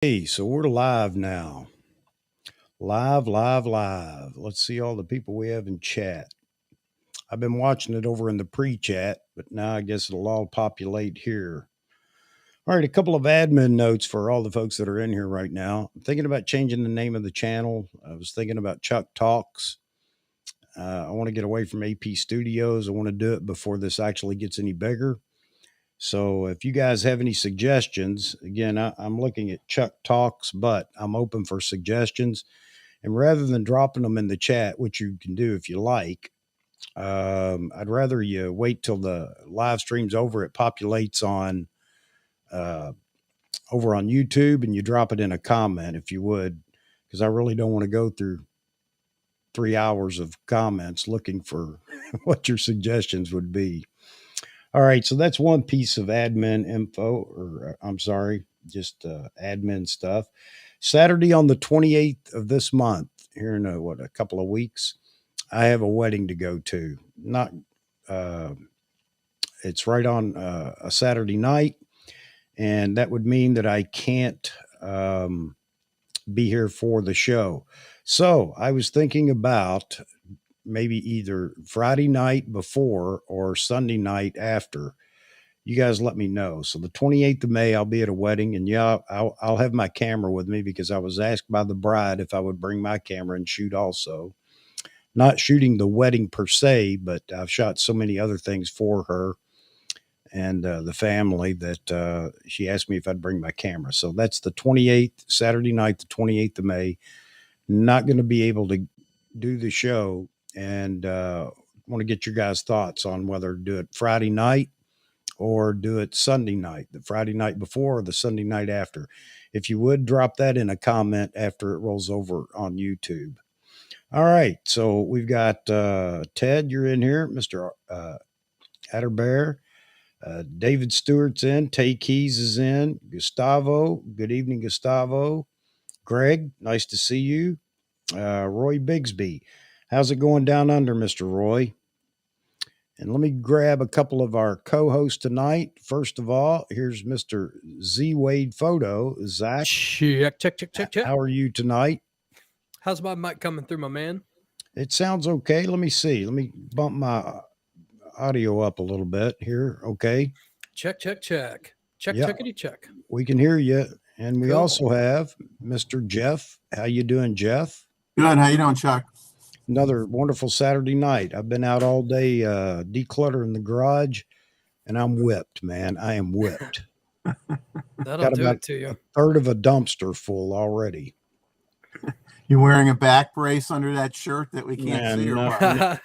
Hey, so we're live now. Live, live, live. Let's see all the people we have in chat. I've been watching it over in the pre chat, but now I guess it'll all populate here. All right, a couple of admin notes for all the folks that are in here right now. I'm thinking about changing the name of the channel. I was thinking about Chuck Talks. I want to get away from AP Studios. I want to do it before this actually gets any bigger. So if you guys have any suggestions, again, I'm looking at Chuck Talks, but I'm open for suggestions. And rather than dropping them in the chat, which you can do if you like, I'd rather you wait till the live stream's over. It populates on uh, over on YouTube, and you drop it in a comment if you would, because I really don't want to go through 3 hours of comments looking for what your suggestions would be. All right, so that's one piece of admin info, or I'm sorry, just admin stuff. Saturday on the 28th of this month, here in a couple of weeks, I have a wedding to go to. Not, uh, it's right on a Saturday night, and that would mean that I can't be here for the show. So I was thinking about maybe either Friday night before or Sunday night after. You guys let me know. So the 28th of May, I'll be at a wedding, and yeah, I'll have my camera with me because I was asked by the bride if I would bring my camera and shoot also. Not shooting the wedding per se, but I've shot so many other things for her and the family that she asked me if I'd bring my camera. So that's the 28th, Saturday night, the 28th of May. Not going to be able to do the show, and want to get your guys' thoughts on whether to do it Friday night or do it Sunday night, the Friday night before or the Sunday night after. If you would drop that in a comment after it rolls over on YouTube. All right, so we've got Ted, you're in here, Mr. Atterbear. David Stewart's in. Tay Keys is in. Gustavo, good evening, Gustavo. Greg, nice to see you. Roy Bigsby, how's it going down under, Mr. Roy? And let me grab a couple of our co-hosts tonight. First of all, here's Mr. Z Wade Photo. Zach, Check. how are you tonight? How's my mic coming through, my man? It sounds okay. Let me see. Let me bump my audio up a little bit here. Okay. Check. Yeah, Checkity check. we can hear you. And we Cool. also have Mr. Jeff. How you doing, Jeff? Good. How you doing, Chuck? Another wonderful Saturday night. I've been out all day decluttering the garage, and I'm whipped, man. I am whipped. That'll Got do about it to you. a third of a dumpster full already. You wearing a back brace under that shirt that we can't Man, see? Or no. what?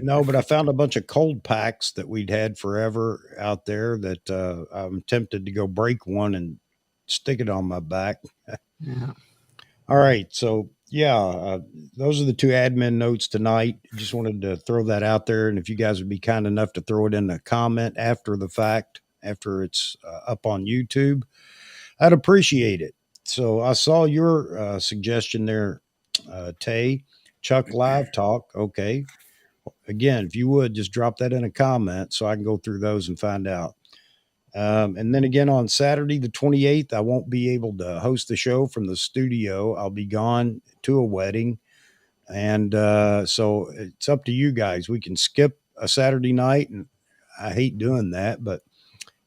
No, but I found a bunch of cold packs that we'd had forever out there that I'm tempted to go break one and stick it on my back. Yeah. All right. So, yeah, those are the two admin notes tonight. Just wanted to throw that out there. And if you guys would be kind enough to throw it in a comment after the fact, after it's up on YouTube, I'd appreciate it. So I saw your suggestion there, Tay. Chuck Live Talk. Okay. Again, if you would just drop that in a comment so I can go through those and find out. And then again on Saturday, the 28th, I won't be able to host the show from the studio. I'll be gone to a wedding. And so it's up to you guys. We can skip a Saturday night, and I hate doing that, but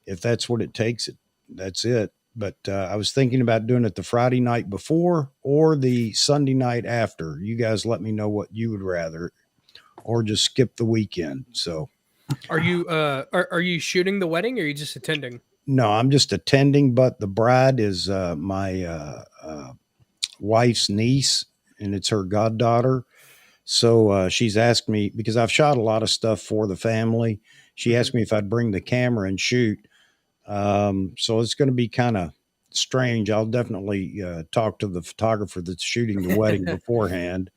if that's what it takes, that's it. But I was thinking about doing it the Friday night before or the Sunday night after. You guys let me know what you would rather, or just skip the weekend. So Are you shooting the wedding or are you just attending? no, I'm just attending, but the bride is my wife's niece, and it's her goddaughter. So she's asked me, because I've shot a lot of stuff for the family. She asked me if I'd bring the camera and shoot. So it's going to be kind of strange. I'll definitely talk to the photographer that's shooting the wedding beforehand.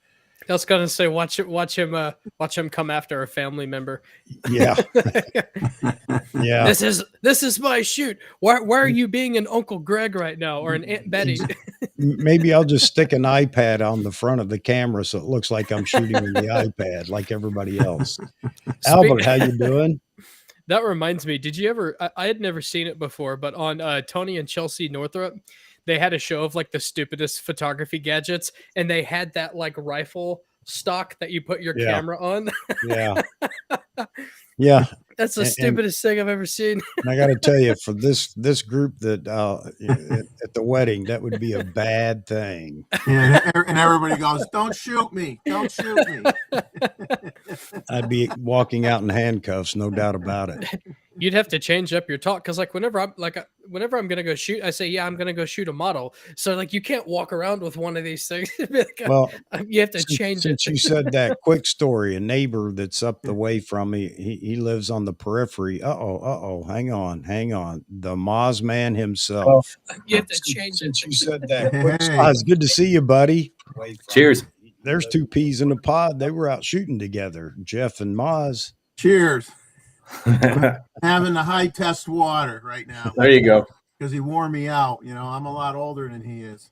I was gonna say watch him come after a family member. Yeah. Yeah. This is my shoot. Why are you being an Uncle Greg right now or an Aunt Betty? Maybe I'll just stick an iPad on the front of the camera so it looks like I'm shooting with the iPad like everybody else. Albert, how you doing? That reminds me, did you ever, I had never seen it before, but on Tony and Chelsea Northrup, they had a show of like the stupidest photography gadgets, and they had that like rifle stock that you put your Yeah. camera on. Yeah. Yeah. That's the And stupidest thing I've ever seen. I got to tell you, for this group that at the wedding, that would be a bad thing. Yeah, and everybody goes, "Don't shoot me! Don't shoot me!" I'd be walking out in handcuffs, no doubt about it. You'd have to change up your talk because like whenever I'm gonna go shoot, I say, yeah, I'm gonna go shoot a model. So like you can't walk around with one of these things. Well, you have to change since it. you said that, quick story. A neighbor that's up the way from me, he lives on the periphery. Hang on. The Moz man himself. You have to change it. Since you said that, quick, Hey. Moz, good to see you, buddy. Cheers. There's two peas in a pod. They were out shooting together, Jeff and Moz. Cheers. Having the high test water right now There you go. because he wore me out. You know, I'm a lot older than he is.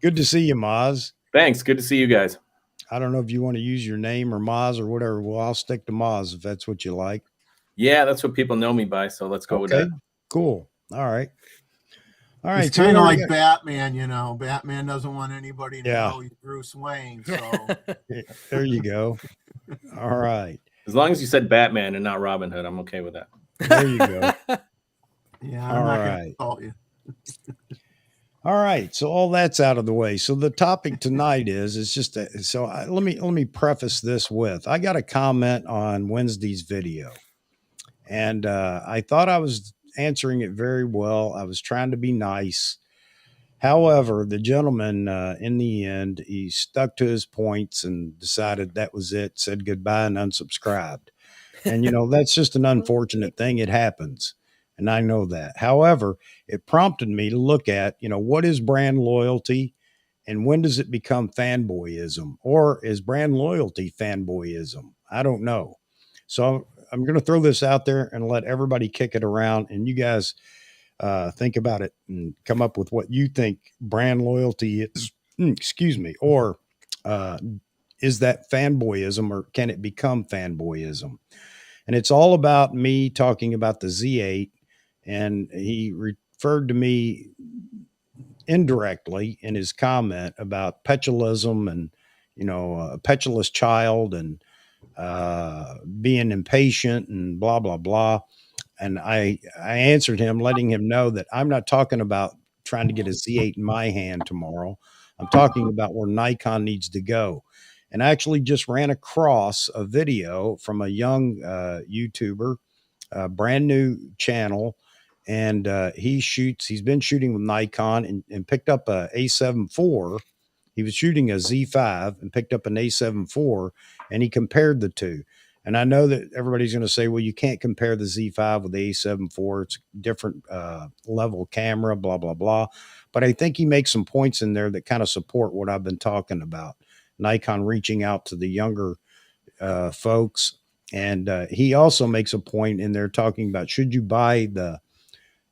Good to see you, Moz. Thanks. Good to see you guys. I don't know if you want to use your name or Moz or whatever. Well, I'll stick to Moz if that's what you like. Yeah, that's what people know me by. So let's go with that. Cool. All right. It's so kind of what do we like Batman, you know. Batman doesn't want anybody to know he's Bruce Wayne. So got? There you go. All right. As long as you said Batman and not Robin Hood, I'm okay with that. There you go. yeah, I'm All not right. going to insult you. All right. So all that's out of the way. So the topic tonight is just let me preface this with, I got a comment on Wednesday's video, and I thought I was answering it very well. I was trying to be nice. However, the gentleman, in the end, he stuck to his points and decided that was it, said goodbye and unsubscribed. And, that's just an unfortunate thing. It happens. And I know that. However, it prompted me to look at, what is brand loyalty and when does it become fanboyism, or is brand loyalty fanboyism? I don't know. So I'm going to throw this out there and let everybody kick it around, and you guys think about it and come up with what you think brand loyalty is. Excuse me. Or is that fanboyism, or can it become fanboyism? And it's all about me talking about the Z8. And he referred to me indirectly in his comment about petulism and, a petulous child and being impatient and blah, blah, blah. And I answered him, letting him know that I'm not talking about trying to get a Z8 in my hand tomorrow. I'm talking about where Nikon needs to go. And I actually just ran across a video from a young YouTuber, a brand new channel. And he's been shooting with Nikon and picked up a A7 IV. He was shooting a Z5 and picked up an A7 IV, and he compared the two. And I know that everybody's going to say, well, you can't compare the Z5 with the A7 IV. It's a different level camera, blah, blah, blah. But I think he makes some points in there that kind of support what I've been talking about. Nikon reaching out to the younger folks. And he also makes a point in there talking about, should you buy the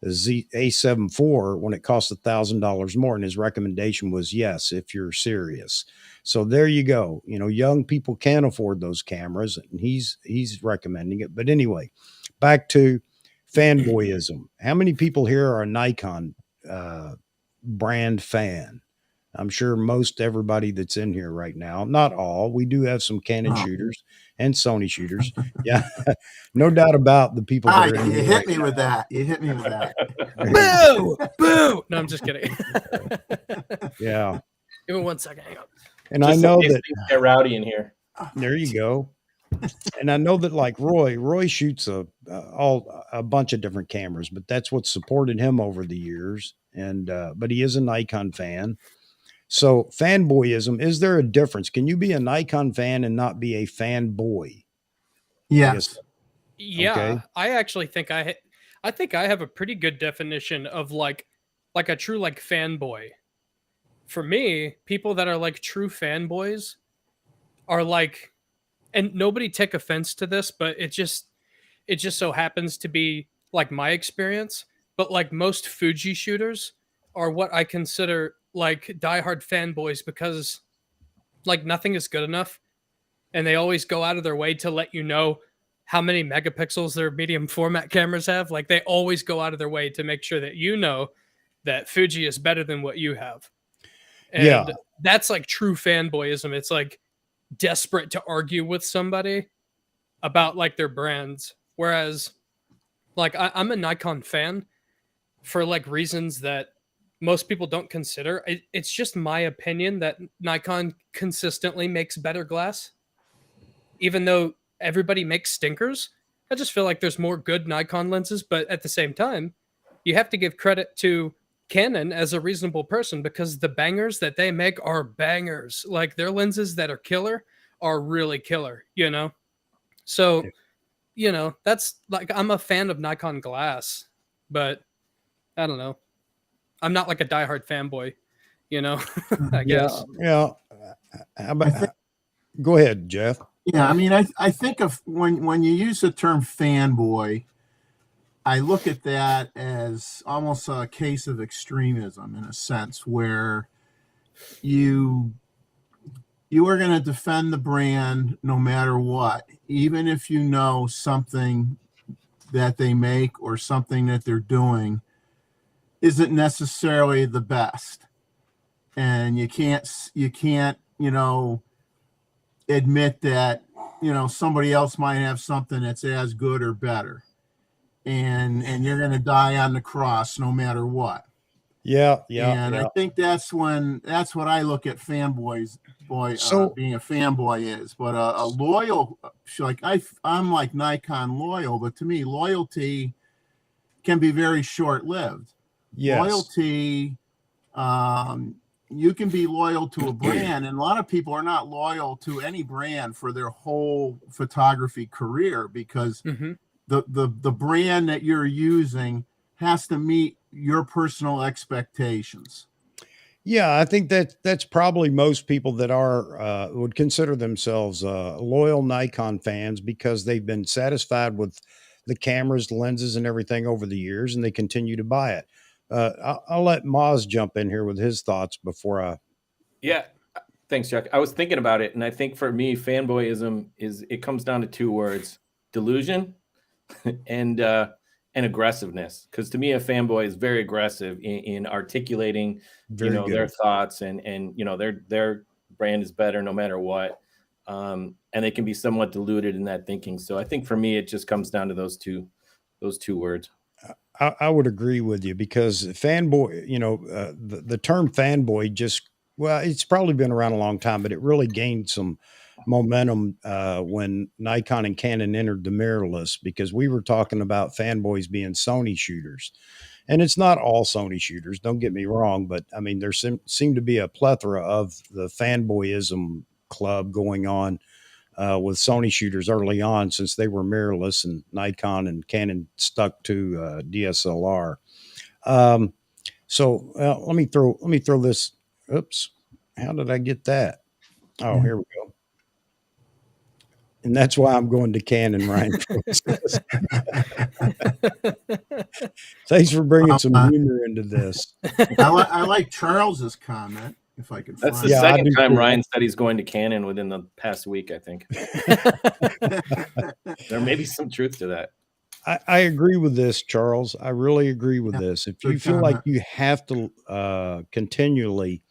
A7 IV when it costs $1,000 more? And his recommendation was yes, if you're serious. So there you go. Young people can't afford those cameras, and he's recommending it. But anyway, back to fanboyism. How many people here are a Nikon brand fan? I'm sure most everybody that's in here right now, not all. We do have some Canon shooters and Sony shooters. Yeah, no doubt about the people that are in You here hit right me now. with that. You hit me with that. Boo! Boo! No, I'm just kidding. Yeah. Give me 1 second. Hang on. And Just I know in case that things get rowdy in here. there you go. And I know that like Roy shoots a bunch of different cameras, but that's what supported him over the years. And, but he is a Nikon fan. So fanboyism, is there a difference? Can you be a Nikon fan and not be a fanboy? Yes. Yeah, Okay. I actually think I think I have a pretty good definition of like a true like fanboy. For me, people that are like true fanboys are like, and nobody take offense to this, but it just so happens to be like my experience. But like most Fuji shooters are what I consider like diehard fanboys, because like nothing is good enough, and they always go out of their way to let you know how many megapixels their medium format cameras have. Like they always go out of their way to make sure that you know that Fuji is better than what you have. Yeah. And that's like true fanboyism. It's like desperate to argue with somebody about like their brands. Whereas like I'm a Nikon fan for like reasons that most people don't consider. It's just my opinion that Nikon consistently makes better glass. Even though everybody makes stinkers, I just feel like there's more good Nikon lenses, but at the same time, you have to give credit to Canon as a reasonable person because the bangers that they make are bangers. Like their lenses that are killer are really killer, you know? So, you know, that's like I'm a fan of Nikon glass, but I don't know. I'm not like a diehard fanboy, you know, I guess. Yeah. How about, go ahead, Jeff. Yeah, I mean, I think of when you use the term fanboy, I look at that as almost a case of extremism in a sense, where you are going to defend the brand no matter what, even if you know something that they make or something that they're doing isn't necessarily the best, and you can't admit that somebody else might have something that's as good or better, and you're going to die on the cross no matter what. And I think that's what I look at being a fanboy is. But a loyal, like I'm like Nikon loyal, but to me loyalty can be very short-lived. Yes. Loyalty, you can be loyal to a brand, and a lot of people are not loyal to any brand for their whole photography career because the brand that you're using has to meet your personal expectations. Yeah, I think that's probably most people that are would consider themselves loyal Nikon fans because they've been satisfied with the cameras, lenses, and everything over the years, and they continue to buy it. I'll let Maz jump in here with his thoughts before I. Yeah, thanks, Chuck. I was thinking about it, and I think for me, fanboyism it comes down to two words: delusion and aggressiveness. Because to me, a fanboy is very aggressive in articulating, their thoughts and their brand is better no matter what. And they can be somewhat deluded in that thinking. So I think for me, it just comes down to those two words. I would agree with you because fanboy, the term fanboy it's probably been around a long time, but it really gained some momentum when Nikon and Canon entered the mirrorless because we were talking about fanboys being Sony shooters. And it's not all Sony shooters, don't get me wrong, but I mean, there seemed to be a plethora of the fanboyism club going on with Sony shooters early on since they were mirrorless and Nikon and Canon stuck to DSLR. So let me throw this. Oops. How did I get that? Oh, here we go. And that's why I'm going to Canon, Ryan. Thanks for bringing some humor into this. I like Charles's comment. If I could find That's the second time Ryan said he's going to Canon within the past week, I think. There may be some truth to that. I agree with this, Charles. I really agree with this. If you feel like you have to continually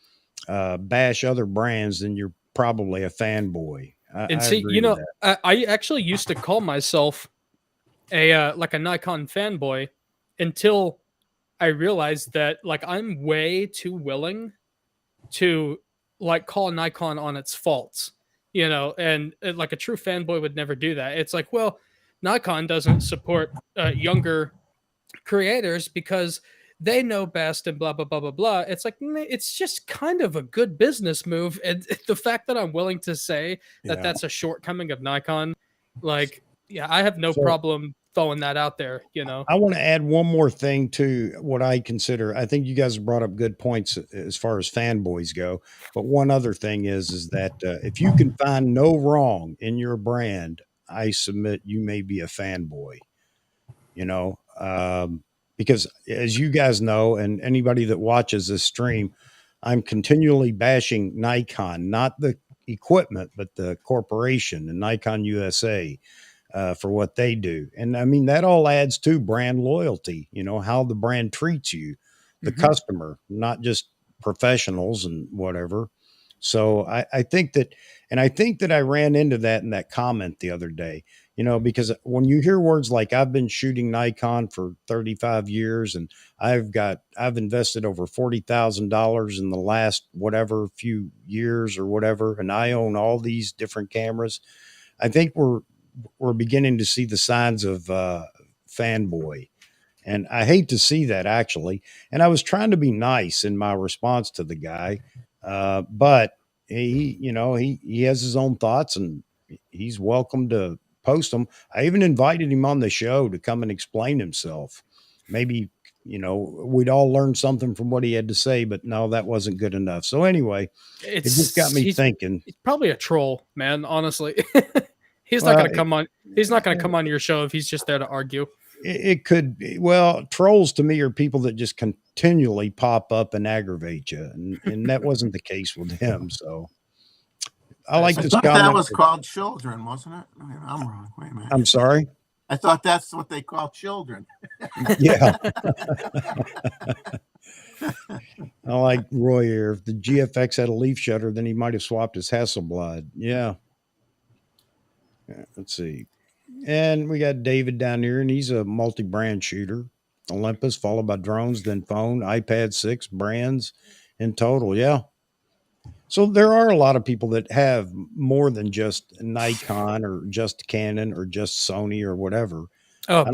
bash other brands, then you're probably a fanboy. And see, I actually used to call myself a Nikon fanboy until I realized that like I'm way too willing to like call Nikon on its faults, and like a true fanboy would never do that. It's like, well, Nikon doesn't support younger creators because they know best and blah, blah, blah, blah, blah. It's like, it's just kind of a good business move. And the fact that I'm willing to say that that's a shortcoming of Nikon, like, yeah, I have no problem throwing that out there, I want to add one more thing to what I consider. I think you guys have brought up good points as far as fanboys go. But one other thing is that if you can find no wrong in your brand, I submit you may be a fanboy, because as you guys know, and anybody that watches this stream, I'm continually bashing Nikon, not the equipment, but the corporation and Nikon USA. for what they do. And I mean, that all adds to brand loyalty, how the brand treats you, the customer, not just professionals and whatever. So I think that, and I think that I ran into that in that comment the other day, because when you hear words like I've been shooting Nikon for 35 years and I've invested over $40,000 in the last whatever few years or whatever, and I own all these different cameras. I think we're beginning to see the signs of fanboy. And I hate to see that, actually. And I was trying to be nice in my response to the guy. But he has his own thoughts and he's welcome to post them. I even invited him on the show to come and explain himself. Maybe, we'd all learn something from what he had to say, but no, that wasn't good enough. So anyway, it just got me thinking. He's probably a troll, man, honestly. He's not going to come on. He's not going to come on your show if he's just there to argue. It could be. Well, trolls to me are people that just continually pop up and aggravate you. And that wasn't the case with him. So I like this comment. That was called children, wasn't it? I'm wrong. Wait a minute. I'm sorry. I thought that's what they call children. Yeah. I like Roy here. If the GFX had a leaf shutter, then he might have swapped his Hasselblad. Yeah. Let's see. And we got David down here, and he's a multi-brand shooter. Olympus, followed by drones, then phone, iPad 6 brands in total. Yeah. So there are a lot of people that have more than just Nikon or just Canon or just Sony or whatever. Oh,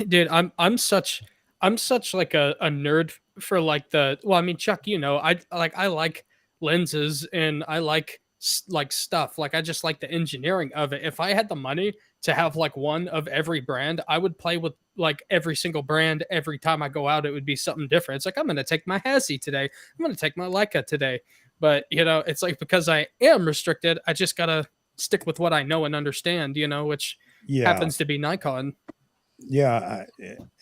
dude, I'm such like a nerd for like Chuck, I like lenses and I like stuff. Like I just like the engineering of it. If I had the money to have like one of every brand, I would play with like every single brand. Every time I go out, it would be something different. It's like, I'm going to take my Hassie today. I'm going to take my Leica today. But, it's like, because I am restricted, I just got to stick with what I know and understand, which happens to be Nikon. Yeah.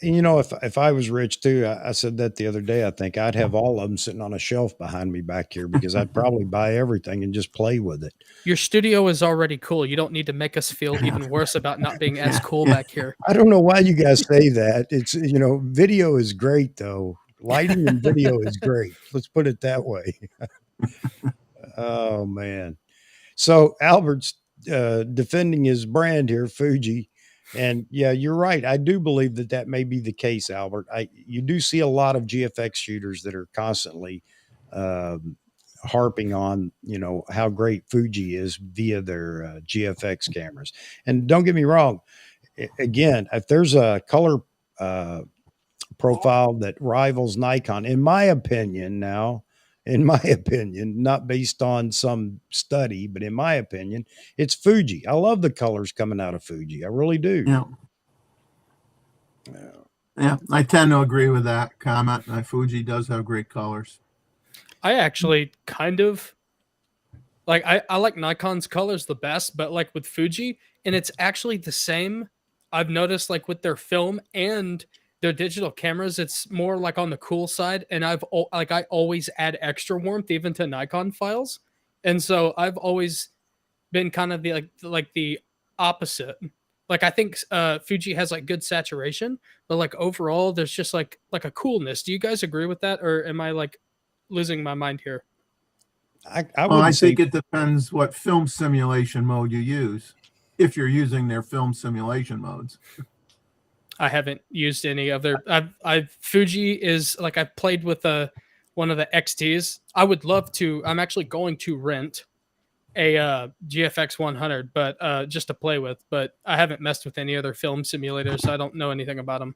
If I was rich too, I said that the other day, I think I'd have all of them sitting on a shelf behind me back here because I'd probably buy everything and just play with it. Your studio is already cool. You don't need to make us feel even worse about not being as cool back here. I don't know why you guys say that. It's, video is great though. Lighting and video is great. Let's put it that way. Oh man. So Albert's defending his brand here, Fuji. And yeah, you're right. I do believe that may be the case, Albert. You do see a lot of GFX shooters that are constantly harping on, how great Fuji is via their GFX cameras. And don't get me wrong. Again, if there's a color profile that rivals Nikon, in my opinion, not based on some study, but in my opinion, it's Fuji. I love the colors coming out of Fuji. I really do. Yeah, I tend to agree with that comment. Fuji does have great colors. I actually kind of like, I like Nikon's colors the best, but like with Fuji, and it's actually the same. I've noticed like with their film and their digital cameras, it's more like on the cool side. And I always add extra warmth even to Nikon files. And so I've always been kind of the opposite. Like I think Fuji has like good saturation, but like overall there's just like a coolness. Do you guys agree with that? Or am I like losing my mind here? I think it depends what film simulation mode you use. If you're using their film simulation modes. I haven't used any other. Fuji is like, I've played with one of the XTs. I would love to. I'm actually going to rent a GFX 100, but just to play with. But I haven't messed with any other film simulators, so I don't know anything about them.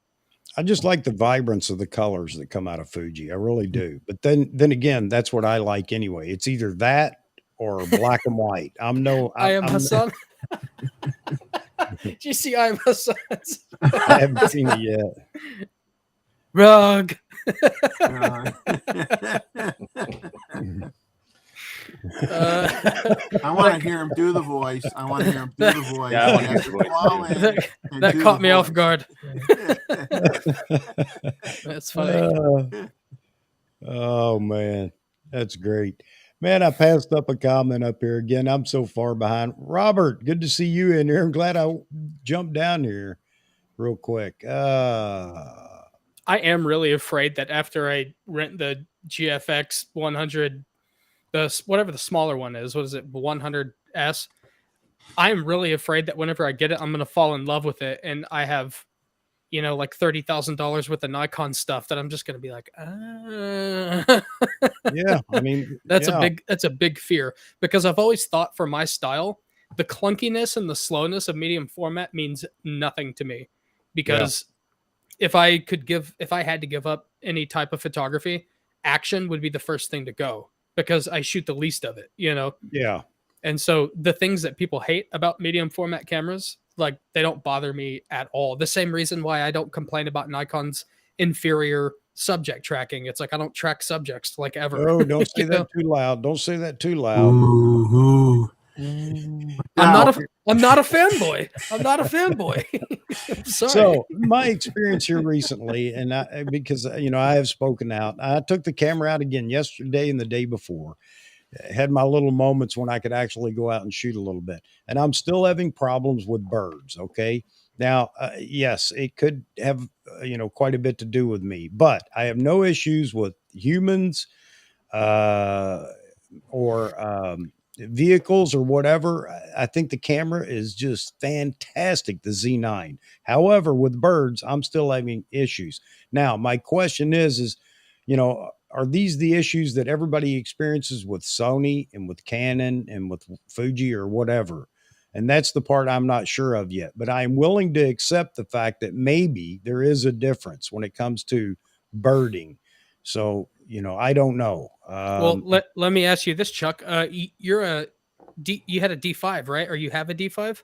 I just like the vibrance of the colors that come out of Fuji. I really do. But then again, that's what I like anyway. It's either that or black and white. I am Hassan. Did you see I Am Hassan? I haven't seen it yet. Rug. I want to hear him do the voice. Yeah, I want to hear the voice. That caught me off guard. That's funny. Oh man, that's great. Man, I passed up a comment up here again. I'm so far behind. Robert, good to see you in here. I'm glad I jumped down here real quick. I am really afraid that after I rent the GFX 100, whatever the smaller one is, what is it, 100S? I'm really afraid that whenever I get it, I'm gonna fall in love with it, and I have, like $30,000 worth of Nikon stuff that I'm just gonna be like, Yeah, I mean, that's yeah, a big fear, because I've always thought for my style, the clunkiness and the slowness of medium format means nothing to me, because if I had to give up any type of photography, action would be the first thing to go, because I shoot the least of it. yeah. And so the things that people hate about medium format cameras, like, they don't bother me at all. The same reason why I don't complain about Nikon's inferior subject tracking. It's like I don't track subjects like ever. Oh, don't say You know? that too loud. Don't say that too loud. Ooh. I'm Now, not a fanboy. I'm not a fanboy. I'm sorry. So my experience here recently, and because I have spoken out. I took the camera out again yesterday and the day before. Had my little moments when I could actually go out and shoot a little bit, and I'm still having problems with birds. Okay, now yes, it could have quite a bit to do with me, but I have no issues with humans. Or vehicles or whatever. I think the camera is just fantastic, the Z9. However, with birds, I'm still having issues. Now, my question is, are these the issues that everybody experiences with Sony and with Canon and with Fuji or whatever? And that's the part I'm not sure of yet. But I'm willing to accept the fact that maybe there is a difference when it comes to birding. So, I don't know. Well, let me ask you this, Chuck. You had a D5, right? Or you have a D5?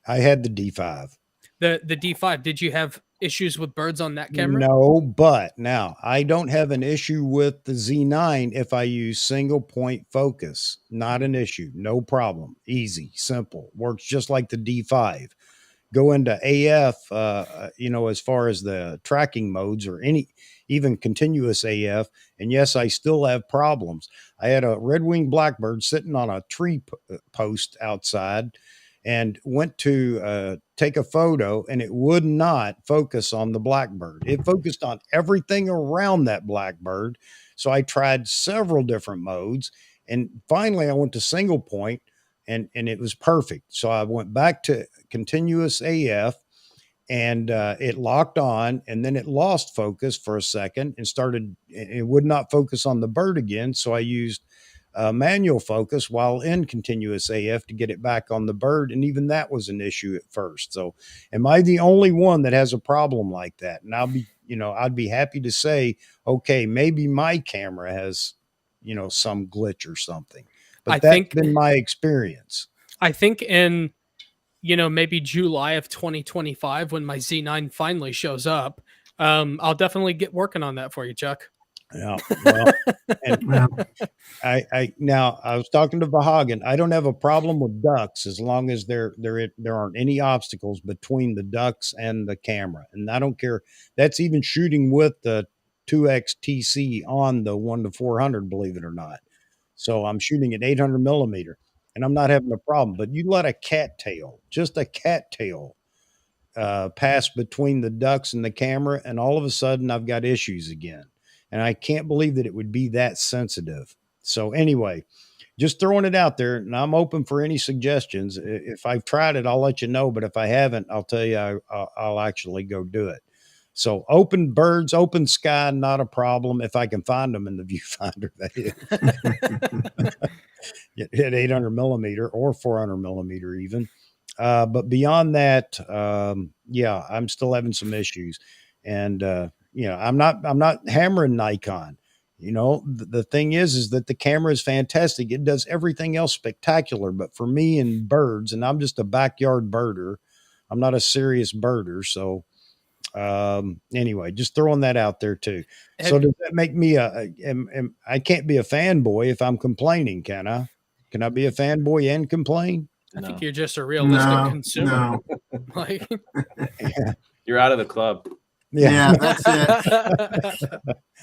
I had the D5. The D5. Did you have issues with birds on that camera? No, but now I don't have an issue with the Z9 if I use single point focus. Not an issue. No problem. Easy, simple. Works just like the D5. Go into AF, as far as the tracking modes or even continuous AF. And yes, I still have problems. I had a red-winged blackbird sitting on a tree post outside and went to take a photo, and it would not focus on the blackbird. It focused on everything around that blackbird. So I tried several different modes. And finally, I went to single point, and it was perfect. So I went back to continuous AF, and it locked on, and then it lost focus for a second and it would not focus on the bird again. So I used manual focus while in continuous AF to get it back on the bird. And even that was an issue at first. So am I the only one that has a problem like that? And I'd be happy to say, okay, maybe my camera has, some glitch or something. But that's been my experience. I think in, maybe July of 2025, when my Z9 finally shows up, I'll definitely get working on that for you, Chuck. Yeah. Well, and now I was talking to Vahagan. I don't have a problem with ducks as long as there aren't any obstacles between the ducks and the camera. And I don't care. That's even shooting with the 2X TC on the 1-400, believe it or not. So I'm shooting at 800 millimeter and I'm not having a problem. But you let just a cattail pass between the ducks and the camera, and all of a sudden I've got issues again. And I can't believe that it would be that sensitive. So anyway, just throwing it out there, and I'm open for any suggestions. If I've tried it, I'll let you know. But if I haven't, I'll tell you I'll actually go do it. So open birds, open sky, not a problem if I can find them in the viewfinder. That is at 800 millimeter or 400 millimeter even. But beyond that, I'm still having some issues, and I'm not hammering Nikon. The thing is that the camera is fantastic. It does everything else spectacular. But for me and birds, and I'm just a backyard birder, I'm not a serious birder. So anyway, just throwing that out there too. So does that make me I can't be a fanboy if I'm complaining, can I? Can I be a fanboy and complain? I think you're just a realistic consumer. No. Like, You're out of the club. Yeah, that's it.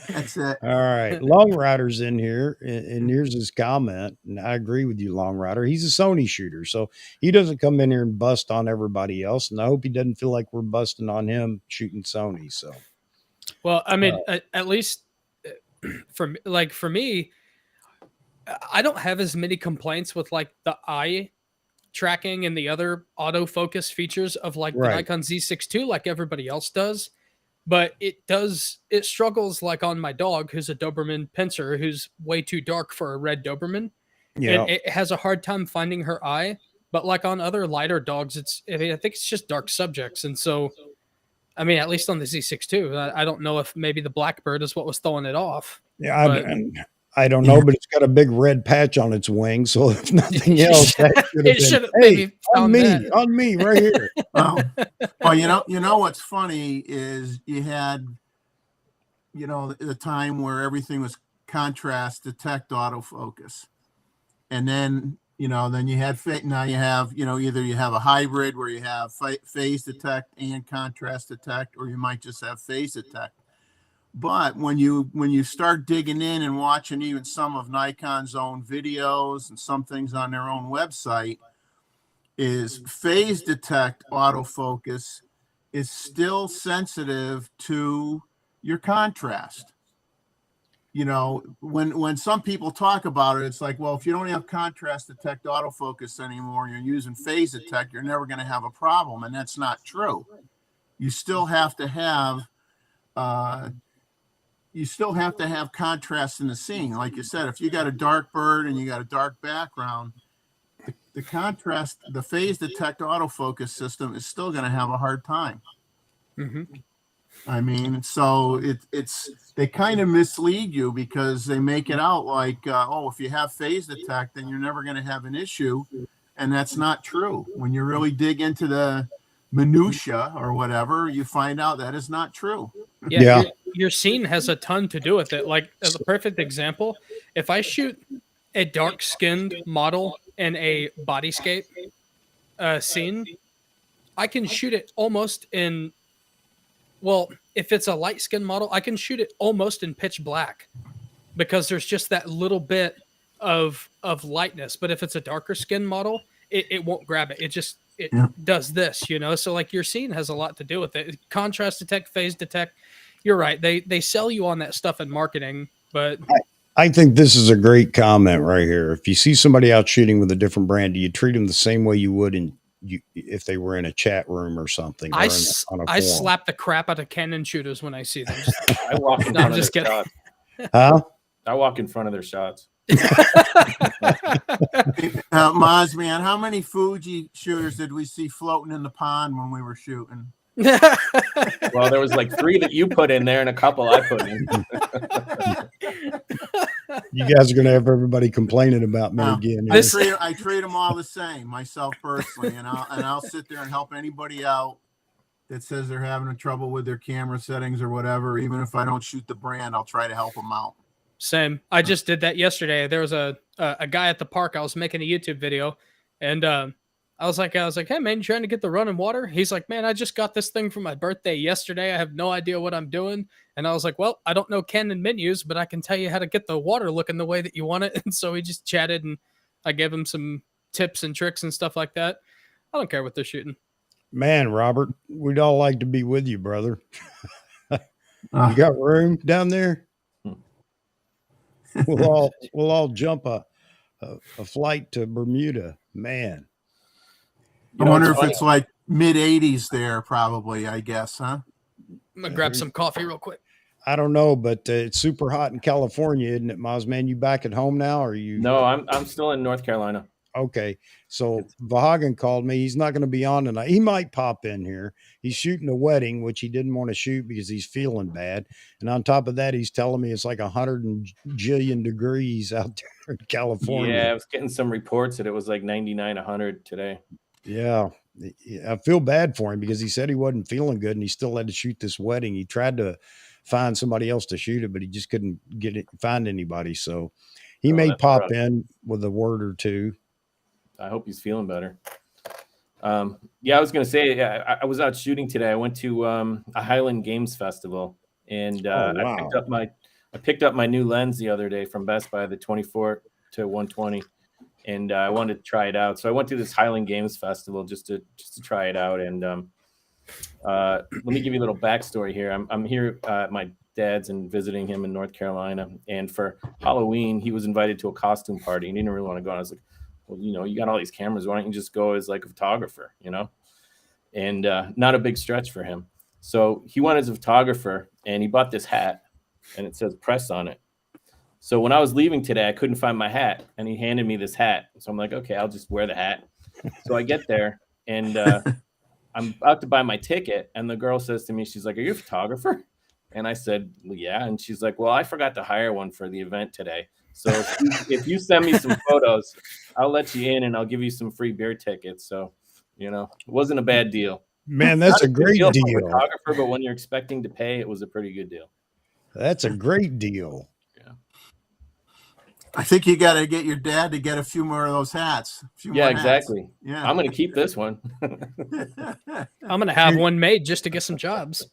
That's it. All right. Long Rider's in here, and here's his comment. And I agree with you, Long Rider. He's a Sony shooter, so he doesn't come in here and bust on everybody else. And I hope he doesn't feel like we're busting on him shooting Sony. So, Well, I mean, at least for me, I don't have as many complaints with like the eye tracking and the other autofocus features of like the Right. Nikon Z6 II like everybody else does. But it struggles like on my dog, who's a Doberman pincer, who's way too dark for a red Doberman. yeah. And it has a hard time finding her eye. But like on other lighter dogs, I think it's just dark subjects. And so, I mean, at least on the Z6 II, I don't know if maybe the Blackbird is what was throwing it off. Yeah, but- I don't know, but it's got a big red patch on its wing. So if nothing else, that It should should have have been, maybe on found me, that. on me, right here. Well, you know what's funny is you had, the time where everything was contrast detect autofocus, and then then you had now you have either you have a hybrid where you have phase detect and contrast detect, or you might just have phase detect. But when you start digging in and watching even some of Nikon's own videos and some things on their own website, is phase detect autofocus is still sensitive to your contrast. When some people talk about it, it's like, well, if you don't have contrast detect autofocus anymore, you're using phase detect, you're never going to have a problem. And that's not true. You still have to have contrast in the scene. Like you said, if you got a dark bird and you got a dark background, the contrast, the phase detect autofocus system is still going to have a hard time. Mm-hmm. I mean, so they kind of mislead you because they make it out like, if you have phase detect, then you're never going to have an issue. And that's not true. When you really dig into the minutia or whatever, you find out that is not true. Yeah. Your scene has a ton to do with it. Like, as a perfect example, if I shoot a dark-skinned model in a bodyscape scene, I can shoot it almost in, well, if it's a light-skinned model, I can shoot it almost in pitch black because there's just that little bit of lightness. But if it's a darker skinned model, it won't grab it. It does this, So like your scene has a lot to do with it. Contrast detect, phase detect. You're right. They sell you on that stuff in marketing, but I think this is a great comment right here. If you see somebody out shooting with a different brand, do you treat them the same way you would if they were in a chat room or something? I on a I forum? slap the crap out of Canon shooters when I see them. I walk in No, I'm front of just their kidding. shots. Huh? I walk in front of their shots. Maz, man, how many Fuji shooters did we see floating in the pond when we were shooting? Well, there was like 3 that you put in there and a couple I put in. You guys are going to have everybody complaining about me No, again. I treat them all the same, myself personally, and I'll sit there and help anybody out that says they're having trouble with their camera settings or whatever. Even if I don't shoot the brand, I'll try to help them out. Same. I just did that yesterday. There was a guy at the park. I was making a YouTube video, and I was like, hey man, you trying to get the running water? He's like, man, I just got this thing for my birthday yesterday. I have no idea what I'm doing. And I was like, well, I don't know Canon menus, but I can tell you how to get the water looking the way that you want it. And so we just chatted, and I gave him some tips and tricks and stuff like that. I don't care what they're shooting. Man, Robert, we'd all like to be with you, brother. You got room down there? We'll all jump a flight to Bermuda, man. I wonder if it's like mid 80s there, probably, I guess, huh? I'm gonna grab some coffee real quick. I don't know, but it's super hot in California, isn't it, Moz? Man, you back at home now, or you? No, I'm still in North Carolina. Okay, so Vahagan called me. He's not going to be on tonight. He might pop in here. He's shooting a wedding, which he didn't want to shoot because he's feeling bad. And on top of that, he's telling me it's like 100 jillion degrees out there in California. Yeah, I was getting some reports that it was like 99, 100 today. Yeah, I feel bad for him because he said he wasn't feeling good and he still had to shoot this wedding. He tried to find somebody else to shoot it, but he just couldn't find anybody. So he may pop in with a word or two. I hope he's feeling better. Yeah, I was gonna say I was out shooting today. I went to a Highland Games Festival, and Oh, I wow. picked up my new lens the other day from Best Buy, the 24 to 120, and I wanted to try it out. So I went to this Highland Games Festival just to try it out. And let me give you a little backstory here. I'm here at my dad's and visiting him in North Carolina, and for Halloween he was invited to a costume party and he didn't really want to go. And I was like, well, you got all these cameras, why don't you just go as like a photographer, and not a big stretch for him. So he went as a photographer and he bought this hat and it says press on it. So when I was leaving today, I couldn't find my hat and he handed me this hat. So I'm like, okay, I'll just wear the hat. So I get there and I'm about to buy my ticket. And the girl says to me, she's like, are you a photographer? And I said, well, yeah. And she's like, well, I forgot to hire one for the event today. So if you send me some photos, I'll let you in and I'll give you some free beer tickets. So, it wasn't a bad deal. Man, that's a great deal. deal. For a photographer, but when you're expecting to pay, it was a pretty good deal. That's a great deal. Yeah. I think you got to get your dad to get a few more of those hats. Yeah, exactly. Yeah. I'm going to keep this one. I'm going to have one made just to get some jobs.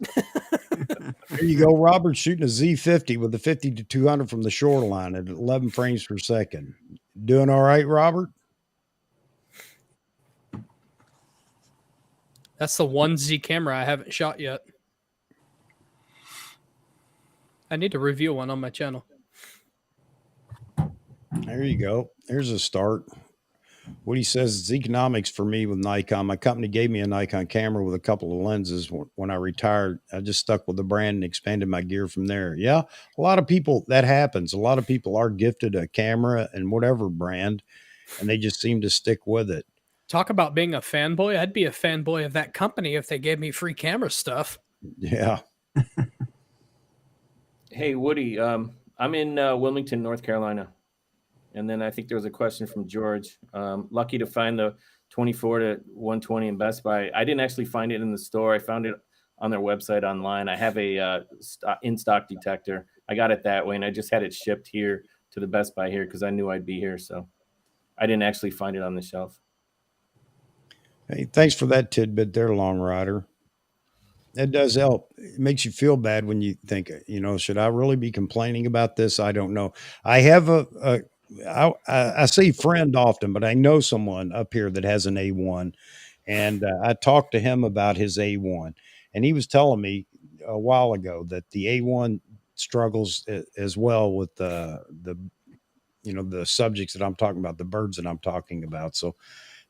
There you go. Robert's shooting a Z50 with a 50 to 200 from the shoreline at 11 frames per second. Doing all right, Robert? That's the one Z camera I haven't shot yet. I need to review one on my channel. There you go. There's a start. What he says is economics for me with Nikon. My company gave me a Nikon camera with a couple of lenses. When I retired, I just stuck with the brand and expanded my gear from there. Yeah, a lot of people, that happens. A lot of people are gifted a camera and whatever brand, and they just seem to stick with it. Talk about being a fanboy. I'd be a fanboy of that company if they gave me free camera stuff. Yeah. Hey, Woody, I'm in Wilmington, North Carolina. And then I think there was a question from George. Lucky to find the 24 to 120 in Best Buy. I didn't actually find it in the store. I found it on their website online. I have a in-stock detector. I got it that way, and I just had it shipped here to the Best Buy here because I knew I'd be here. So I didn't actually find it on the shelf. Hey, thanks for that tidbit there, Long Rider. That does help. It makes you feel bad when you think, should I really be complaining about this? I don't know. I have I say friend often, but I know someone up here that has an A1, and I talked to him about his A1, and he was telling me a while ago that the A1 struggles as well with the subjects that I'm talking about, the birds that I'm talking about. So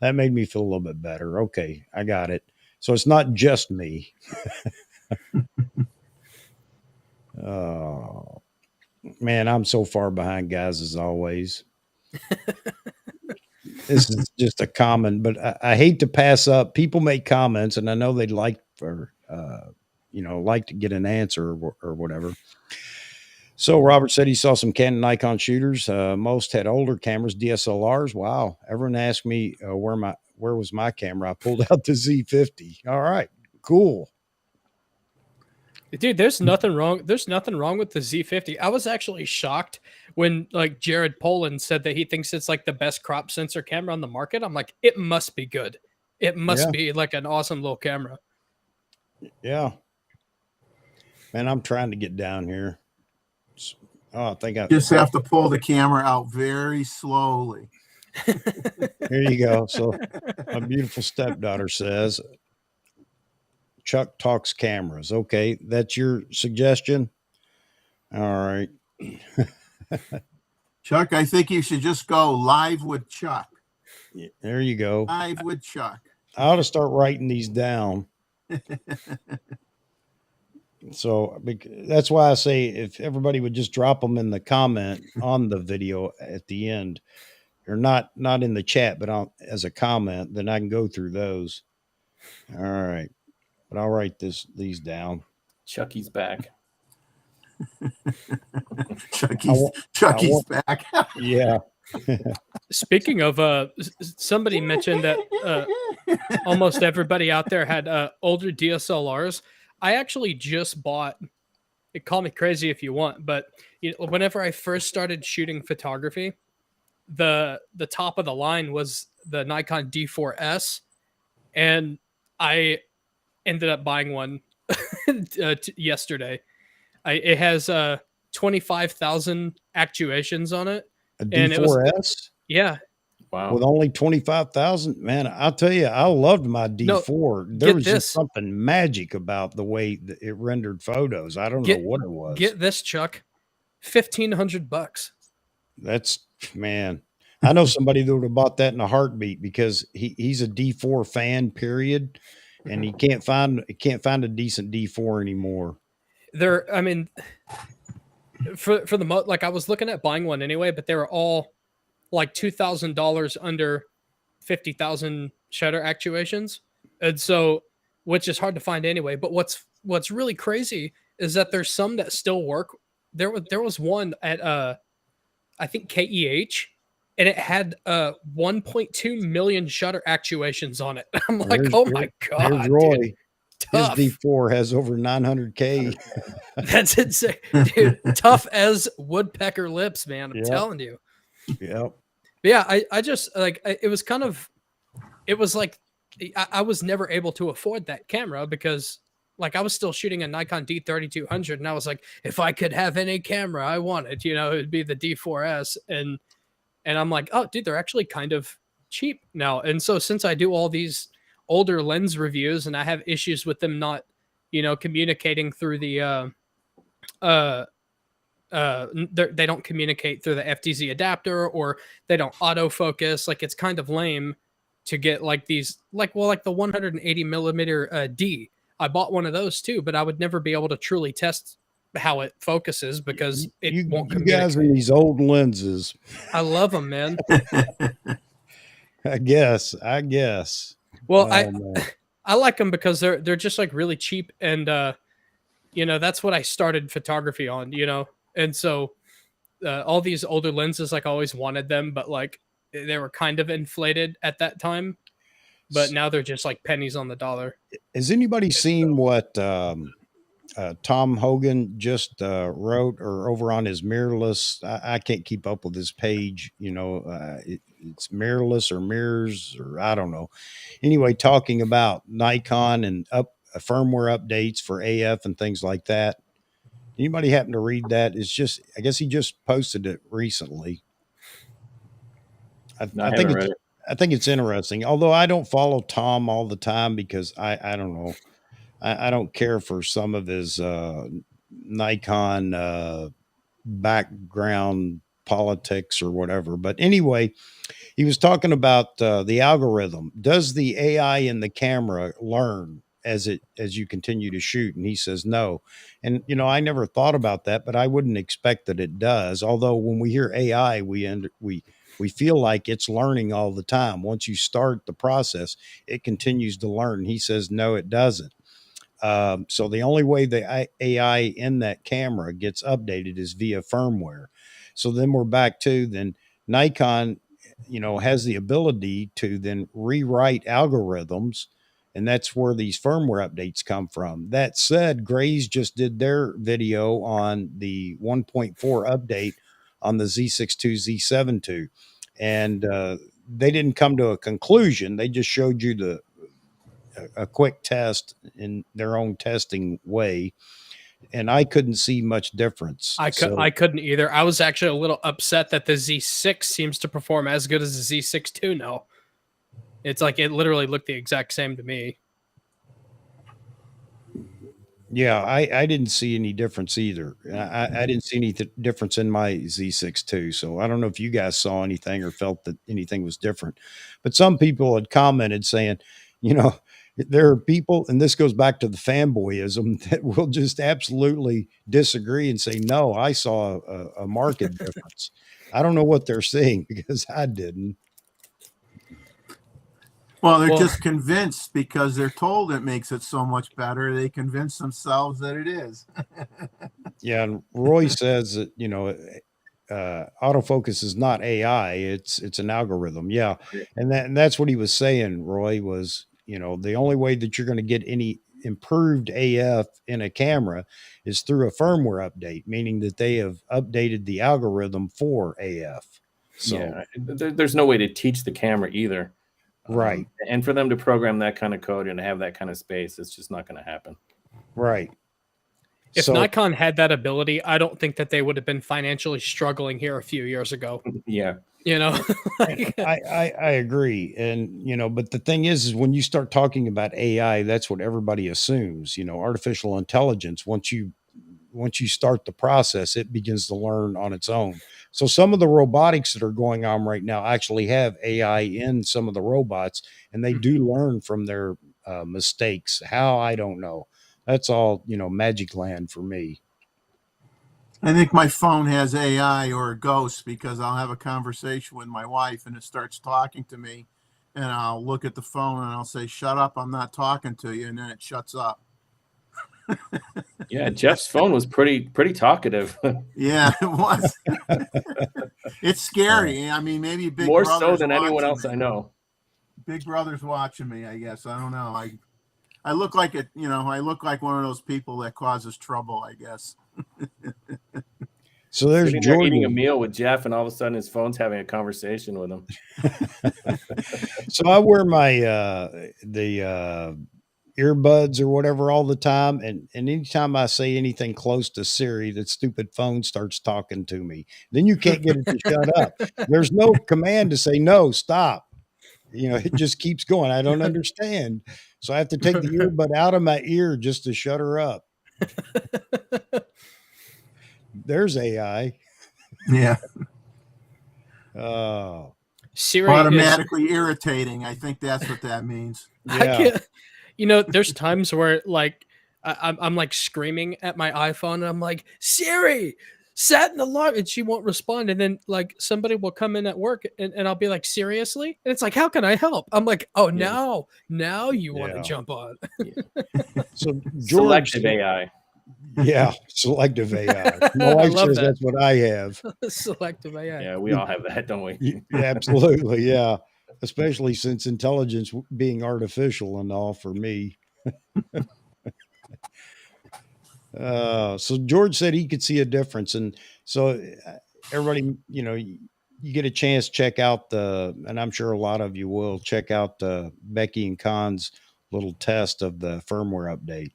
that made me feel a little bit better. Okay, I got it. So it's not just me. Oh, man, I'm so far behind, guys, as always. This is just a comment, but I hate to pass up. People make comments, and I know they'd like like to get an answer or whatever. So Robert said he saw some Canon Nikon shooters. Most had older cameras, DSLRs. Wow. Everyone asked me where was my camera. I pulled out the Z50. All right, cool. Dude, there's nothing wrong. There's nothing wrong with the Z50. I was actually shocked when Jared Poland said that he thinks it's like the best crop sensor camera on the market. I'm like, it must be good. It must be like an awesome little camera. Yeah. Man, I'm trying to get down here. Oh, I think I just have to pull the camera out very slowly. Here you go. So my beautiful stepdaughter says, Chuck talks cameras. Okay, that's your suggestion? All right. Chuck, I think you should just go live with Chuck. Yeah, there you go. Live with Chuck. I ought to start writing these down. So that's why I say if everybody would just drop them in the comment on the video at the end, or not in the chat, but as a comment, then I can go through those. All right. But I'll write these down. Chucky's back. Chucky's back. Yeah. Speaking of, somebody mentioned that almost everybody out there had older DSLRs. I actually just bought, call me crazy if you want, but whenever I first started shooting photography, the top of the line was the Nikon D4S. and I ended up buying one yesterday. It has 25,000 actuations on it, A and it was D4S yeah. Wow. with only 25,000. Man, I'll tell you, I loved my D4. There get was just this. something magic about the way that it rendered photos. I don't know what it was. Get this, Chuck. $1,500. That's, man. I know somebody that would have bought that in a heartbeat because he's a D4 fan, period, and he can't find a decent D4 anymore. I mean, for the like I was looking at buying one anyway, but they were all like $2,000 under 50,000 shutter actuations, and so which is hard to find anyway. But what's really crazy is that there's some that still work. There was one at I think KEH, and it had 1.2 million shutter actuations on it. I'm like, oh my god, there's Roy. dude, tough. His D4 has over 900K. That's insane, dude. Tough as woodpecker lips, man. I'm telling you. Yep. Yeah, I just like it was kind of, it was like I was never able to afford that camera because like I was still shooting a Nikon D3200, and I was like, if I could have any camera I wanted, it'd be the D4S, and I'm like, oh, dude, they're actually kind of cheap now. And so since I do all these older lens reviews and I have issues with them not, communicating through the they don't communicate through the FTZ adapter, or they don't autofocus. Like it's kind of lame to get like these, like the 180 millimeter D. I bought one of those too, but I would never be able to truly test how it focuses because it won't communicate. You guys are these old lenses. I love them, man. I guess. Well, I like them because they're just like really cheap, and that's what I started photography on, and so all these older lenses, like I always wanted them, but like they were kind of inflated at that time, but now they're just like pennies on the dollar. Has anybody seen what Tom Hogan just wrote, or over on his mirrorless? I can't keep up with his page. It's mirrorless or mirrors, or I don't know. Anyway, talking about Nikon and firmware updates for AF and things like that. Anybody happen to read that? It's just, I guess he just posted it recently. I think it's interesting. Although I don't follow Tom all the time because I don't know. I don't care for some of his Nikon background politics or whatever. But anyway, he was talking about the algorithm. Does the AI in the camera learn as you continue to shoot? And he says no. And I never thought about that, but I wouldn't expect that it does. Although when we hear AI, we feel like it's learning all the time. Once you start the process, it continues to learn. He says no, it doesn't. So the only way the AI in that camera gets updated is via firmware. So then we're back to then Nikon, has the ability to then rewrite algorithms, and that's where these firmware updates come from. That said, Grays just did their video on the 1.4 update on the Z6 II, Z7 II, and they didn't come to a conclusion. They just showed you a quick test in their own testing way, and I couldn't see much difference. I couldn't either. I was actually a little upset that the Z6 seems to perform as good as the Z6 II now. It's like it literally looked the exact same to me. Yeah, I didn't see any difference either. I didn't see any difference in my Z6 II. So I don't know if you guys saw anything or felt that anything was different. But some people had commented saying, there are people, and this goes back to the fanboyism, that will just absolutely disagree and say, no, I saw a marked difference. I don't know what they're seeing because I didn't. Well, they're just convinced because they're told it makes it so much better. They convince themselves that it is. Yeah. And Roy says that, autofocus is not AI. It's an algorithm. Yeah. And that's what he was saying, Roy, was, the only way that you're going to get any improved AF in a camera is through a firmware update, meaning that they have updated the algorithm for AF. So there's no way to teach the camera either. Right. And for them to program that kind of code and to have that kind of space, it's just not going to happen. Right. If So Nikon had that ability, I don't think that they would have been financially struggling here a few years ago. Yeah. You know, and I agree. And, but the thing is when you start talking about AI, that's what everybody assumes, artificial intelligence. Once you start the process, it begins to learn on its own. So some of the robotics that are going on right now actually have AI in some of the robots, and they do learn from their mistakes. How, I don't know. That's all, magic land for me. I think my phone has AI or a ghost, because I'll have a conversation with my wife and it starts talking to me, and I'll look at the phone and I'll say, "Shut up, I'm not talking to you," and then it shuts up. Yeah, Jeff's phone was pretty talkative. Yeah, it was. It's scary. I mean, maybe Big More Brother's so than anyone watching else me. I know. Big Brother's watching me, I guess. I don't know. I look like it, I look like one of those people that causes trouble, I guess. So there's Sitting there eating a Jordan. meal with Jeff, and all of a sudden his phone's having a conversation with him. So I wear my the earbuds or whatever all the time, and anytime I say anything close to Siri, that stupid phone starts talking to me. Then you can't get it to shut up. There's no command to say no, stop. It just keeps going. I don't understand. So I have to take the earbud out of my ear just to shut her up. There's AI. Yeah. Oh, Siri Automatically irritating. I think that's what that means. I yeah. can't. There's times where like I'm like screaming at my iPhone and I'm like, Siri, set an alarm, and she won't respond. And then like somebody will come in at work and I'll be like, seriously? And it's like, how can I help? I'm like, oh, Yeah. now you want to Yeah. jump on. So George, Selective AI. yeah, selective AI. My I wife love says that. that's what I have. Selective AI. Yeah, we all have that, don't we? Absolutely, yeah. Especially since intelligence being artificial and all for me. So George said he could see a difference, and so everybody, you get a chance, check out and I'm sure a lot of you will check out Becky and Khan's little test of the firmware update.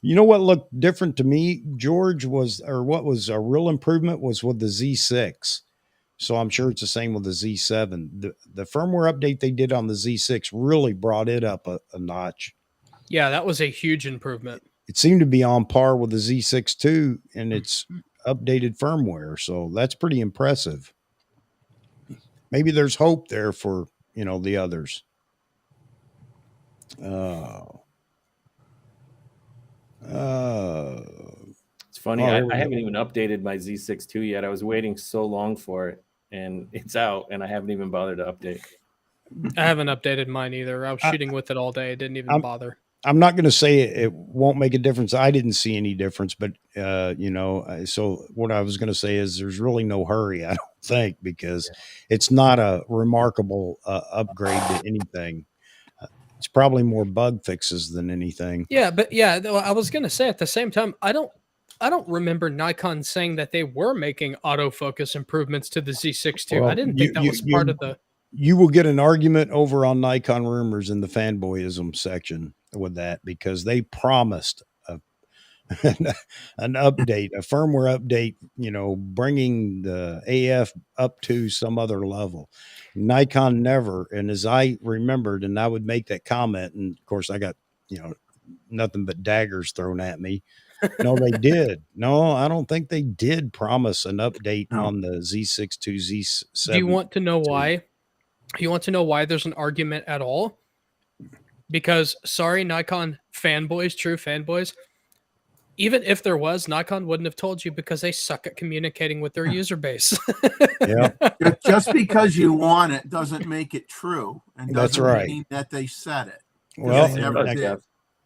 You know what looked different to me, George, what was a real improvement was with the Z6. So I'm sure it's the same with the Z7. The firmware update they did on the Z6 really brought it up a notch. Yeah, that was a huge improvement. It seemed to be on par with the Z6 too, and its updated firmware. So that's pretty impressive. Maybe there's hope there for, the others. It's funny. Oh, I here we haven't go. even updated my Z6 II yet. I was waiting so long for it, and it's out, and I haven't even bothered to update. I haven't updated mine either. I was shooting with it all day. I didn't even bother. I'm not going to say it won't make a difference. I didn't see any difference, but so what I was going to say is there's really no hurry, I don't think, because it's not a remarkable upgrade to anything. It's probably more bug fixes than anything. Yeah, but yeah, I was gonna say at the same time, I don't remember Nikon saying that they were making autofocus improvements to the Z6 II. Well, I didn't think that was part of the. You will get an argument over on Nikon Rumors in the Fanboyism section with that, because they promised an update, a firmware update, bringing the AF up to some other level. Nikon never. And as I remembered, and I would make that comment, and of course I got, nothing but daggers thrown at me. No, they did. No, I don't think they did promise an update on the Z6 to Z7. Do you want to know why? You want to know why there's an argument at all? Because sorry, Nikon fanboys, true fanboys, even if there was, Nikon wouldn't have told you, because they suck at communicating with their user base. Yeah. Just because you want it doesn't make it true, and That's doesn't right. mean that they said it. Well, they never did.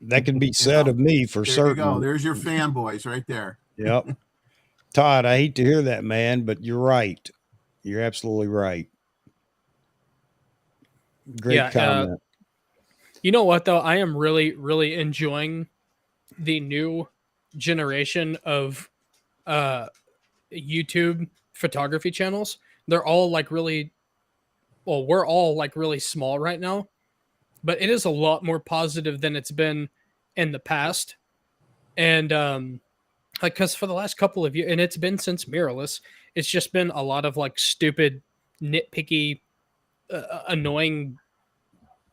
That can be said of me for There certain. you go. There's your fanboys right there. Yep. Todd, I hate to hear that, man, but you're right. You're absolutely right. Great comment. You know what, though? I am really, really enjoying the new generation of YouTube photography channels. They're all like really, well, we're all like really small right now, but it is a lot more positive than it's been in the past. And like, because for the last couple of years, and it's been since mirrorless, it's just been a lot of like stupid, nitpicky, annoying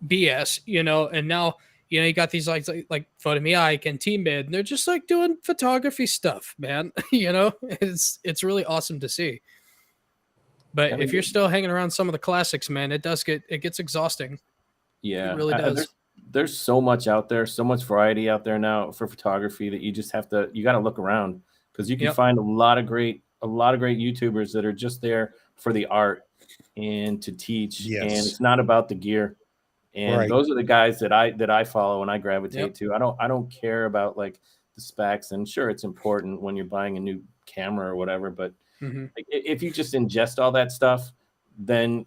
BS, you know. And now, you know, you got these like Photo Me Ike and Team Mid, and they're just like doing photography stuff, man. You know, it's really awesome to see. But I if mean, you're still hanging around some of the classics, man, it gets exhausting. yeah, It really does. there's so much out there, so much variety out there now for photography that you just have to, you got to look around, because you can Yep. find a lot of great YouTubers that are just there for the art and to teach. And Yes. it's not about the gear. And Right. those are the guys that I follow and I gravitate Yep. to. I don't care about like the specs, and sure, it's important when you're buying a new camera or whatever, but Mhm. like, if you just ingest all that stuff, then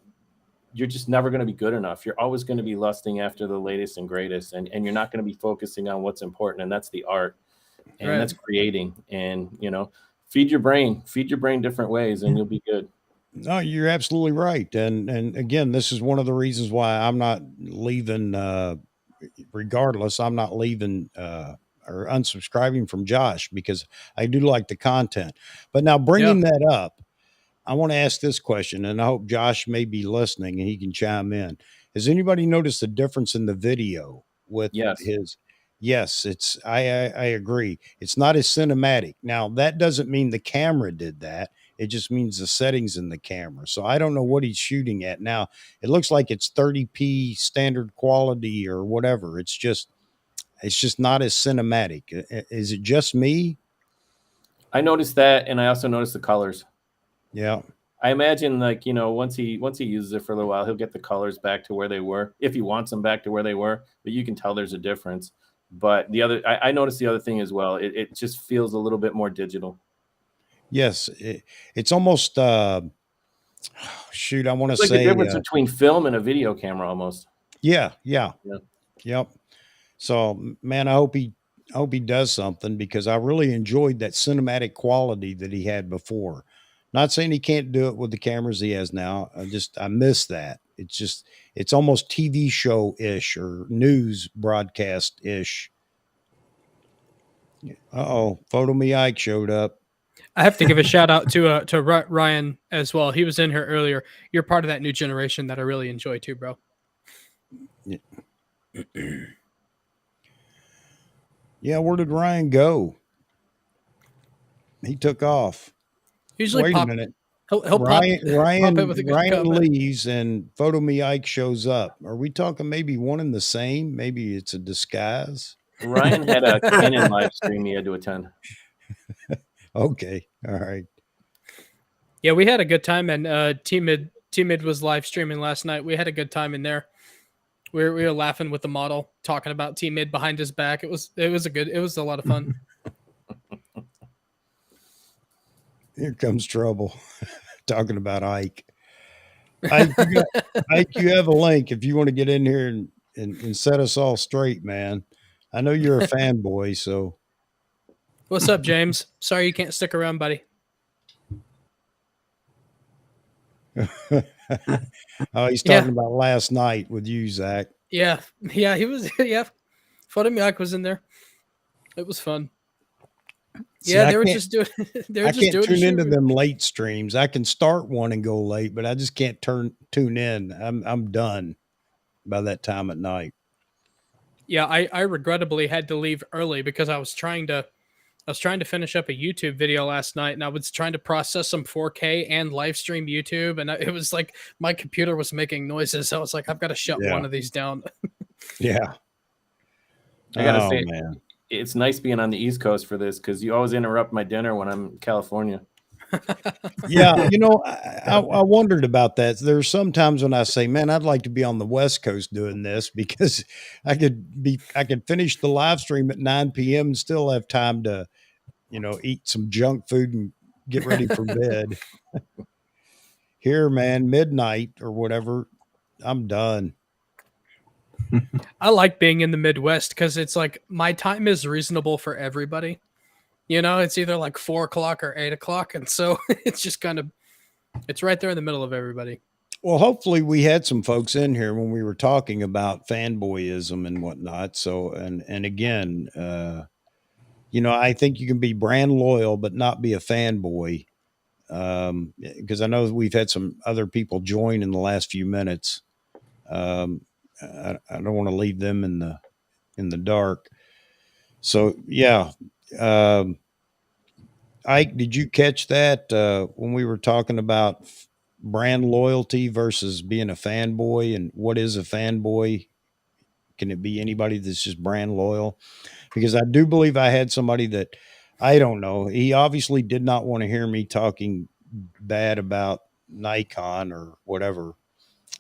you're just never going to be good enough. You're always going to be lusting after the latest and greatest, and you're not going to be focusing on what's important, and that's the art, and Right. that's creating. And, you know, feed your brain different ways, and you'll be good. No, you're absolutely right. And again, this is one of the reasons why I'm not leaving, regardless, I'm not leaving or unsubscribing from Josh, because I do like the content. But now, bringing that up, I want to ask this question, and I hope Josh may be listening and he can chime in. Has anybody noticed a difference in the video with Yes. his? Yes, I agree. It's not as cinematic. Now, that doesn't mean the camera did that. It just means the settings in the camera. So I don't know what he's shooting at now. It looks like it's 30p standard quality or whatever. It's just not as cinematic. Is it just me? I noticed that, and I also noticed the colors. Yeah. I imagine, like, you know, once he uses it for a little while, he'll get the colors back to where they were, if he wants them back to where they were. But you can tell there's a difference. But the other, I noticed the other thing as well. It just feels a little bit more digital. Yes, it's almost shoot. I want to It's like say the difference between film and a video camera, almost. yeah. Yep. So man, I hope he does something, because I really enjoyed that cinematic quality that he had before. Not saying he can't do it with the cameras he has now. I miss that. It's almost TV show ish or news broadcast ish. Photo Me Ike showed up. I have to give a shout out to Ryan as well. He was in here earlier. You're part of that new generation that I really enjoy too, bro. Yeah, where did Ryan go? He took off. Usually, Wait a minute. He'll Ryan pop it with a good comment. leaves and Photo Me Ike shows up. Are we talking maybe one and the same? Maybe it's a disguise. Ryan had a Canon live stream he had to attend. Okay, all right. Yeah, we had a good time, and Team Mid was live streaming last night. We had a good time in there. We were laughing with the model, talking about Team Mid behind his back. It was a lot of fun. Here comes trouble. Talking about Ike. Ike, you have a link if you want to get in here and set us all straight, man. I know you're a fanboy, so. What's up, James? Sorry you can't stick around, buddy. Oh, he's talking about last night with you, Zach. Yeah, he was. Yeah, Photo Me Ike was in there. It was fun. See, yeah, they were just doing. I can't tune into them late streams. I can start one and go late, but I just can't tune in. I'm done by that time at night. Yeah, I regrettably had to leave early because I was trying to finish up a YouTube video last night, and I was trying to process some 4K and live stream YouTube, and it was like my computer was making noises. So I was like, I've got to shut one of these down. Yeah. I gotta say, man, it's nice being on the East Coast for this, because you always interrupt my dinner when I'm in California. Yeah, you know, I wondered about that. There's sometimes when I say, man, I'd like to be on the West Coast doing this, because I could finish the live stream at 9 p.m. and still have time to, you know, eat some junk food and get ready for bed. Here, man, midnight or whatever, I'm done. I like being in the Midwest because it's like my time is reasonable for everybody. You know, it's either like 4 o'clock or 8 o'clock. And so it's just kind of, it's right there in the middle of everybody. Well, hopefully we had some folks in here when we were talking about fanboyism and whatnot. So, and again, I think you can be brand loyal, but not be a fanboy. Because I know we've had some other people join in the last few minutes. I don't want to leave them in the dark. So yeah, Ike, did you catch that when we were talking about brand loyalty versus being a fanboy, and what is a fanboy? Can it be anybody that's just brand loyal? Because I do believe I had somebody that, I don't know. He obviously did not want to hear me talking bad about Nikon or whatever.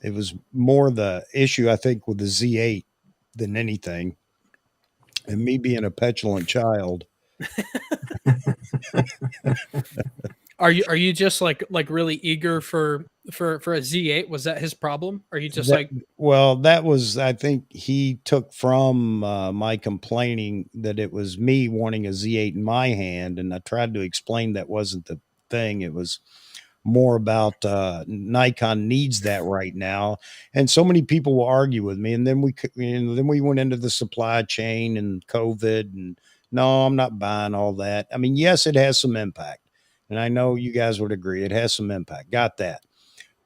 It was more the issue, I think, with the Z8 than anything. And me being a petulant child. Are you just like really eager for a Z8? Was that his problem? Are you just like, well, that was, I think he took from my complaining that it was me wanting a Z8 in my hand, and I tried to explain that wasn't the thing. It was more about Nikon needs that right now, and so many people will argue with me, and then we went into the supply chain and COVID, and no, I'm not buying all that. I mean, yes, it has some impact, and I know you guys would agree it has some impact. Got that.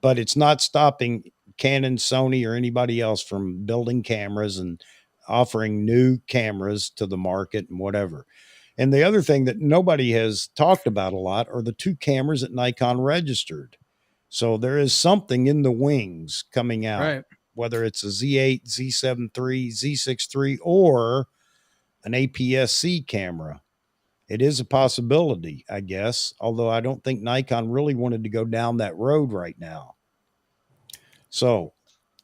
But it's not stopping Canon, Sony, or anybody else from building cameras and offering new cameras to the market and whatever. And the other thing that nobody has talked about a lot are the two cameras that Nikon registered. So there is something in the wings coming out, right? whether it's a Z8, Z7 III, Z6 III, or an APS-C camera. It is a possibility, I guess, although I don't think Nikon really wanted to go down that road right now. So,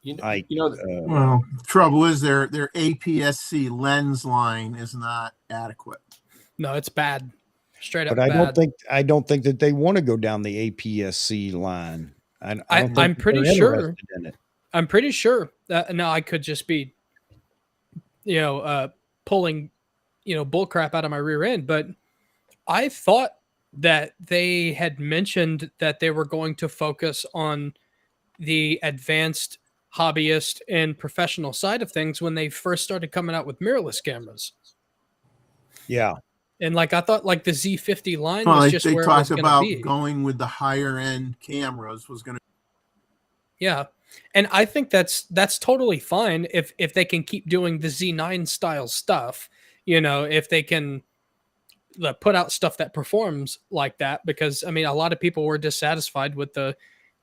well, trouble is their APS-C lens line is not adequate. No, it's bad. Straight up but bad. I don't think that they want to go down the APS-C line. I don't think I'm pretty they're sure. interested in it. I'm pretty sure that now I could just be, pulling, bull crap out of my rear end, but I thought that they had mentioned that they were going to focus on the advanced hobbyist and professional side of things when they first started coming out with mirrorless cameras. Yeah. And like I thought like the Z50 line well, was just they where talked it was about be. Going with the higher end cameras was going to. Yeah. And I think that's totally fine if they can keep doing the Z9 style stuff, if they can put out stuff that performs like that, because I mean a lot of people were dissatisfied with the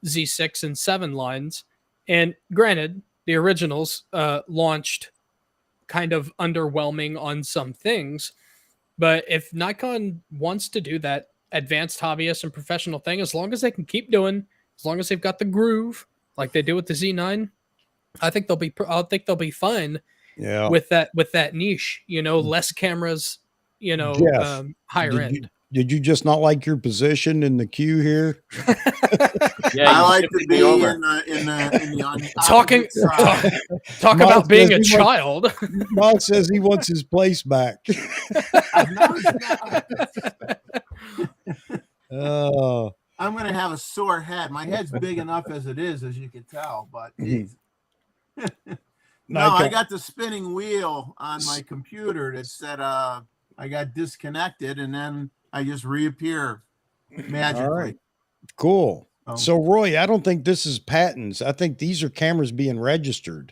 Z6 and 7 lines. And granted, the originals launched kind of underwhelming on some things, but if Nikon wants to do that advanced hobbyist and professional thing, as long as they can keep doing, as long as they've got the groove like they do with the Z9, I think they'll be fine. Yeah. With that niche, less cameras, Jeff, higher end. Did you just not like your position in the queue here? Yeah, I like to be in the talking talk Mike about being a says child. Mike says he wants his place back. Oh, I'm going to have a sore head. My head's big enough as it is, as you can tell, but no, I got the spinning wheel on my computer that said I got disconnected, and then I just reappear magically. All right. Cool. So, Roy, I don't think this is patents. I think these are cameras being registered,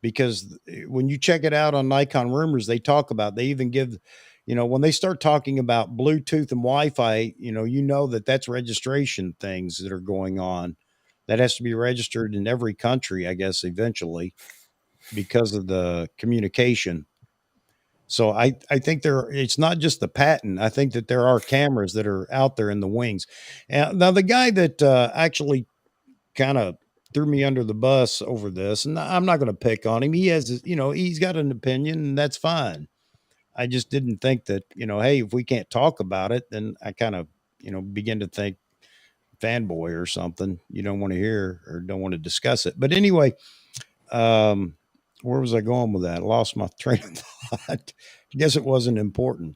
because when you check it out on Nikon Rumors, they talk about, they even give, when they start talking about Bluetooth and Wi-Fi, that's registration things that are going on. That has to be registered in every country, I guess, eventually, because of the communication. So I think it's not just the patent. I think that there are cameras that are out there in the wings. And now the guy that actually kind of threw me under the bus over this, and I'm not going to pick on him. He has, he's got an opinion, and that's fine. I just didn't think that, hey, if we can't talk about it, then I kind of, begin to think fanboy or something. You don't want to hear or don't want to discuss it. But anyway, where was I going with that? I lost my train of thought. I guess it wasn't important.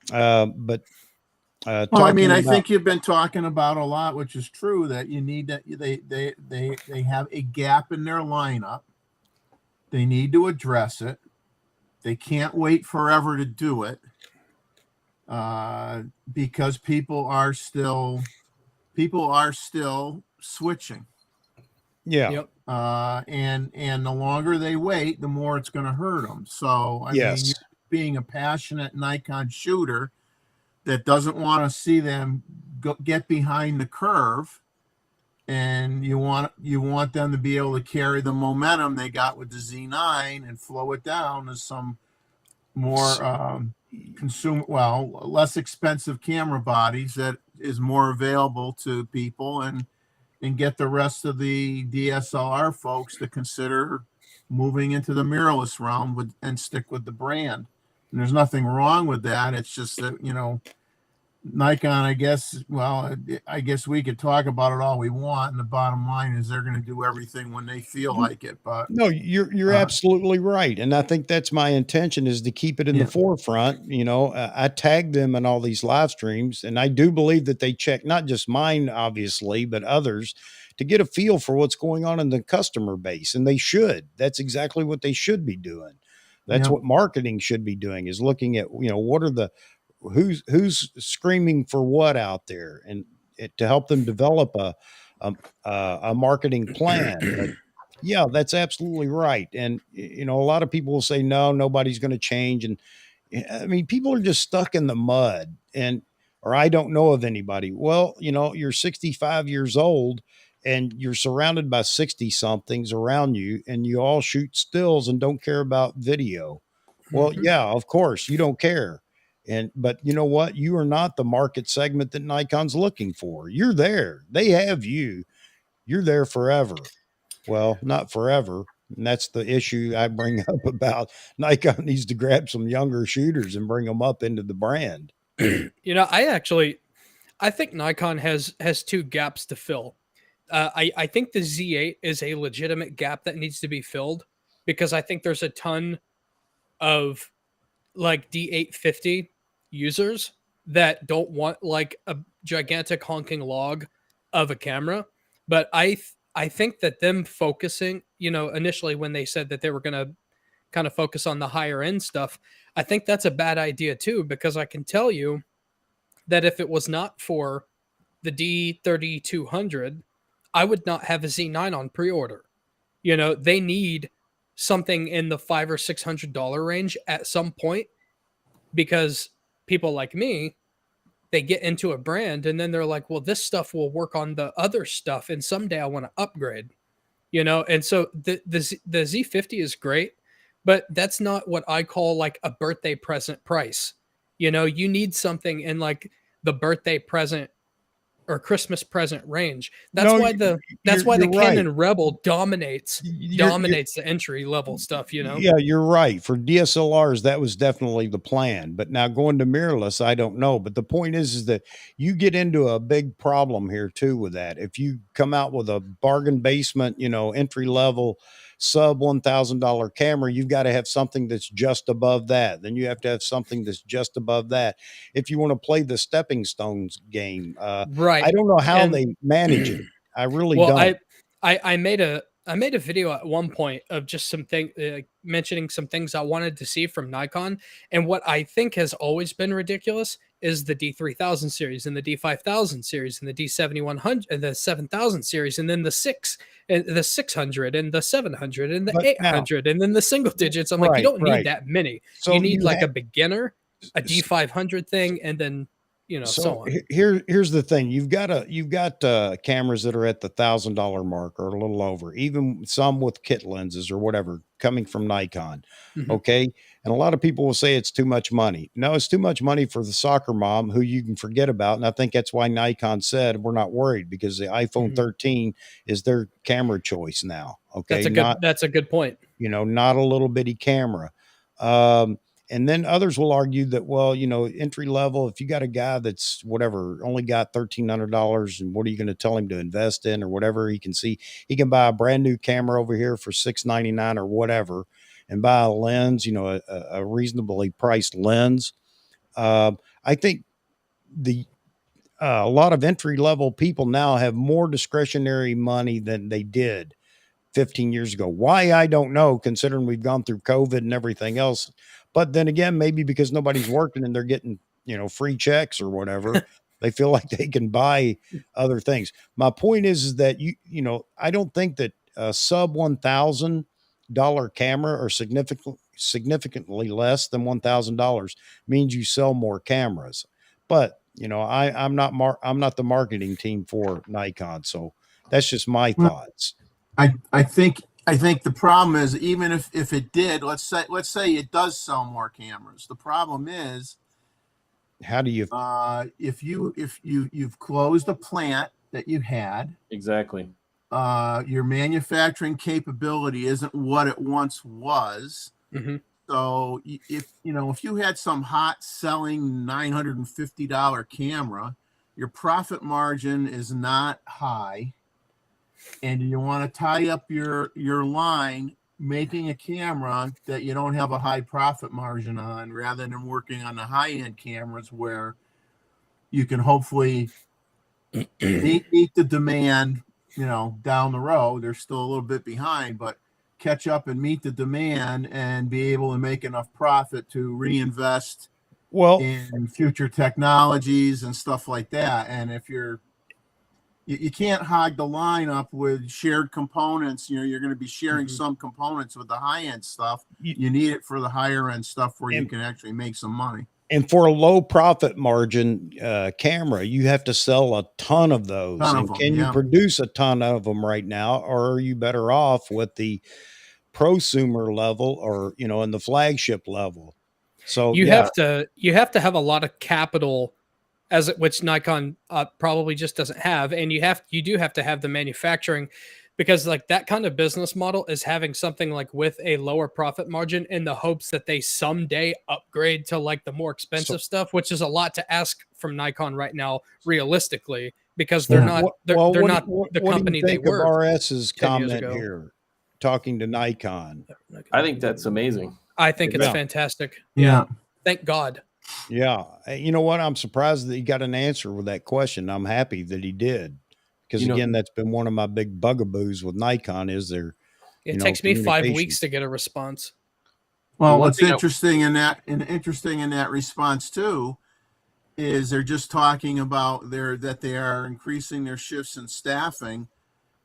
But Well, I mean, talking I about, think you've been talking about a lot, which is true, that you need that they have a gap in their lineup. They need to address it. They can't wait forever to do it, because people are still switching. yeah, Yep. And the longer they wait, the more it's going to hurt them. So, I mean, you yes, being a passionate Nikon shooter that doesn't want to see them get behind the curve, and you want them to be able to carry the momentum they got with the Z9 and flow it down to some more less expensive camera bodies that is more available to people, and get the rest of the DSLR folks to consider moving into the mirrorless realm and stick with the brand. And there's nothing wrong with that. It's just that, Nikon, I guess we could talk about it all we want, and the bottom line is they're going to do everything when they feel like it. But no, you're absolutely right, and I think that's my intention, is to keep it in the Yeah. forefront. I tag them in all these live streams, and I do believe that they check not just mine, obviously, but others, to get a feel for what's going on in the customer base, and they should. That's exactly what they should be doing. That's Yeah. what marketing should be doing, is looking at, what are the who's screaming for what out there, and to help them develop a marketing plan. But yeah, that's absolutely right. And a lot of people will say, no, nobody's going to change. And I mean, people are just stuck in the mud, or I don't know of anybody. Well, you're 65 years old and you're surrounded by 60 somethings around you, and you all shoot stills and don't care about video. Well, Mhm. yeah, of course you don't care. But you know what? You are not the market segment that Nikon's looking for. You're there. They have you. You're there forever. Well, not forever. And that's the issue I bring up about Nikon needs to grab some younger shooters and bring them up into the brand. I think Nikon has two gaps to fill. I think the Z8 is a legitimate gap that needs to be filled, because I think there's a ton of like D850 users that don't want like a gigantic honking log of a camera. But I think that them focusing, initially when they said that they were going to kind of focus on the higher end stuff, I think that's a bad idea too, because I can tell you that if it was not for the D3200, I would not have a Z9 on pre-order. They need something in the $500 or $600 range at some point, because people like me, they get into a brand and then they're like, well, this stuff will work on the other stuff, and someday I want to upgrade. And so the Z50 is great, but that's not what I call like a birthday present price. You need something in like the birthday present or Christmas present range. That's No, why the you're right. Canon Rebel dominates You're, the entry level stuff, Yeah, you're right. For DSLRs, that was definitely the plan. But now going to mirrorless, I don't know. But the point is that you get into a big problem here too with that. If you come out with a bargain basement, entry level sub $1,000 camera, you've got to have something that's just above that. Then you have to have something that's just above that. If you want to play the stepping stones game, right? I don't know how And they manage it. I really well, don't. I made a video at one point of just mentioning some things I wanted to see from Nikon, and what I think has always been ridiculous is the D3000 series and the D5000 series and the D7100 and the 7000 series, and then the 600 and the 700 and the But now, 800 and then the single digits. I'm like, you right, don't need right. that many. So You need you like have a beginner, a D500 thing, and then so on. Here's the thing. You've got cameras that are at the $1,000 mark or a little over, even some with kit lenses or whatever coming from Nikon. Mhm. Okay. And a lot of people will say it's too much money. No, it's too much money for the soccer mom who you can forget about. And I think that's why Nikon said we're not worried, because the iPhone Mhm. 13 is their camera choice now. Okay. That's a good point. Not a little bitty camera. And then others will argue that, well, entry level, if you got a guy that's whatever, only got $1,300, and what are you going to tell him to invest in or whatever? He can see, he can buy a brand new camera over here for $699 or whatever, and buy a lens, a reasonably priced lens. I think a lot of entry level people now have more discretionary money than they did 15 years ago. Why? I don't know, considering we've gone through COVID and everything else. But then again, maybe because nobody's working and they're getting, free checks or whatever, they feel like they can buy other things. My point is that I don't think that a sub $1,000 camera or significantly less than $1,000 means you sell more cameras. But I'm not the marketing team for Nikon, so that's just my thoughts. I think the problem is, even if it did, let's say it does sell more cameras. The problem is, how do you if you've closed a plant that you had, Exactly. your manufacturing capability isn't what it once was. Mm-hmm. So if you had some hot selling $950 camera, your profit margin is not high, and you want to tie up your line making a camera that you don't have a high profit margin on, rather than working on the high end cameras where you can hopefully meet the demand, down the road. They're still a little bit behind, but catch up and meet the demand and be able to make enough profit to reinvest in future technologies and stuff like that. And if you can't hog the line up with shared components, you're going to be sharing some components with the high end stuff. You need it for the higher end stuff where you can actually make some money. And for a low profit margin camera, you have to sell a ton of those. Can you produce a ton of them right now, or are you better off with the prosumer level or in the flagship level? So you have to have a lot of capital, which Nikon probably just doesn't have, and you do have to have the manufacturing, because like that kind of business model is having something like with a lower profit margin in the hopes that they someday upgrade to like the more expensive stuff, which is a lot to ask from Nikon right now, realistically, because they're not the company they were. What do you think of RS's comment here, talking to Nikon? I think that's amazing. I think it's fantastic. Yeah. Thank God. Yeah. You know what? I'm surprised that he got an answer with that question. I'm happy that he did. Because again, that's been one of my big bugaboos with Nikon is their, it takes me 5 weeks to get a response. Well, what's interesting in that response too, is they're just talking about that they are increasing their shifts and staffing,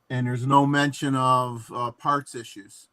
and there's no mention of parts issues.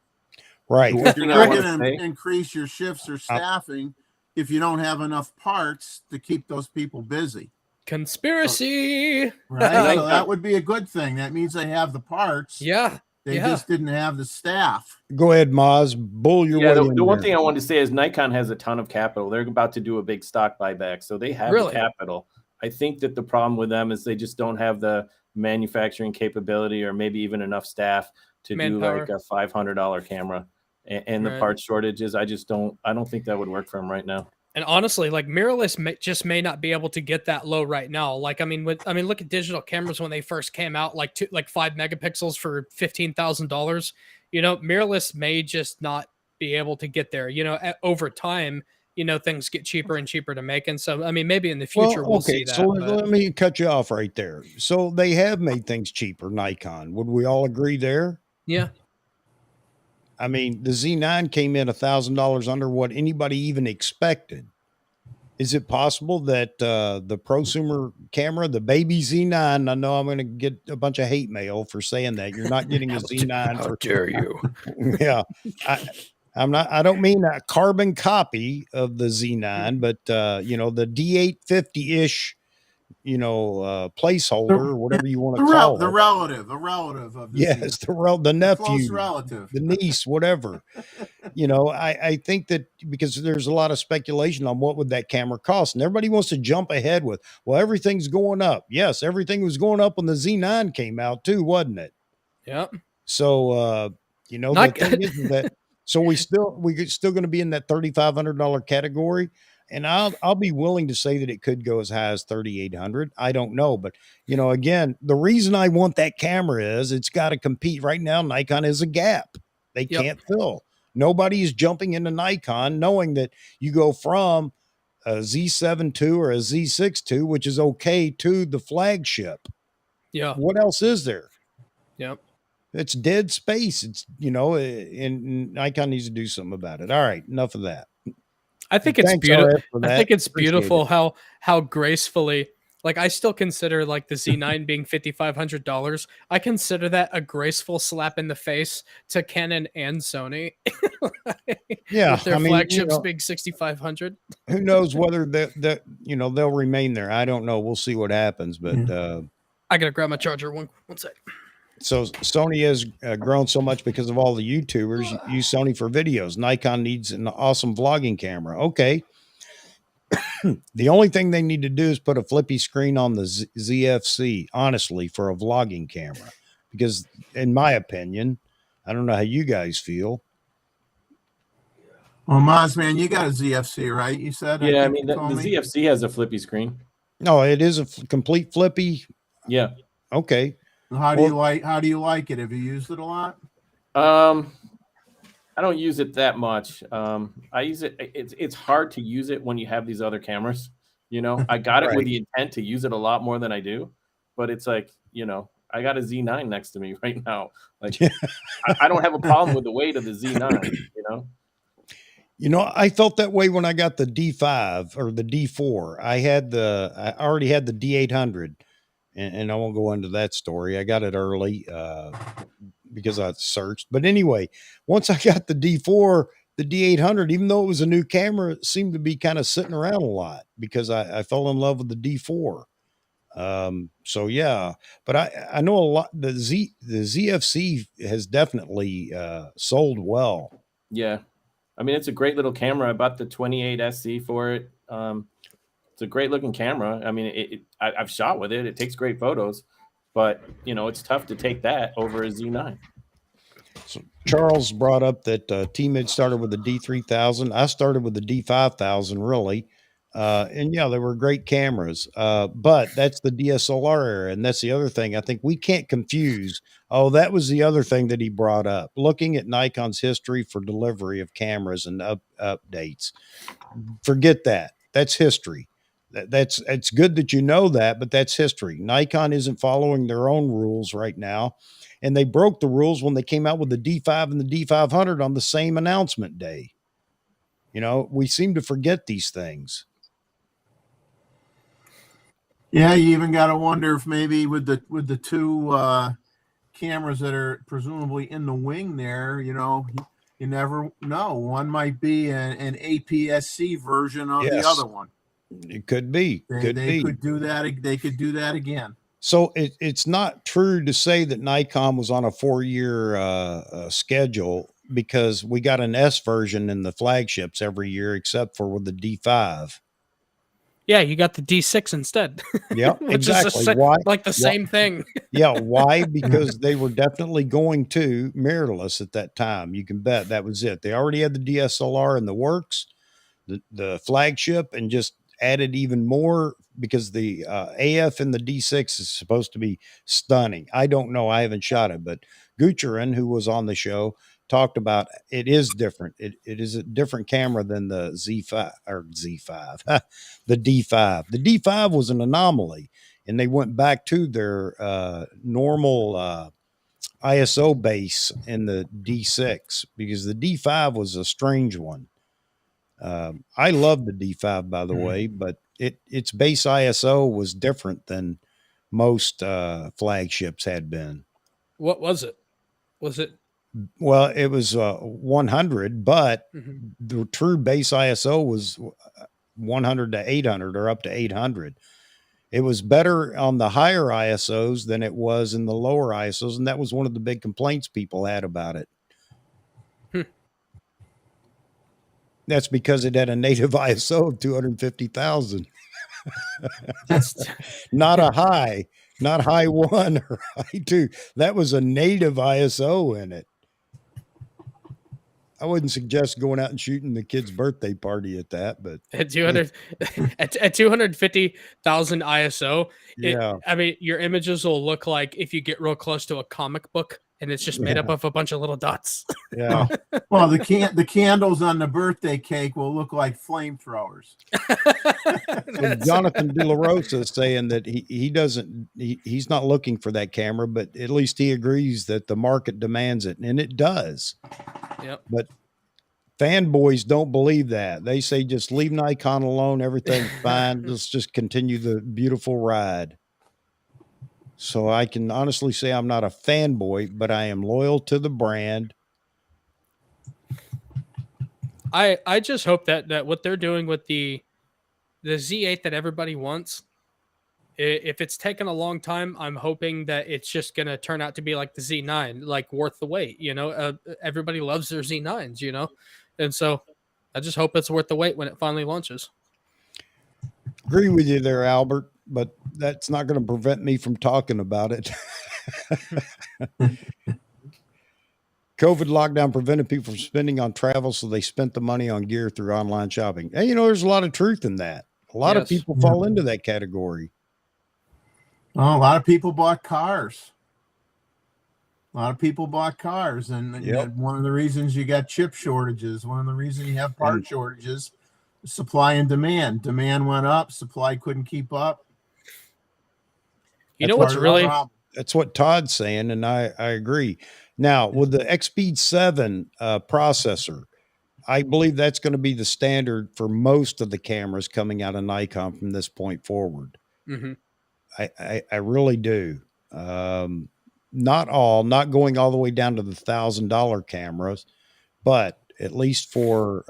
Right. So you're not going to increase your shifts or staffing if you don't have enough parts to keep those people busy. Conspiracy. Right. So that would be a good thing. That means they have the parts. Yeah. They just didn't have the staff. Go ahead, Maz. Bull your way. The one thing I wanted to say is Nikon has a ton of capital. They're about to do a big stock buyback, so they have the capital. I think that the problem with them is they just don't have the manufacturing capability, or maybe even enough staff to do like a $500 camera. And the parts shortages, I don't think that would work for them right now. And honestly, like mirrorless may not be able to get that low right now. Like, look at digital cameras when they first came out, like 5 megapixels for $15,000. Mirrorless may just not be able to get there. Over time, things get cheaper and cheaper to make, and so maybe in the future we'll see that. So let me cut you off right there. So they have made things cheaper, Nikon. Would we all agree there? Yeah. The Z9 came in $1,000 under what anybody even expected. Is it possible that the prosumer camera, the baby Z9, I know I'm going to get a bunch of hate mail for saying that. You're not getting a Z9. How dare you? Yeah. I don't mean a carbon copy of the Z9, but the D850-ish, placeholder, or whatever you want to call it. The relative of the the nephew, close relative, the niece, whatever. I think that because there's a lot of speculation on what would that camera cost, and everybody wants to jump ahead with, well, everything's going up. Yes, everything was going up when the Z9 came out too, wasn't it? Yep. So the thing is that we're still going to be in that $3,500 category. And I'll be willing to say that it could go as high as 3,800. I don't know. But, again, the reason I want that camera is it's got to compete. Right now, Nikon is a gap. They can't fill. Nobody is jumping into Nikon knowing that you go from Z7 II or a Z6 II, which is okay to the flagship. Yeah. What else is there? Yep. It's dead space. It's, and Nikon needs to do something about it. All right, enough of that. I think it's Thanks, beautiful. RF, for I that. think it's Appreciate beautiful it. how gracefully, like, I still consider like the Z9 being $5,500. I consider that a graceful slap in the face to Canon and Sony. Yeah, with their I mean, flagships being 6,500. who knows whether they'll remain there. I don't know. We'll see what happens. But I gotta grab my charger. One sec. so Sony has grown so much because of all the YouTubers use Sony for videos. Nikon needs an awesome vlogging camera. Okay. The only thing they need to do is put a flippy screen on the ZFC, honestly, for a vlogging camera. Because in my opinion, I don't know how you guys feel. Well, Moz, man, you got a ZFC, right? You said. Yeah, I think mean you the told me? ZFC has a flippy screen. No, it is a complete flippy. Yeah. Okay. How do you like it? Have you used it a lot? I don't use it that much. I use it. It's hard to use it when you have these other cameras. I got it with the intent to use it a lot more than I do, but it's like, I got a Z9 next to me right now. Like, I don't have a problem with the weight of the Z9. I felt that way when I got the D5 or the D4. I already had the D800, and I won't go into that story. I got it early because I searched. But anyway, once I got the D4, the D800, even though it was a new camera, it seemed to be kind of sitting around a lot because I fell in love with the D4. So yeah, but I know a lot. The ZFC has definitely sold well. Yeah. I mean, it's a great little camera. I bought the 28 SC for it. It's a great looking camera. I mean, I've shot with it. It takes great photos, but it's tough to take that over a Z9. So Charles brought up that T-Mid started with the D3000. I started with the D5000, really. And yeah, they were great cameras. But that's the DSLR era. And that's the other thing. I think we can't confuse. Oh, that was the other thing that he brought up. Looking at Nikon's history for delivery of cameras and updates. Forget that. That's history. It's good that you know that, but that's history. Nikon isn't following their own rules right now. And they broke the rules when they came out with the D5 and the D500 on the same announcement day. We seem to forget these things. Yeah, you even got to wonder if maybe with the two cameras that are presumably in the wing there, you never know. One might be an APS-C version of the other one. It could be. They could do that. They could do that again. So it's not true to say that Nikon was on a 4-year schedule, because we got an S version in the flagships every year, except for with the D5. Yeah, you got the D6 instead. Yeah, which exactly. is the same thing. Yeah, why? Because they were definitely going to mirrorless at that time. You can bet that was it. They already had the DSLR in the works, the flagship, and just added even more because the AF in the D6 is supposed to be stunning. I don't know. I haven't shot it, but Gucharin, who was on the show, talked about it is different. It is a different camera than the Z5 or Z5, the D5. The D5 was an anomaly, and they went back to their normal ISO base in the D6 because the D5 was a strange one. I love the D5, by the way, but its base ISO was different than most flagships had been. What was it? Was it? Well, it was 100, but the true base ISO was 100 to 800 or up to 800. It was better on the higher ISOs than it was in the lower ISOs, and that was one of the big complaints people had about it. That's because it had a native ISO of 250,000. Not high 1 or high 2. That was a native ISO in it. I wouldn't suggest going out and shooting the kid's birthday party at that, but at 200 at 250,000 ISO. Yeah. I mean, your images will look like if you get real close to a comic book and it's just made up of a bunch of little dots. Yeah. Well, the candles on the birthday cake will look like flamethrowers. So Jonathan De La Rosa is saying that he's not looking for that camera, but at least he agrees that the market demands it, and it does. Yep. But fanboys don't believe that. They say just leave Nikon alone, everything's fine. Let's just continue the beautiful ride. So I can honestly say I'm not a fanboy, but I am loyal to the brand. I just hope that what they're doing with the Z8 that everybody wants, if it's taken a long time, I'm hoping that it's just going to turn out to be like the Z9, like worth the wait. Everybody loves their Z9s, and so I just hope it's worth the wait when it finally launches. Agree with you there, Albert, but that's not going to prevent me from talking about it. COVID lockdown prevented people from spending on travel, so they spent the money on gear through online shopping. And, there's a lot of truth in that. A lot of people fall into that category. Well, a lot of people bought cars. A lot of people bought cars, and one of the reasons you got chip shortages, one of the reasons you have part shortages, supply and demand. Demand went up, supply couldn't keep up. You know what's really... That's what Todd's saying, and I agree. Now, with the XSpeed 7 processor, I believe that's going to be the standard for most of the cameras coming out of Nikon from this point forward. Mm-hmm. I really do. Not going all the way down to the $1,000 cameras, but at least for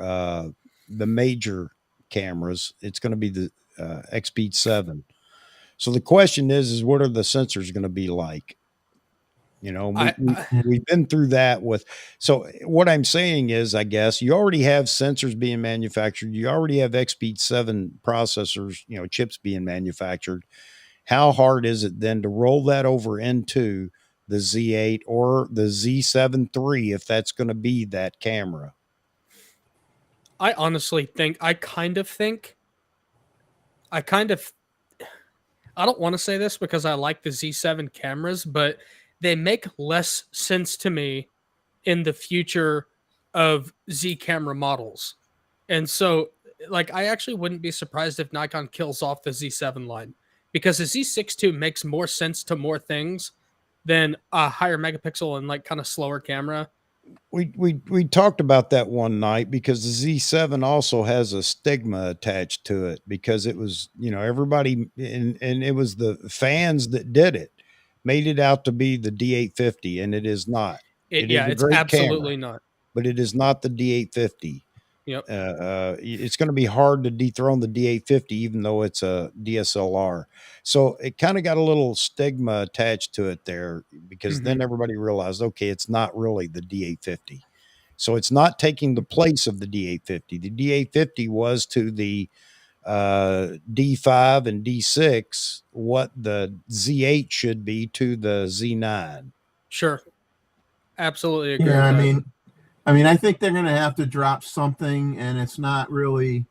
the major cameras, it's going to be the XSpeed 7. So the question is what are the sensors going to be like? We've been through that so what I'm saying is, I guess you already have sensors being manufactured. You already have XSpeed 7 processors, chips being manufactured. How hard is it then to roll that over into the Z8 or the Z7 III, if that's going to be that camera? I honestly think, I don't want to say this because I like the Z7 cameras, but they make less sense to me in the future of Z camera models. And so, I actually wouldn't be surprised if Nikon kills off the Z7 line, because the Z6 II makes more sense to more things than a higher megapixel and kind of slower camera. We talked about that one night because the Z7 also has a stigma attached to it, because it was, everybody, and it was the fans that did it, made it out to be the D850, and it is not. It's absolutely camera, not. But it is not the D850. Yep. It's going to be hard to dethrone the D850, even though it's a DSLR. So it kind of got a little stigma attached to it there, because then everybody realized, okay, it's not really the D850. So it's not taking the place of the D850. The D850 was to the D5 and D6 what the Z8 should be to the Z9. Sure. Absolutely agree. Yeah, I mean, I think they're going to have to drop something, and it's not really,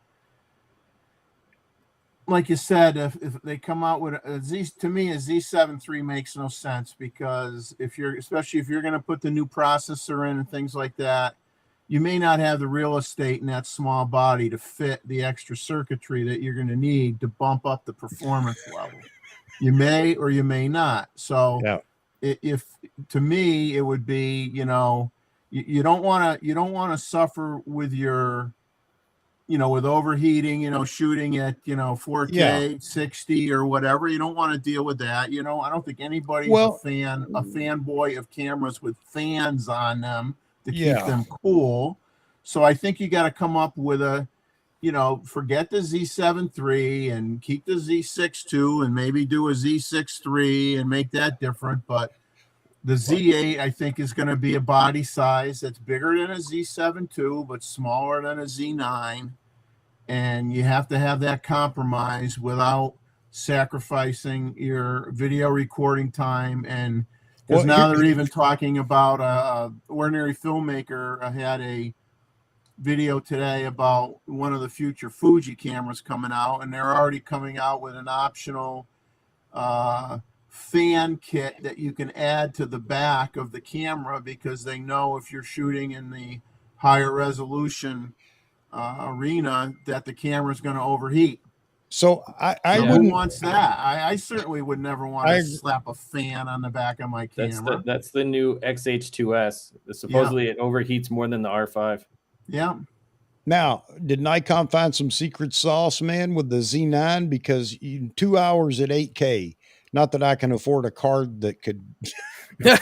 like you said, if they come out with a Z7 III makes no sense, because especially if you're going to put the new processor in and things like that, you may not have the real estate in that small body to fit the extra circuitry that you're going to need to bump up the performance level. You may or you may not. So if to me, it would be, you don't want to suffer with your, with overheating, shooting at, 4K, 60 or whatever. You don't want to deal with that. I don't think anybody's a fanboy of cameras with fans on them to keep them cool. So I think you got to come up with a, forget the Z7 III and keep the Z6 II and maybe do a Z6 III and make that different. But the Z8, I think, is going to be a body size that's bigger than a Z7 II, but smaller than a Z9. And you have to have that compromise without sacrificing your video recording time. And because now they're even talking about Ordinary Filmmaker had a video today about one of the future Fuji cameras coming out, and they're already coming out with an optional fan kit that you can add to the back of the camera, because they know if you're shooting in the higher resolution arena that the camera's going to overheat. So I So wouldn't. who wants that? I certainly would never want I- to slap a fan on the back of my camera. That's the new XH2S. Supposedly it overheats more than the R5. Yeah. Now, did Nikon find some secret sauce, man, with the Z9? Because 2 hours at 8K. Not that I can afford a card that could record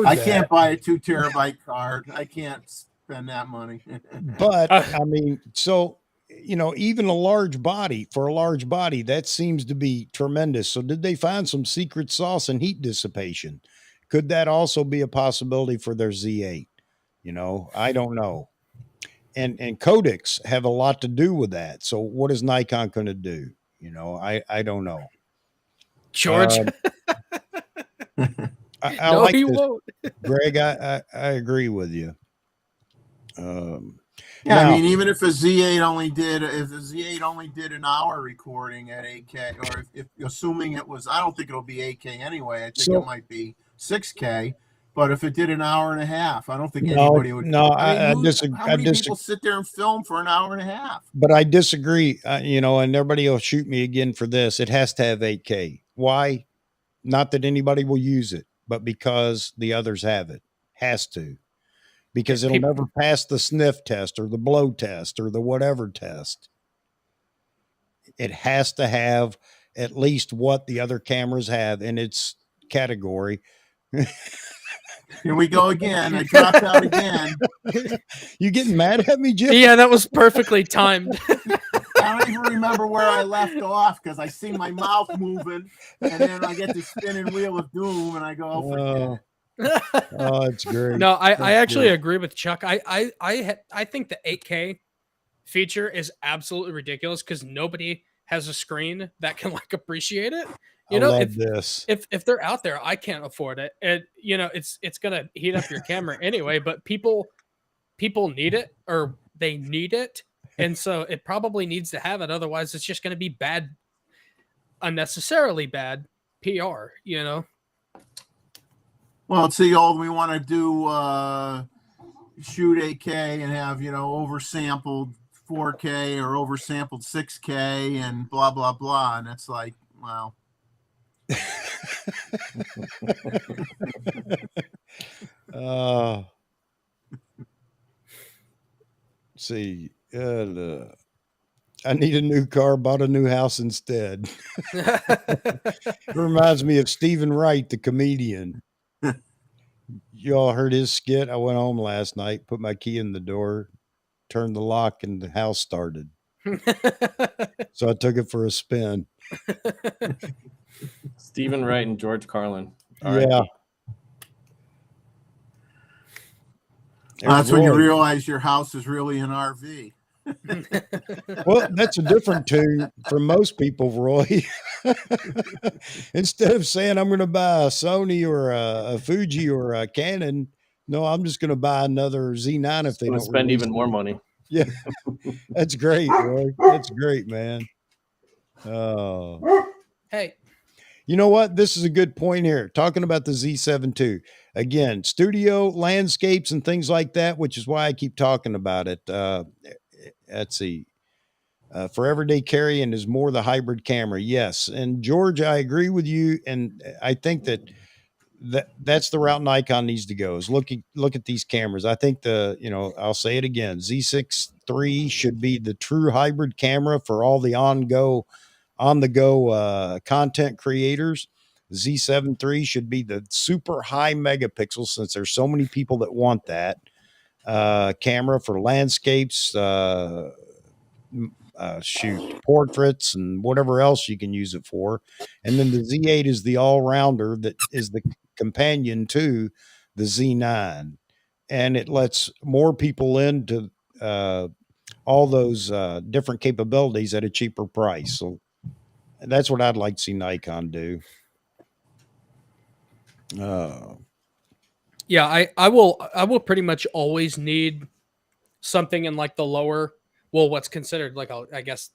I that. can't buy a 2 terabyte card. I can't spend that money. But I mean, so even a large body, for a large body, that seems to be tremendous. So did they find some secret sauce and heat dissipation? Could that also be a possibility for their Z8? I don't know. And codecs have a lot to do with that. So what is Nikon going to do? I don't know. George. I No, like he this, won't. Greg. I agree with you. Yeah, Now- I mean, even if the Z8 only did an hour recording at 8K, or if assuming it was, I don't think it'll be 8K anyway. I think So- it might be 6K. But if it did an hour and a half, I don't think No, anybody would. no, I mean, disagree. How many people sit there and film for an hour and a half? But I disagree, and everybody will shoot me again for this. It has to have 8K. Why? Not that anybody will use it, but because the others have it. Has to. Because it'll never pass the sniff test or the blow test or the whatever test. It has to have at least what the other cameras have in its category. Here we go again. I dropped out again. You getting mad at me, Jim? Yeah, that was perfectly timed. I don't even remember where I left off because I see my mouth moving, and then I get the spinning wheel of doom, and I go, "Oh, forget it." Oh, it's great. No, I That's actually great. agree with Chuck. I think the 8K feature is absolutely ridiculous because nobody has a screen that can like appreciate it. I love this. If they're out there, I can't afford it. And it's gonna heat up your camera anyway. But people need it, or they need it, and so it probably needs to have it. Otherwise, it's just gonna be bad, unnecessarily bad PR. Well, see, we want to do shoot 8K and have oversampled 4K or oversampled 6K and blah blah blah, and it's like, wow. See, I need a new car, bought a new house instead. It reminds me of Stephen Wright, the comedian. You all heard his skit? I went home last night, put my key in the door, turned the lock, and the house started. So I took it for a spin. Stephen Wright and George Carlin. Yeah. That's when you realize your house is really an RV. Well, that's a different tune from most people, Roy. Instead of saying I'm going to buy a Sony or a Fuji or a Canon, no, I'm just going to buy another Z9 if they don't spend release even more money. Yeah, that's great, Roy. That's great, man. Oh, Hey, you know what? This is a good point here. Talking about the Z7 II. Again, studio landscapes and things like that, which is why I keep talking about it. Let's see. For everyday carrying is more the hybrid camera. Yes. And George, I agree with you. And I think that's the route Nikon needs to go, is look at these cameras. I think I'll say it again. Z6 III should be the true hybrid camera for all the on the go content creators. Z7 III should be the super high megapixel, since there's so many people that want that camera for landscapes, shoot portraits and whatever else you can use it for. And then the Z8 is the all-rounder that is the companion to the Z9, and it lets more people into all those different capabilities at a cheaper price. So that's what I'd like to see Nikon do. yeah, I will pretty much always need something in like the lower, well, what's considered like I guess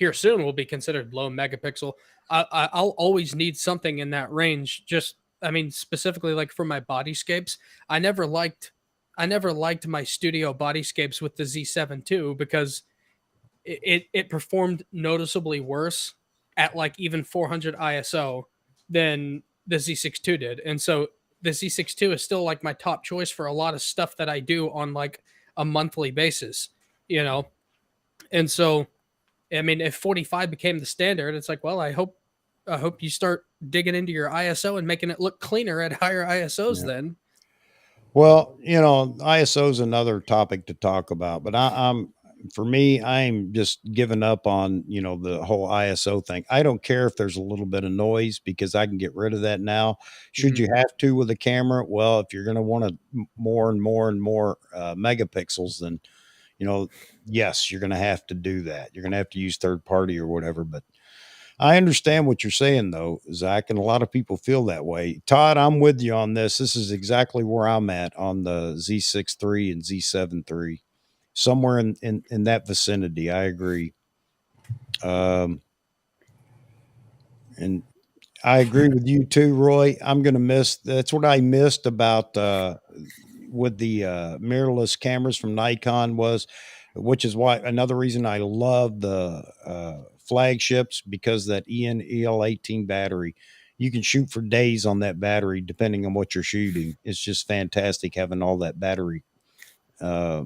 here soon will be considered low megapixel. I'll always need something in that range. Just, I mean, specifically like for my bodyscapes, I never liked my studio bodyscapes with the Z7 II because it performed noticeably worse at like even 400 ISO than the Z6 II did. And so the Z6 II is still like my top choice for a lot of stuff that I do on like a monthly basis, you know? And so, I mean, if 45 became the standard, it's like, well, I hope you start digging into your ISO and making it look cleaner at higher ISOs Yeah. then. Well, ISO is another topic to talk about, but for me, I'm just giving up on, the whole ISO thing. I don't care if there's a little bit of noise because I can get rid of that now. Should you have to with a camera? Well, if you're going to want more and more and more megapixels, then, yes, you're going to have to do that. You're going to have to use third party or whatever, but I understand what you're saying, though, Zach, and a lot of people feel that way. Todd, I'm with you on this. This is exactly where I'm at on the Z6 III and Z7 III, somewhere in that vicinity. I agree. And I agree with you too, Roy. I'm going to miss. That's what I missed about with the mirrorless cameras from Nikon which is why another reason I love the flagships, because that EL18 battery, you can shoot for days on that battery depending on what you're shooting. It's just fantastic having all that battery. What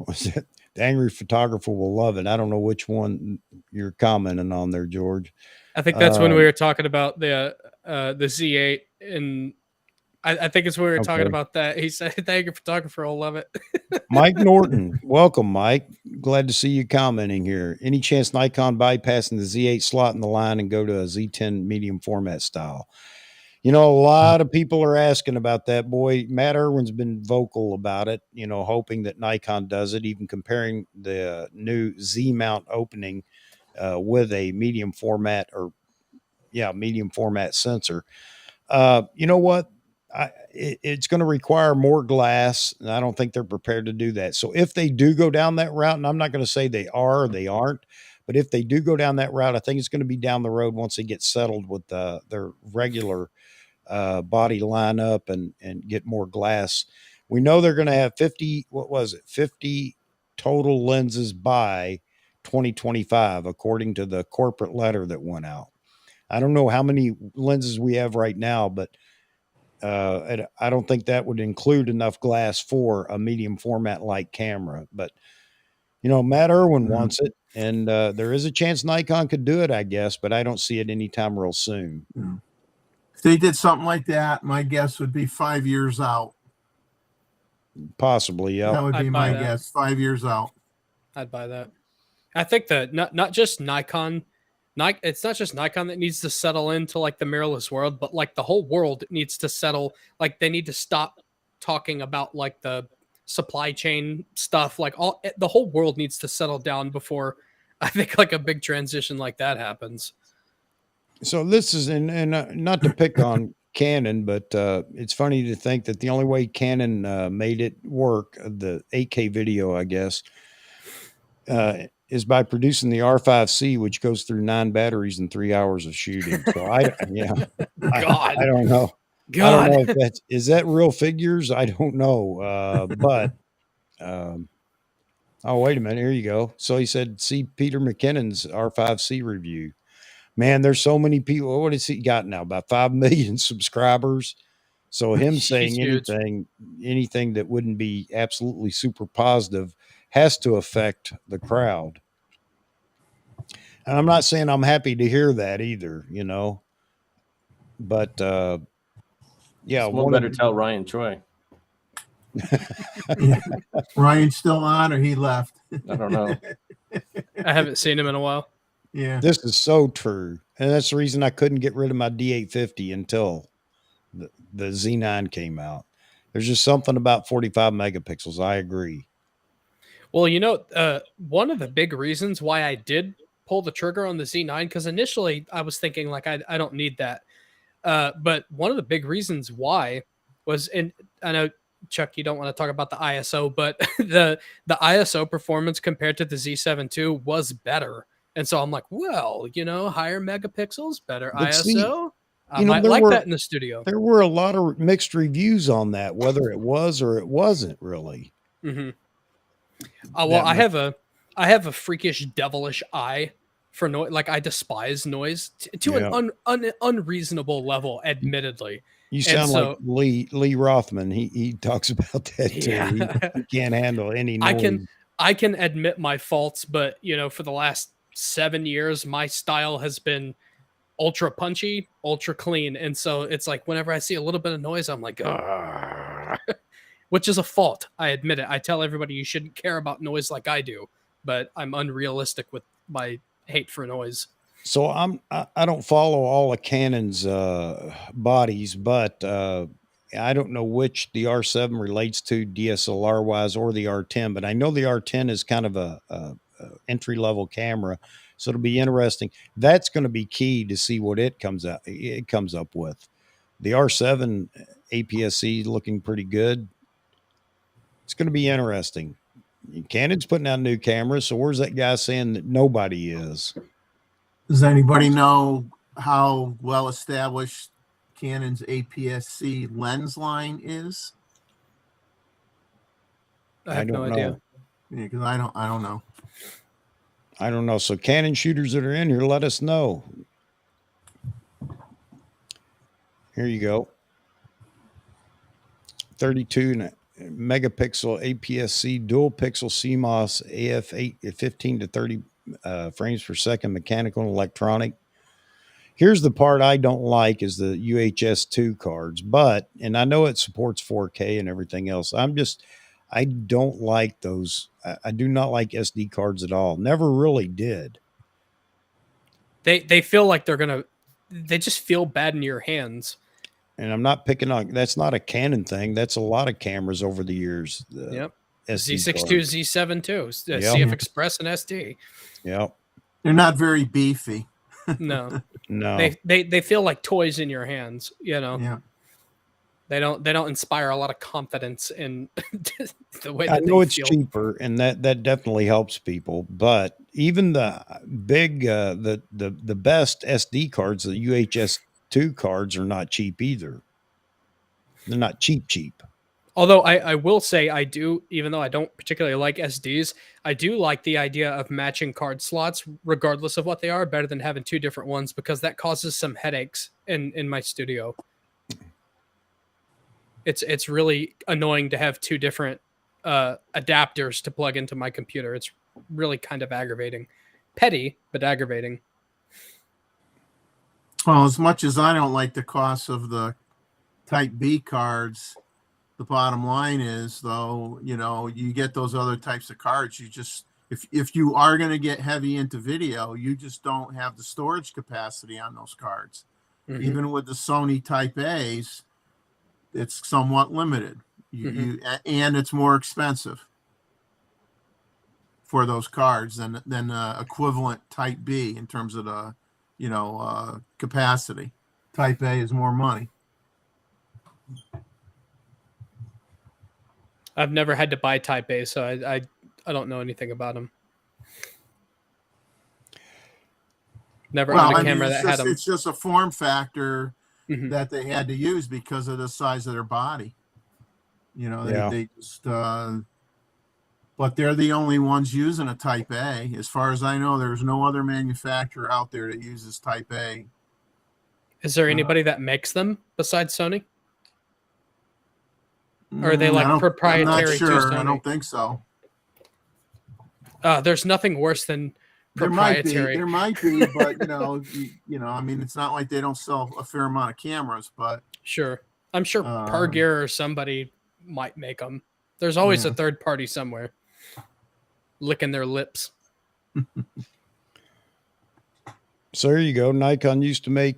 was it? The angry photographer will love it. I don't know which one you're commenting on there, George. I think that's when we were talking about the Z8, and I think it's when we were talking about that. He said, "The angry photographer will love it." Mike Norton, welcome, Mike. Glad to see you commenting here. Any chance Nikon bypassing the Z8 slot in the line and go to a Z10 medium format style? A lot of people are asking about that. Boy, Matt Irwin's been vocal about it, hoping that Nikon does it, even comparing the new Z mount opening with a medium format sensor. You know what? It's going to require more glass, and I don't think they're prepared to do that. So if they do go down that route, and I'm not going to say they are or they aren't, but if they do go down that route, I think it's going to be down the road once they get settled with their regular body lineup and get more glass. We know they're going to have 50 total lenses by 2025, according to the corporate letter that went out. I don't know how many lenses we have right now, but I don't think that would include enough glass for a medium format like camera. But Matt Irwin wants it, and there is a chance Nikon could do it, I guess, but I don't see it anytime real soon. Yeah. If they did something like that, my guess would be 5 years out. Possibly, yeah. That would be my guess. 5 years out. I'd buy that. I think that not just Nikon. It's not just Nikon that needs to settle into like the mirrorless world, but like the whole world needs to settle. Like they need to stop talking about like the supply chain stuff. Like the whole world needs to settle down before I think like a big transition like that happens. So this is, and not to pick on Canon, but it's funny to think that the only way Canon made it work, the 8K video, I guess, is by producing the R5C, which goes through 9 batteries in 3 hours of shooting. So I don't know. God. I don't know if is that real figures? I don't know. But oh, wait a minute. Here you go. So he said, see Peter McKinnon's R5C review. Man, there's so many people. What has he got now? About 5 million subscribers. So him saying anything that wouldn't be absolutely super positive has to affect the crowd. And I'm not saying I'm happy to hear that either, but yeah. Someone better tell Ryan Troy. Yeah. Ryan's still on, or he left? I don't know. I haven't seen him in a while. Yeah. This is so true. And that's the reason I couldn't get rid of my D850 until the Z9 came out. There's just something about 45 megapixels. I agree. Well, one of the big reasons why I did pull the trigger on the Z9, because initially I was thinking like I don't need that. But one of the big reasons why was, and I know Chuck, you don't want to talk about the ISO, but the ISO performance compared to the Z7 II was better. And so I'm like, well, higher megapixels, better But see, ISO. I might there like were that in the studio. there were a lot of mixed reviews on that, whether it was or it wasn't really. Mm-hmm. Well, That I much- have a freakish devilish eye for noise. Like, I despise noise to Yeah. an unreasonable level, admittedly. You And sound like so, Lee Rothman. He talks about that too. yeah, He can't handle any I noise. can admit my faults, but for the last 7 years, my style has been ultra punchy, ultra clean, and so it's like whenever I see a little bit of noise, I'm like, "Argh." Which is a fault. I admit it. I tell everybody you shouldn't care about noise like I do, but I'm unrealistic with my hate for noise. So I don't follow all of Canon's bodies, but I don't know which the R7 relates to DSLR wise or the R10, but I know the R10 is kind of a entry level camera, so it'll be interesting. That's going to be key to see what it comes up with. The R7 APS-C looking pretty good. It's going to be interesting. Canon's putting out new cameras, so where's that guy saying that nobody is? Does anybody know how well established Canon's APS-C lens line is? I have no don't idea. know. Yeah, because I don't know. I don't know. So Canon shooters that are in here, let us know. Here you go. 32 megapixel APS-C dual pixel CMOS AF8 15 to 30 frames per second mechanical and electronic. Here's the part I don't like is the UHS-2 cards, and I know it supports 4K and everything else. I don't like those. I do not like SD cards at all. Never really did. They feel like they just feel bad in your hands. And I'm not picking on, that's not a Canon thing. That's a lot of cameras over the years. Yep. SD Z6 cards. II, Z7 II, Yep. CF Express and SD. Yep. They're not very beefy. No. No. They feel like toys in your hands, Yeah. They don't inspire a lot of confidence in the way I that know they it's feel. cheaper, and that definitely helps people. But even the big, the best SD cards, the UHS-2 cards, are not cheap either. They're not cheap. Although I will say I do, even though I don't particularly like SDs, I do like the idea of matching card slots, regardless of what they are, better than having two different ones, because that causes some headaches in my studio. It's really annoying to have two different adapters to plug into my computer. It's really kind of aggravating. Petty, but aggravating. Well, as much as I don't like the cost of the Type B cards, the bottom line is, though, you get those other types of cards. You just, if you are going to get heavy into video, you just don't have the storage capacity on those cards. Mm-hmm. Even with the Sony Type A's, it's somewhat limited. And it's more expensive for those cards than equivalent Type B in terms of the capacity. Type A is more money. I've never had to buy Type A, so I don't know anything about them. Never owned a camera that had them. It's just a form factor that they had to use because of the size of their body. They just, but they're the only ones using a Type A. As far as I know, there's no other manufacturer out there that uses Type A. Is there anybody that makes them besides Sony? Or are they like proprietary? I'm not sure. To Sony? I don't think so. There's nothing worse than proprietary. There might be, but I mean, it's not like they don't sell a fair amount of cameras, but sure, I'm sure Pargear or somebody might make them. There's always a third party somewhere licking their lips. So there you go. Nikon used to make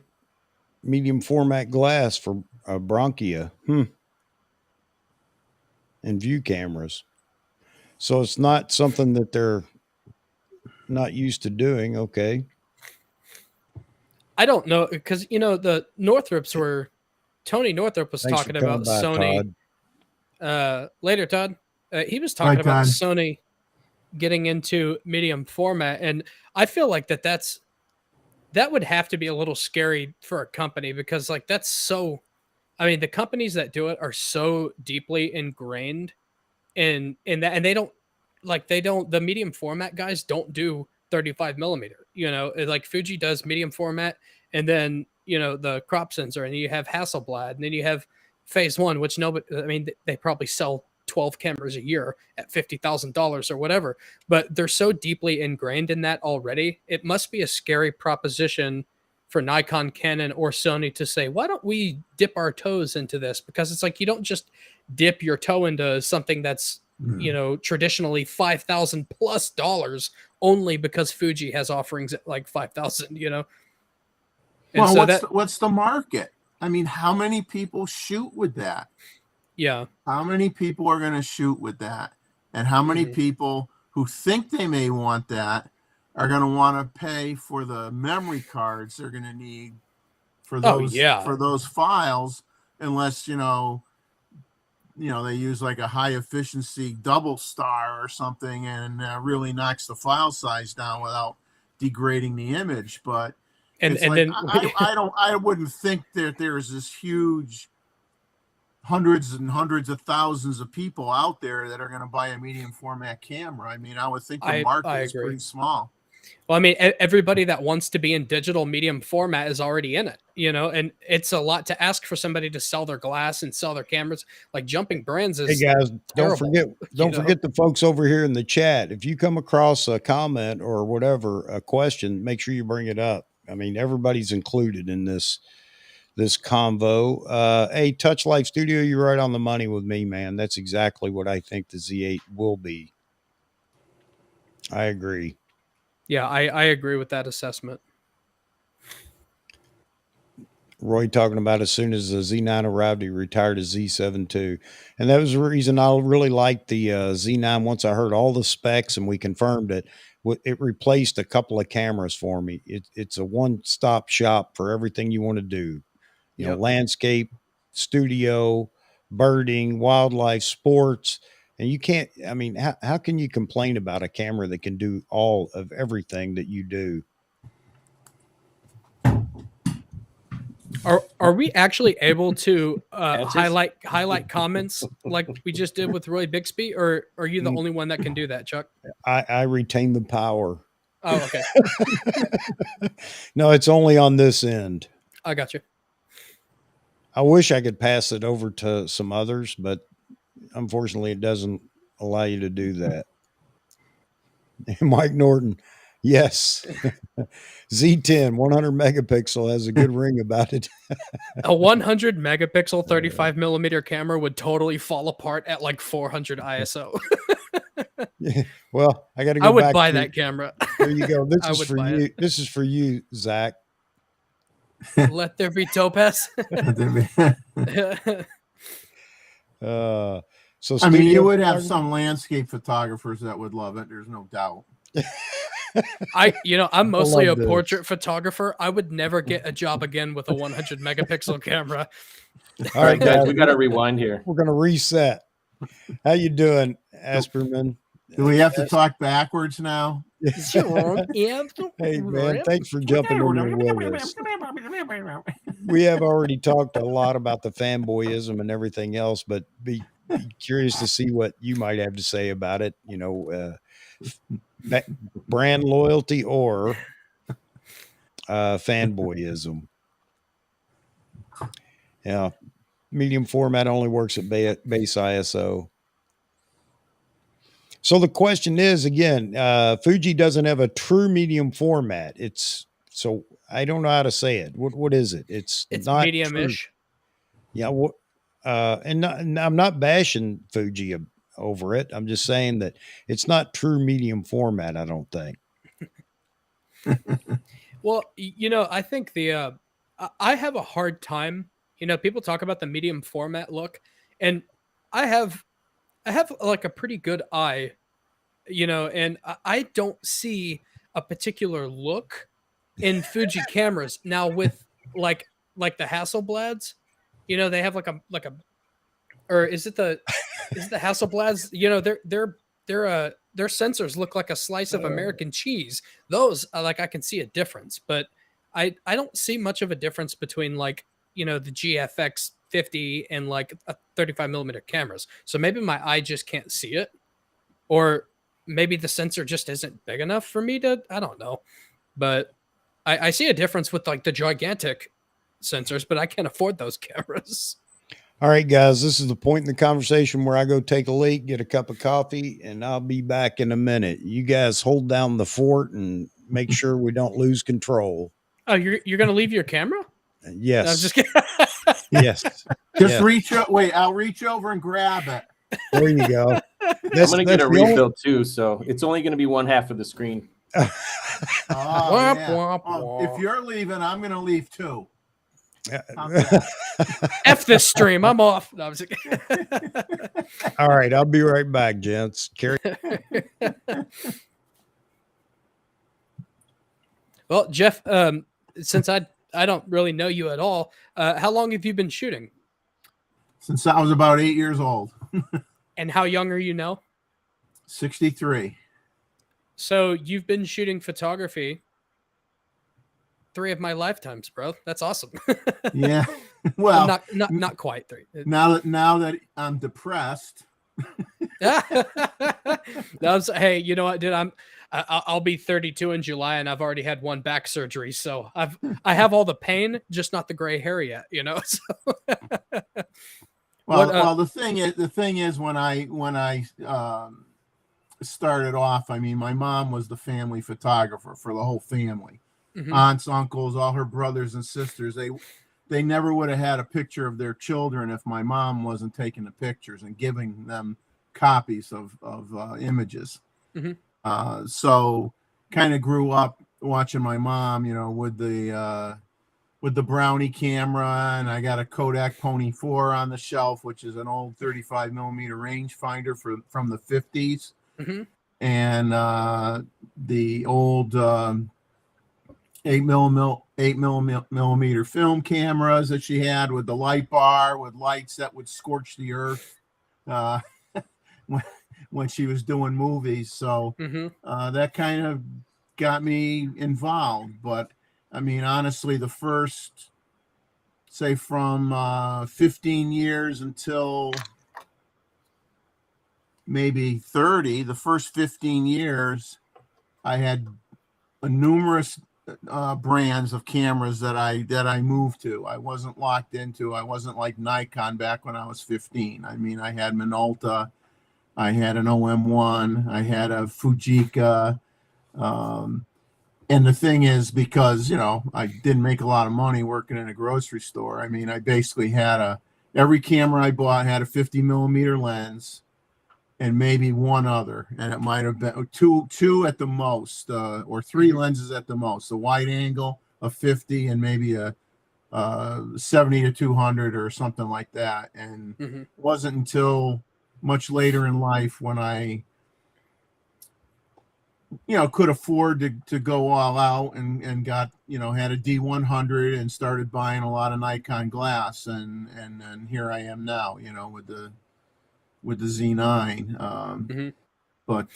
medium format glass for bronchia and view cameras. So it's not something that they're not used to doing. Okay. I don't know, because the Northrops were, Tony Northrop was Thanks talking about Sony. later, Todd. He was Hi, talking about Todd. Sony getting into medium format, and I feel like that would have to be a little scary for a company because like that's so. I mean, the companies that do it are so deeply ingrained in that, and they don't the medium format guys don't do 35 millimeter. Like Fuji does medium format, and then the crop sensor, and then you have Hasselblad, and then you have Phase One, which nobody. I mean, they probably sell 12 cameras a year at $50,000 or whatever, but they're so deeply ingrained in that already. It must be a scary proposition for Nikon, Canon, or Sony to say, why don't we dip our toes into this? Because it's like you don't just dip your toe into something that's traditionally $5,000+ only because Fuji has offerings at like 5,000. And Well, so what's the market? I mean, how many people shoot with that? yeah, How many people are going to shoot with that? And how many people who think they may want that are going to want to pay for the memory cards they're going to need for those files, unless they use like a high efficiency double star or something and really knocks the file size down without degrading the image. But I wouldn't think that there's this huge hundreds and hundreds of thousands of people out there that are going to buy a medium format camera. I mean, I would think the market is pretty small. Well, I mean, everybody that wants to be in digital medium format is already in it, and it's a lot to ask for somebody to sell their glass and sell their cameras. Like jumping brands is hey guys, terrible, don't forget the folks over here in the chat. If you come across a comment or whatever, a question, make sure you bring it up. I mean, everybody's included in this convo. Hey, Touch Life Studio, you're right on the money with me, man. That's exactly what I think the Z8 will be. I agree. Yeah, I agree with that assessment. Roy talking about as soon as the Z9 arrived, he retired his Z7 too. And that was the reason I really liked the Z9. Once I heard all the specs and we confirmed it, it replaced a couple of cameras for me. It's a one-stop shop for everything you want to do. You know, landscape, studio, birding, wildlife, sports. And you can't, I mean, how can you complain about a camera that can do all of everything that you do? Are we actually able to highlight comments like we just did with Roy Bixby, or are you the only one that can do that, Chuck? I retain the power. Oh, okay. No, it's only on this end. I got you. I wish I could pass it over to some others, but unfortunately it doesn't allow you to do that. Mike Norton. Yes. Z10 100 megapixel has a good ring about it. A 100 megapixel 35 millimeter camera would totally fall apart at like 400 ISO. Yeah. Well, I got to go. I would buy that camera. There you go. This is for you. This is for you, Zach. Let there be Topaz. So I mean, you would have some landscape photographers that would love it. There's no doubt. I'm mostly a portrait photographer. I would never get a job again with a 100 megapixel camera. All right, guys, we got to rewind here. We're going to reset. How you doing, Asperman? Do we have to talk backwards now? Hey, man, thanks for jumping in there with us. We have already talked a lot about the fanboyism and everything else, but be curious to see what you might have to say about it. You know, brand loyalty or fanboyism. Yeah, medium format only works at base ISO. So the question is, again, Fuji doesn't have a true medium format. So I don't know how to say it. What is it? It's not medium-ish. True. Yeah. And I'm not bashing Fuji over it. I'm just saying that it's not true medium format, I don't think. Well, I think I have a hard time. People talk about the medium format look, and I have like a pretty good eye, and I don't see a particular look in Fuji cameras. Now with like the Hasselblads, they have like a or is it the is the Hasselblads, you know, their sensors look like a slice of American cheese. Those like I can see a difference, but I don't see much of a difference between like, you know, the GFX 50 and like a 35 millimeter cameras. So maybe my eye just can't see it, or maybe the sensor just isn't big enough for me to, I don't know. But I see a difference with like the gigantic sensors, but I can't afford those cameras. All right, guys, this is the point in the conversation where I go take a leak, get a cup of coffee, and I'll be back in a minute. You guys hold down the fort and make sure we don't lose control. Oh, you're gonna leave your camera? Yes. No, I'm just kidding. Yes. Just Yes. reach up. Wait, I'll reach over and grab it. There you go. I'm going to get a the only- refill too, so it's only going to be one half of the screen. Oh, Womp, yeah. womp, Oh, womp. if you're leaving, I'm going to leave too. F this stream. I'm off. No, I'm just kidding. All right, I'll be right back, gents. Carry. Well, Jeff, since I don't really know you at all, how long have you been shooting? Since I was about 8 years old. And how young are you now? 63. So you've been shooting photography 3 of my lifetimes, bro. That's awesome. Yeah. Well, not quite 3. now that I'm depressed. Hey, you know what, dude? I'll be 32 in July, and I've already had 1 back surgery, so I have all the pain, just not the gray hair yet. You know. So. Well, the thing is, when I started off, I mean, my mom was the family photographer for the whole family, aunts, uncles, all her brothers and sisters. They never would have had a picture of their children if my mom wasn't taking the pictures and giving them copies of images. So kind of grew up watching my mom, you know, with the Brownie camera, and I got a Kodak Pony 4 on the shelf, which is an old 35 millimeter rangefinder from the 50s, and the old 8 millimeter film cameras that she had with the light bar with lights that would scorch the earth when she was doing movies. So that kind of got me involved. But I mean, honestly, the first, say, from 15 years until maybe 30, the first 15 years, I had numerous brands of cameras that I moved to. I wasn't locked into. I wasn't like Nikon back when I was 15. I mean, I had Minolta, I had an OM1, I had a Fujica. And the thing is, because, you know, I didn't make a lot of money working in a grocery store. I mean, I basically had every camera I bought had a 50 millimeter lens and maybe one other. And it might have been two at the most, or 3 lenses at the most, a wide angle, a 50, and maybe a 70 to 200 or something like that. And it wasn't until much later in life when I, you know, could afford to go all out and got, you know, had a D100 and started buying a lot of Nikon glass, and here I am now, you know, with the Z9. But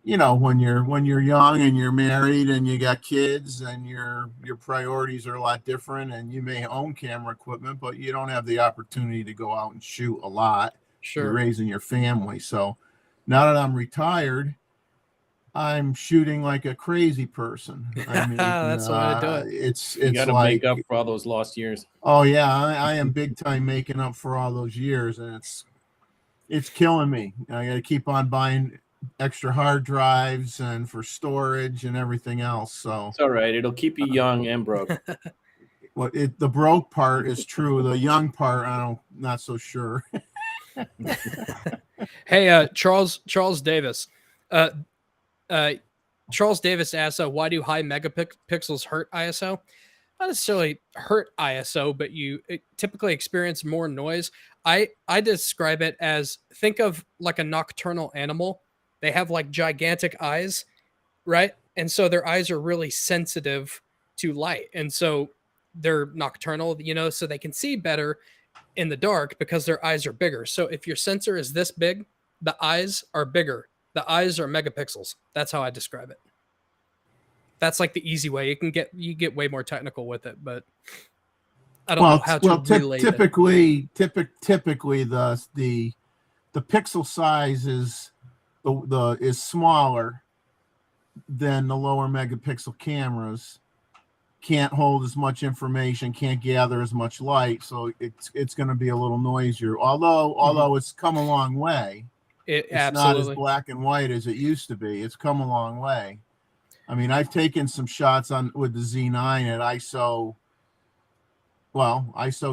you know, when you're young and you're married and you got kids and your priorities are a lot different, and you may own camera equipment, but you don't have the opportunity to go out and shoot a lot. Sure. You're raising your family. So now that I'm retired, I'm shooting like a crazy person. I mean, that's the way to do it. It's You got to like, make up for all those lost years. oh yeah, I am big time making up for all those years, and it's killing me. I got to keep on buying extra hard drives and for storage and everything else. So It's all right. It'll keep you young and broke. the broke part is true. The young part, not so sure. Hey, Charles Davis. Charles Davis asks, why do high megapixels hurt ISO? Not necessarily hurt ISO, but you typically experience more noise. I describe it as, think of like a nocturnal animal. They have like gigantic eyes, right? And so their eyes are really sensitive to light. And so they're nocturnal, you know, so they can see better in the dark because their eyes are bigger. So if your sensor is this big, the eyes are bigger. The eyes are megapixels. That's how I describe it. That's like the easy way. You get way more technical with it, but I don't know how to relate it. Typically the pixel size is is smaller than the lower megapixel cameras. Can't hold as much information, can't gather as much light, so it's going to be a little noisier. Although it's come a long way. It's absolutely not as black and white as it used to be. It's come a long way. I mean, I've taken some shots with the Z9 at ISO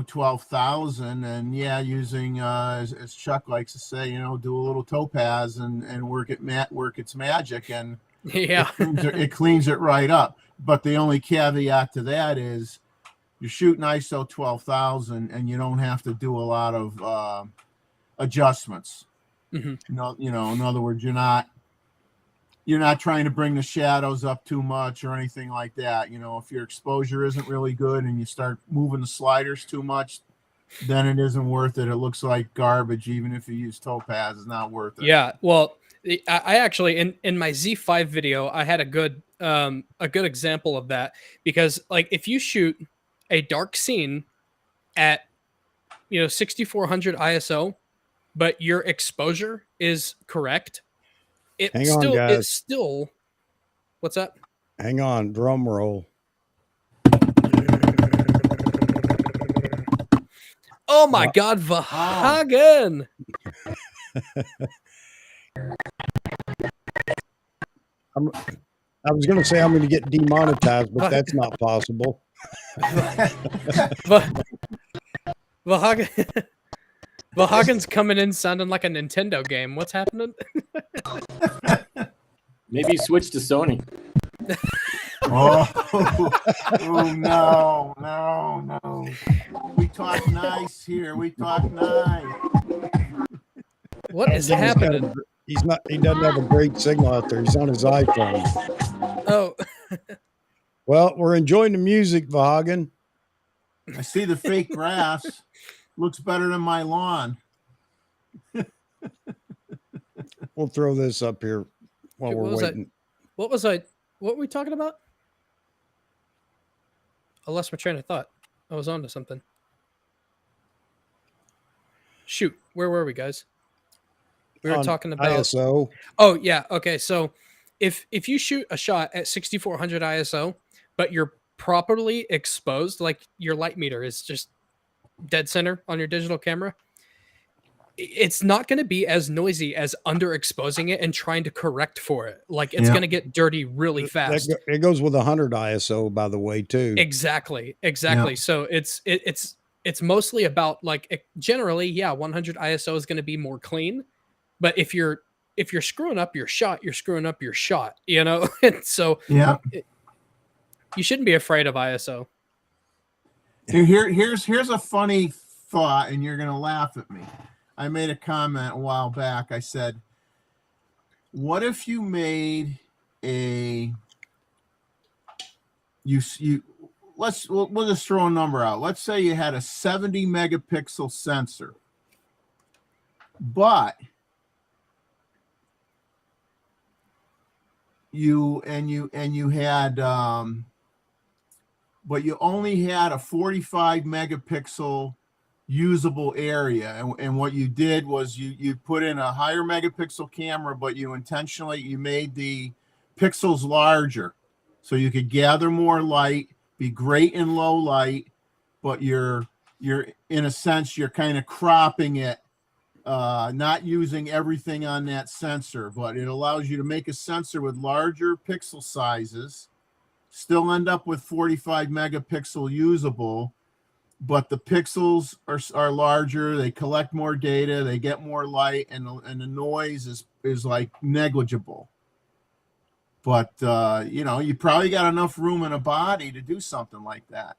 12,000, and using as Chuck likes to say, do a little topaz and work its magic, and it cleans it right up. But the only caveat to that is you're shooting ISO 12,000, and you don't have to do a lot of adjustments. Mm-hmm. In other words, you're not trying to bring the shadows up too much or anything like that. If your exposure isn't really good and you start moving the sliders too much, then it isn't worth it. It looks like garbage. Even if you use topaz, it's not worth it. Yeah. Well, I actually, in my Z5 video, I had a good example of that, because like if you shoot a dark scene at 6400 ISO, but your exposure is correct, it's still what's up? Hang on, drum roll. Oh my God, Vahagen! I was going to say I'm going to get demonetized, but that's not possible. Vahagen's coming in sounding like a Nintendo game. What's happening? Maybe switch to Sony. No. We talk nice here. We talk nice. What is happening? He doesn't have a great signal out there. He's on his iPhone. Oh. Well, we're enjoying the music, Vahagen. I see the fake grass. Looks better than my lawn. We'll throw this up here while we're waiting. What were we talking about? I lost my train of thought. I was on to something. Shoot, where were we, guys? We were talking about ISO. Oh yeah, okay. So if you shoot a shot at 6400 ISO, but you're properly exposed, like your light meter is just dead center on your digital camera, it's not going to be as noisy as underexposing it and trying to correct for it. Like it's going to get dirty really fast. It goes with 100 ISO, by the way, too. Exactly. Yeah. So it's mostly about like generally, 100 ISO is going to be more clean. But if you're screwing up your shot, you're screwing up your shot. And so you shouldn't be afraid of ISO. Here's a funny thought, and you're going to laugh at me. I made a comment a while back. I said, what if you made we'll just throw a number out. Let's say you had a 70 megapixel sensor, but you only had a 45 megapixel usable area, and what you did was you put in a higher megapixel camera, but you made the pixels larger so you could gather more light, be great in low light, but you're in a sense you're kind of cropping it, not using everything on that sensor, but it allows you to make a sensor with larger pixel sizes, still end up with 45 megapixel usable, but the pixels are larger, they collect more data, they get more light, and the noise is like negligible. But you probably got enough room in a body to do something like that.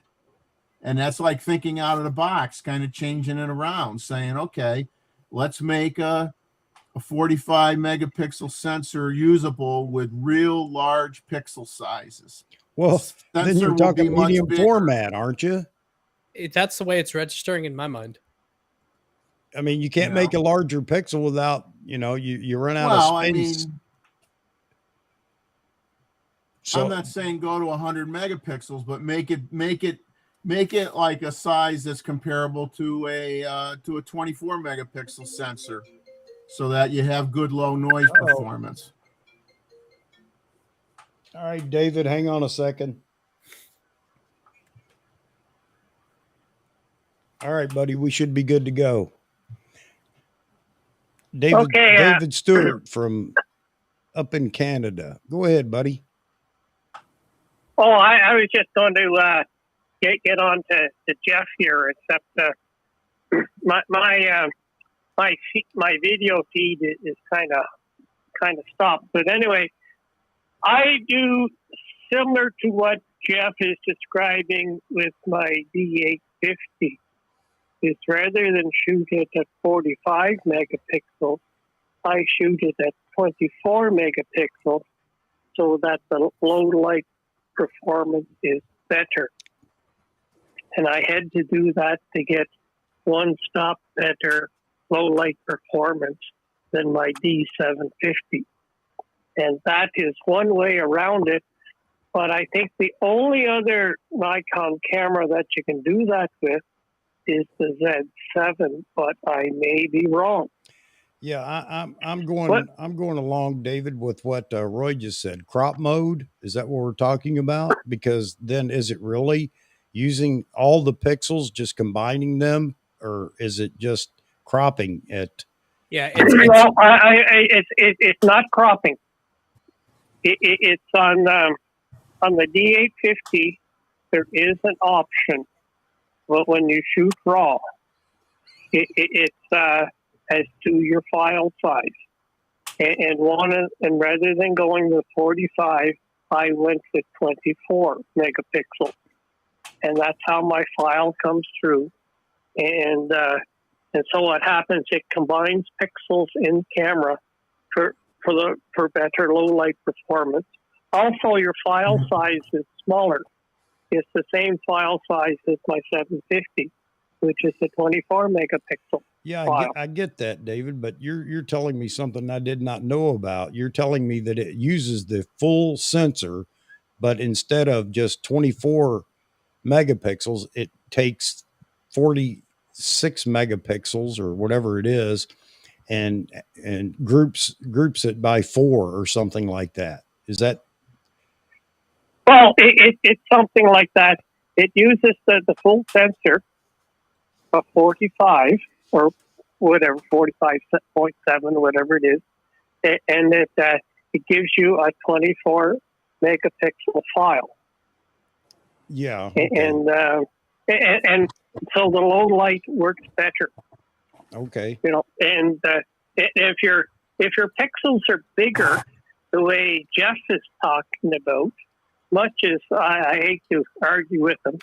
And that's like thinking out of the box, kind of changing it around, saying, okay, let's make a 45 megapixel sensor usable with real large pixel sizes. Well, then you're talking medium format, aren't you? That's the way it's registering in my mind. I mean, you can't You make know? a larger pixel without, you run out Well, of I space. mean, So I'm not saying go to 100 megapixels, but make it like a size that's comparable to a 24 megapixel sensor, so that you have good low noise performance. all right, David, hang on a second. All right, buddy, we should be good to go. David Stewart from up in Canada. Go ahead, buddy. Oh, I was just going to get on to Jeff here, except my video feed is kind of stopped. But anyway, I do similar to what Jeff is describing with my D850. Is rather than shoot it at 45 megapixels, I shoot it at 24 megapixels, so that the low light performance is better. And I had to do that to get one stop better low light performance than my D750. And that is one way around it. But I think the only other Nikon camera that you can do that with is the Z7, but I may be wrong. Yeah, I'm going along, David, with what Roy just said. Crop mode, is that what we're talking about? Because then is it really using all the pixels, just combining them, or is it just cropping it? Yeah, it's not cropping. It's on the D850. There is an option, but when you shoot raw, it's as to your file size. And rather than going with 45, I went with 24 megapixels, and that's how my file comes through. And so what happens? It combines pixels in camera for better low light performance. Also, your file size is smaller. It's the same file size as my 750, which is the 24 megapixel. Yeah, file. I get that, David, but you're telling me something I did not know about. You're telling me that it uses the full sensor, but instead of just 24 megapixels, it takes 46 megapixels or whatever it is, and groups it by 4 or something like that. Is that? Well, it's something like that. It uses the full sensor of 45 or whatever, 45.7, whatever it is, and it gives you a 24 megapixel file. Yeah. Okay. And so the low light works better. Okay. And if your pixels are bigger, the way Jeff is talking about, much as I hate to argue with him,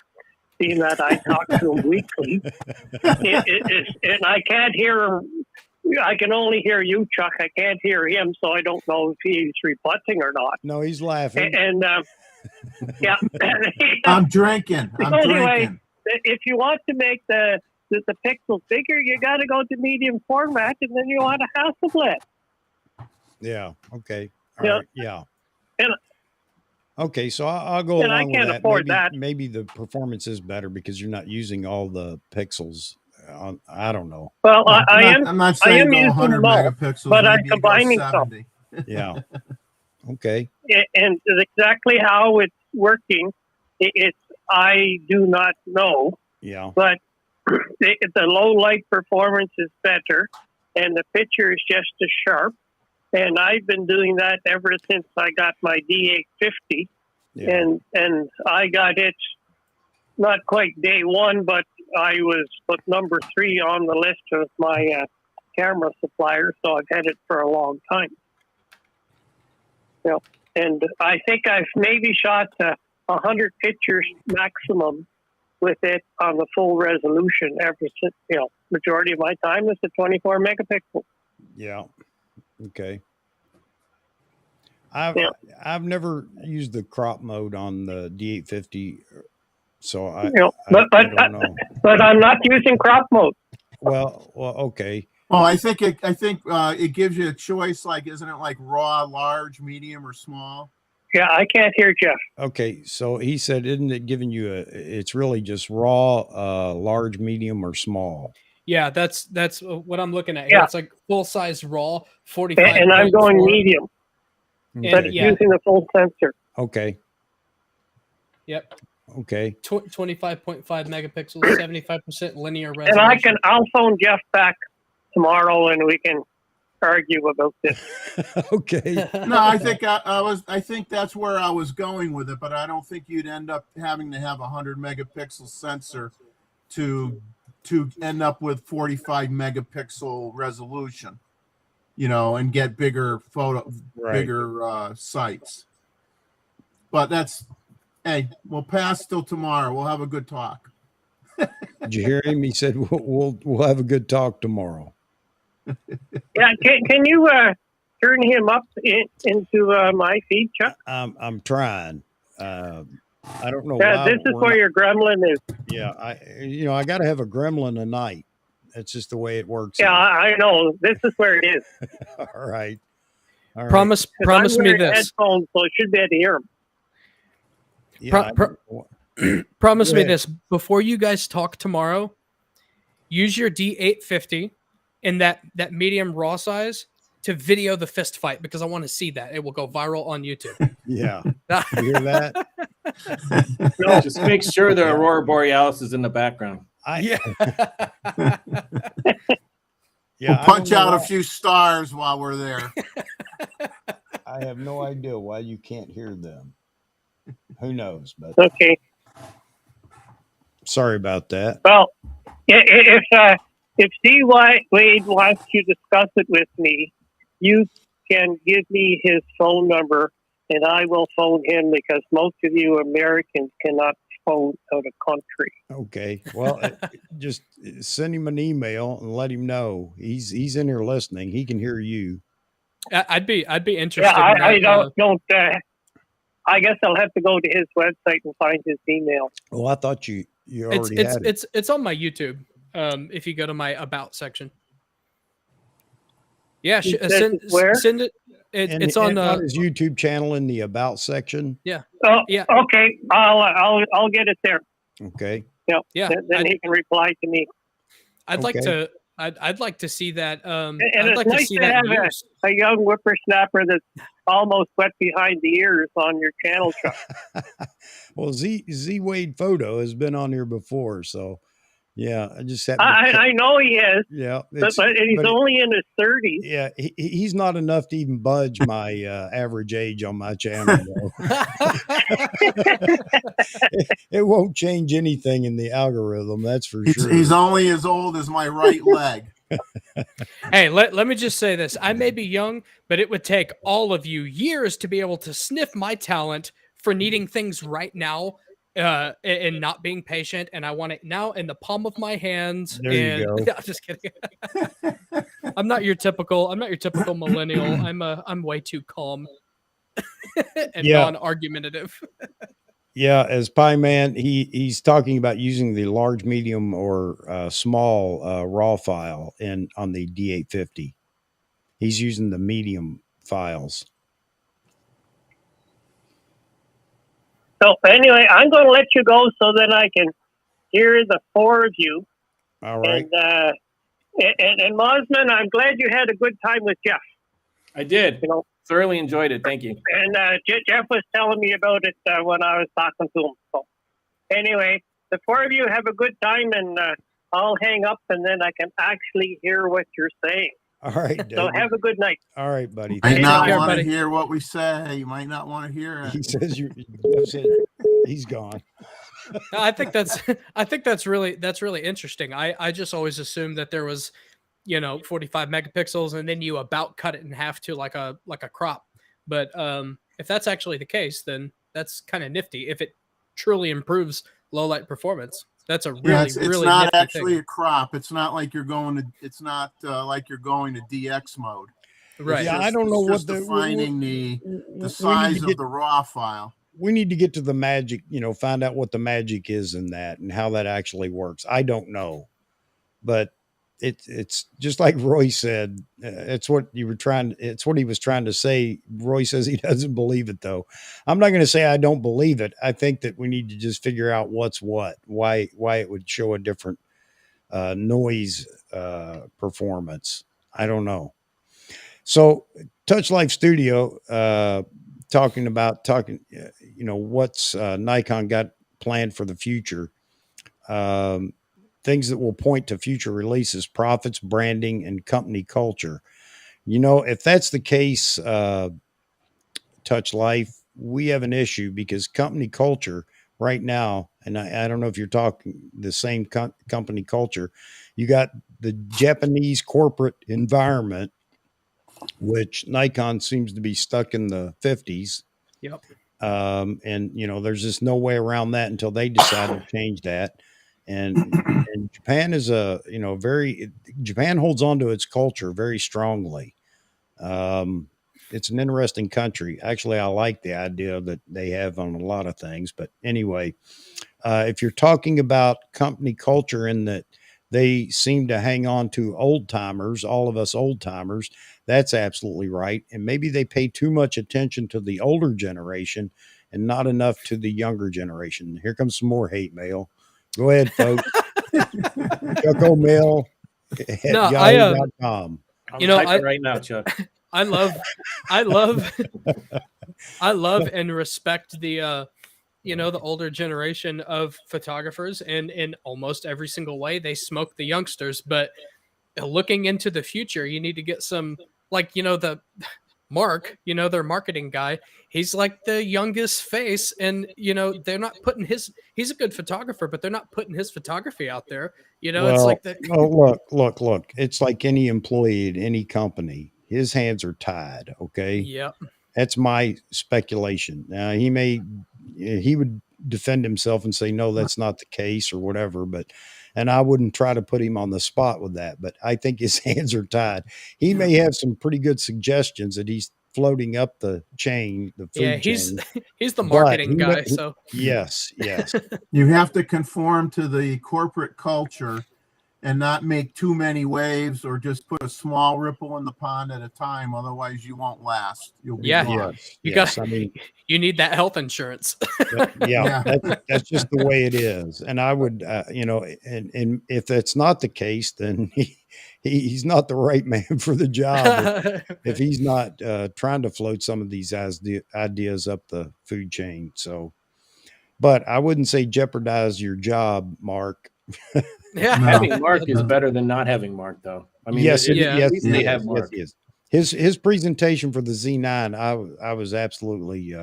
being that I talk to him weekly, and I can't hear him. I can only hear you, Chuck. I can't hear him, so I don't know if he's rebutting or not. No, he's laughing. And yeah, I'm drinking. Anyway, if you want to make the pixels bigger, you got to go to medium format, and then you want a Hasselblad. Yeah. Okay. All right. Yeah. And, okay, so I'll go along with that. I can't afford that. Maybe the performance is better because you're not using all the pixels. I don't know. Well, I'm not saying go 100 megapixels, but I'm maybe you go combining 70. Yeah. Okay. And exactly how it's working, I do not know. Yeah. But the low light performance is better, and the picture is just as sharp. And I've been doing that ever since I got my D850, and I got it not quite day one, but I was number 3 on the list of my camera suppliers, so I've had it for a long time. And I think I've maybe shot 100 pictures maximum with it on the full resolution ever since. Majority of my time is the 24 megapixel. Yeah. Okay. I've never used the crop mode on the D850, so I don't know. But I'm not using crop mode. well, okay. Well, I think it gives you a choice. Like, isn't it like raw, large, medium, or small? Yeah, I can't hear Jeff. Okay, so he said, isn't it giving you it's really just raw, large, medium, or small? Yeah, that's what I'm looking at here. Yeah. It's like full size raw, 45. And I'm going medium, but Okay. yeah. using the full sensor. Okay. Yep. Okay. 25.5 megapixels, 75% linear resolution. And I'll phone Jeff back tomorrow, and we can argue about this. Okay. No, I think I think that's where I was going with it, but I don't think you'd end up having to have a 100 megapixel sensor to end up with 45 megapixel resolution, and get bigger bigger sites. But hey, we'll pass till tomorrow. We'll have a good talk. Did you hear him? He said we'll have a good talk tomorrow. Yeah, can you turn him up into my feed, Chuck? I'm trying. I don't know. Yeah, why this is where your gremlin is. Yeah, I got to have a gremlin a night. That's just the way it works. Yeah, I know. This is where it is. All right. All right. Promise I'm me wearing this. headphones, so I should be able to hear him. Yeah, Promise Go me ahead. this. Before you guys talk tomorrow, use your D850 in that medium raw size to video the fist fight, because I want to see that. It will go viral on YouTube. yeah. You hear that? No, just make sure the Aurora Borealis is in the background. Yeah. Yeah, We'll punch out a few stars while we're there. I have no idea why you can't hear them. Who knows? But Okay. sorry about that. Well, if D. Wade wants to discuss it with me, you can give me his phone number, and I will phone him, because most of you Americans cannot phone out of country. Okay. Well, just send him an email and let him know he's in here listening. He can hear you. I'd be interested. Yeah, in that, don't. I guess I'll have to go to his website and find his email. Well, I thought you already had it. It's on my YouTube. If you go to my about section. Yeah, send it. It's on his YouTube channel in the about section. Yeah. Oh, yeah. Okay. I'll get it there. Okay. Yep. Yeah. Then he can reply to me. I'd like to. I'd like to see that. And I'd it's like nice to see to that. have a young whippersnapper that's almost wet behind the ears on your channel, Chuck. Well, Z Wade Photo has been on here before, so yeah, I just have. I know he is. Yeah, but he's only in his 30s. Yeah, he's not enough to even budge my average age on my channel. It won't change anything in the algorithm, that's for sure. He's only as old as my right leg. Hey, let me just say this. I may be young, but it would take all of you years to be able to sniff my talent for needing things right now and not being patient. And I want it now in the palm of my hands. There you go. I'm just kidding. I'm not your typical millennial. I'm way too calm and non-argumentative. Yeah, as Pie Man, he's talking about using the large, medium, or small raw file on the D850. He's using the medium files. So anyway, I'm going to let you go so that I can hear the four of you. All right. And Mosman, I'm glad you had a good time with Jeff. I did. Thoroughly enjoyed it. Thank you. And Jeff was telling me about it when I was talking to him. So anyway, the four of you have a good time, and I'll hang up, and then I can actually hear what you're saying. All right, David. So have a good night. All right, buddy. You might not want to buddy. hear what we say. You might not want to hear it. He says he's gone. I think that's really interesting. I just always assumed that there was 45 megapixels and then you about cut it in half to like a crop. But if that's actually the case, then that's kind of nifty. If it truly improves low light performance, that's a really it's really not nifty actually thing. a crop. It's not like you're going to. It's not like you're going to DX mode. Right. Yeah, I don't know what defining the size of the raw file. We need to get to the magic, find out what the magic is in that and how that actually works. I don't know, but it's just like Roy said. It's what you were trying. It's what he was trying to say. Roy says he doesn't believe it, though. I'm not going to say I don't believe it. I think that we need to just figure out what's what, why it would show a different noise performance. I don't know. So, Touch Life Studio, talking, what's Nikon got planned for the future. Things that will point to future releases, profits, branding, and company culture. If that's the case, Touch Life, we have an issue because company culture right now, and I don't know if you're talking the same company culture, you got the Japanese corporate environment, which Nikon seems to be stuck in the 50s. Yep. And there's just no way around that until they decide to change that. And Japan is Japan holds on to its culture very strongly. It's an interesting country. Actually, I like the idea that they have on a lot of things. But anyway, if you're talking about company culture in that they seem to hang on to old timers, all of us old timers, that's absolutely right. And maybe they pay too much attention to the older generation and not enough to the younger generation. Here comes some more hate mail. Go ahead, folks. Chucko Mail at No, yahoo.com. I'm typing right now, Chuck. I love and respect the the older generation of photographers, and in almost every single way they smoke the youngsters. But looking into the future, you need to get some, like, the Mark, their marketing guy, he's like the youngest face, and they're not putting he's a good photographer, but they're not putting his photography out there. It's like the look, it's like any employee at any company. His hands are tied. Okay. Yep. That's my speculation. Now he would defend himself and say, no, that's not the case or whatever, and I wouldn't try to put him on the spot with that, but I think his hands are tied. He may have some pretty good suggestions that he's floating up the chain, the food chain. He's the marketing guy. So yes. You have to conform to the corporate culture and not make too many waves, or just put a small ripple in the pond at a time. Otherwise, you won't last. You'll be gone. You need that health insurance. That's just the way it is. And I would, and if that's not the case, then he's not the right man for the job. if he's not trying to float some of these ideas up the food chain. So, but I wouldn't say jeopardize your job, Mark. Yeah, having Mark is better than not having Mark, though. I mean, yes, they have Mark. Yes. His presentation for the Z9, I was absolutely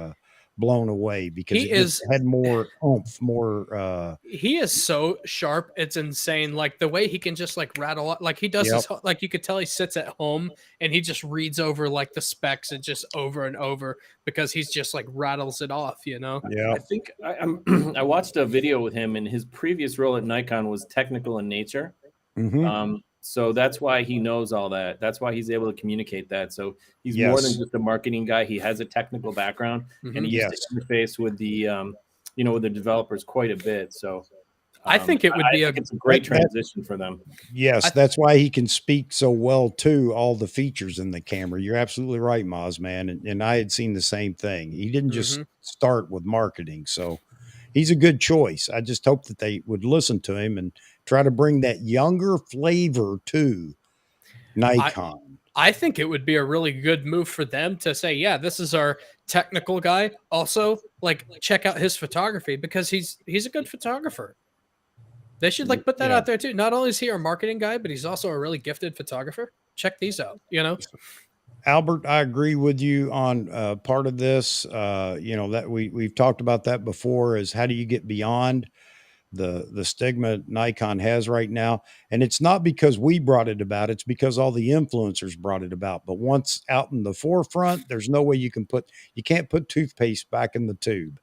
blown away because it had more oomph, more. He is so sharp, it's insane. Like the way he can just like rattle up, like he does this, like you could tell he sits at home and he just reads over like the specs and just over and over, because he's just like rattles it off, Yeah, I think I watched a video with him, and his previous role at Nikon was technical in nature. Mm-hmm. So that's why he knows all that. That's why he's able to communicate that. So he's more than just a marketing guy. He has a technical background, and he used to interface with the, with the developers quite a bit. So I think it would be it's a great transition for them. Yes, that's why he can speak so well to all the features in the camera. You're absolutely right, Moz, man. And I had seen the same thing. He didn't just start with marketing. So he's a good choice. I just hope that they would listen to him and try to bring that younger flavor to Nikon. I think it would be a really good move for them to say, yeah, this is our technical guy. Also, like, check out his photography, because he's a good photographer. They should like put that out there too. Not only is he our marketing guy, but he's also a really gifted photographer. Check these out, Albert, I agree with you on part of this. That we've talked about that before, is how do you get beyond the stigma Nikon has right now? And it's not because we brought it about, it's because all the influencers brought it about. But once out in the forefront, there's no way you can't put toothpaste back in the tube,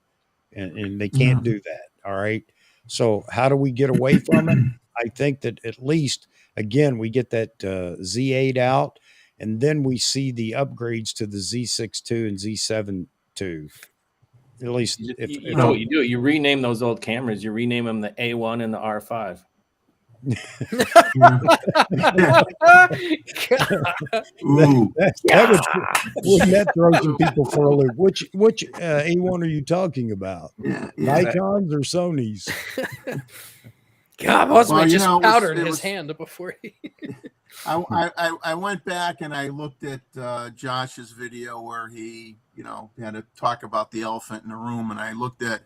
and they can't do that. All right. So how do we get away from it? I think that at least, again, we get that Z8 out, and then we see the upgrades to the Z6 II and Z7 II. At least, what you do. You rename those old cameras. You rename them the A1 and the R5. Ooh, Wouldn't that throw some people for a loop? Which A1 are you talking about? yeah. Nikons or Sonys? God, must Well, be you just know, powder in it his was- hand before he. I went back and I looked at Josh's video where he, had to talk about the elephant in the room, and I looked at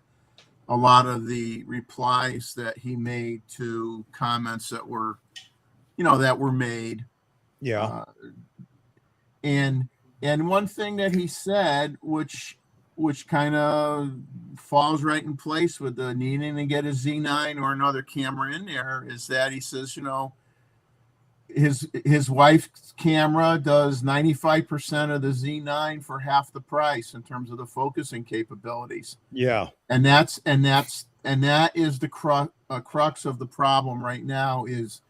a lot of the replies that he made to comments that were, made. Yeah. And one thing that he said, which kind of falls right in place with the needing to get a Z9 or another camera in there, is that he says, his wife's camera does 95% of the Z9 for half the price in terms of the focusing capabilities. Yeah. And that is the crux of the problem right now is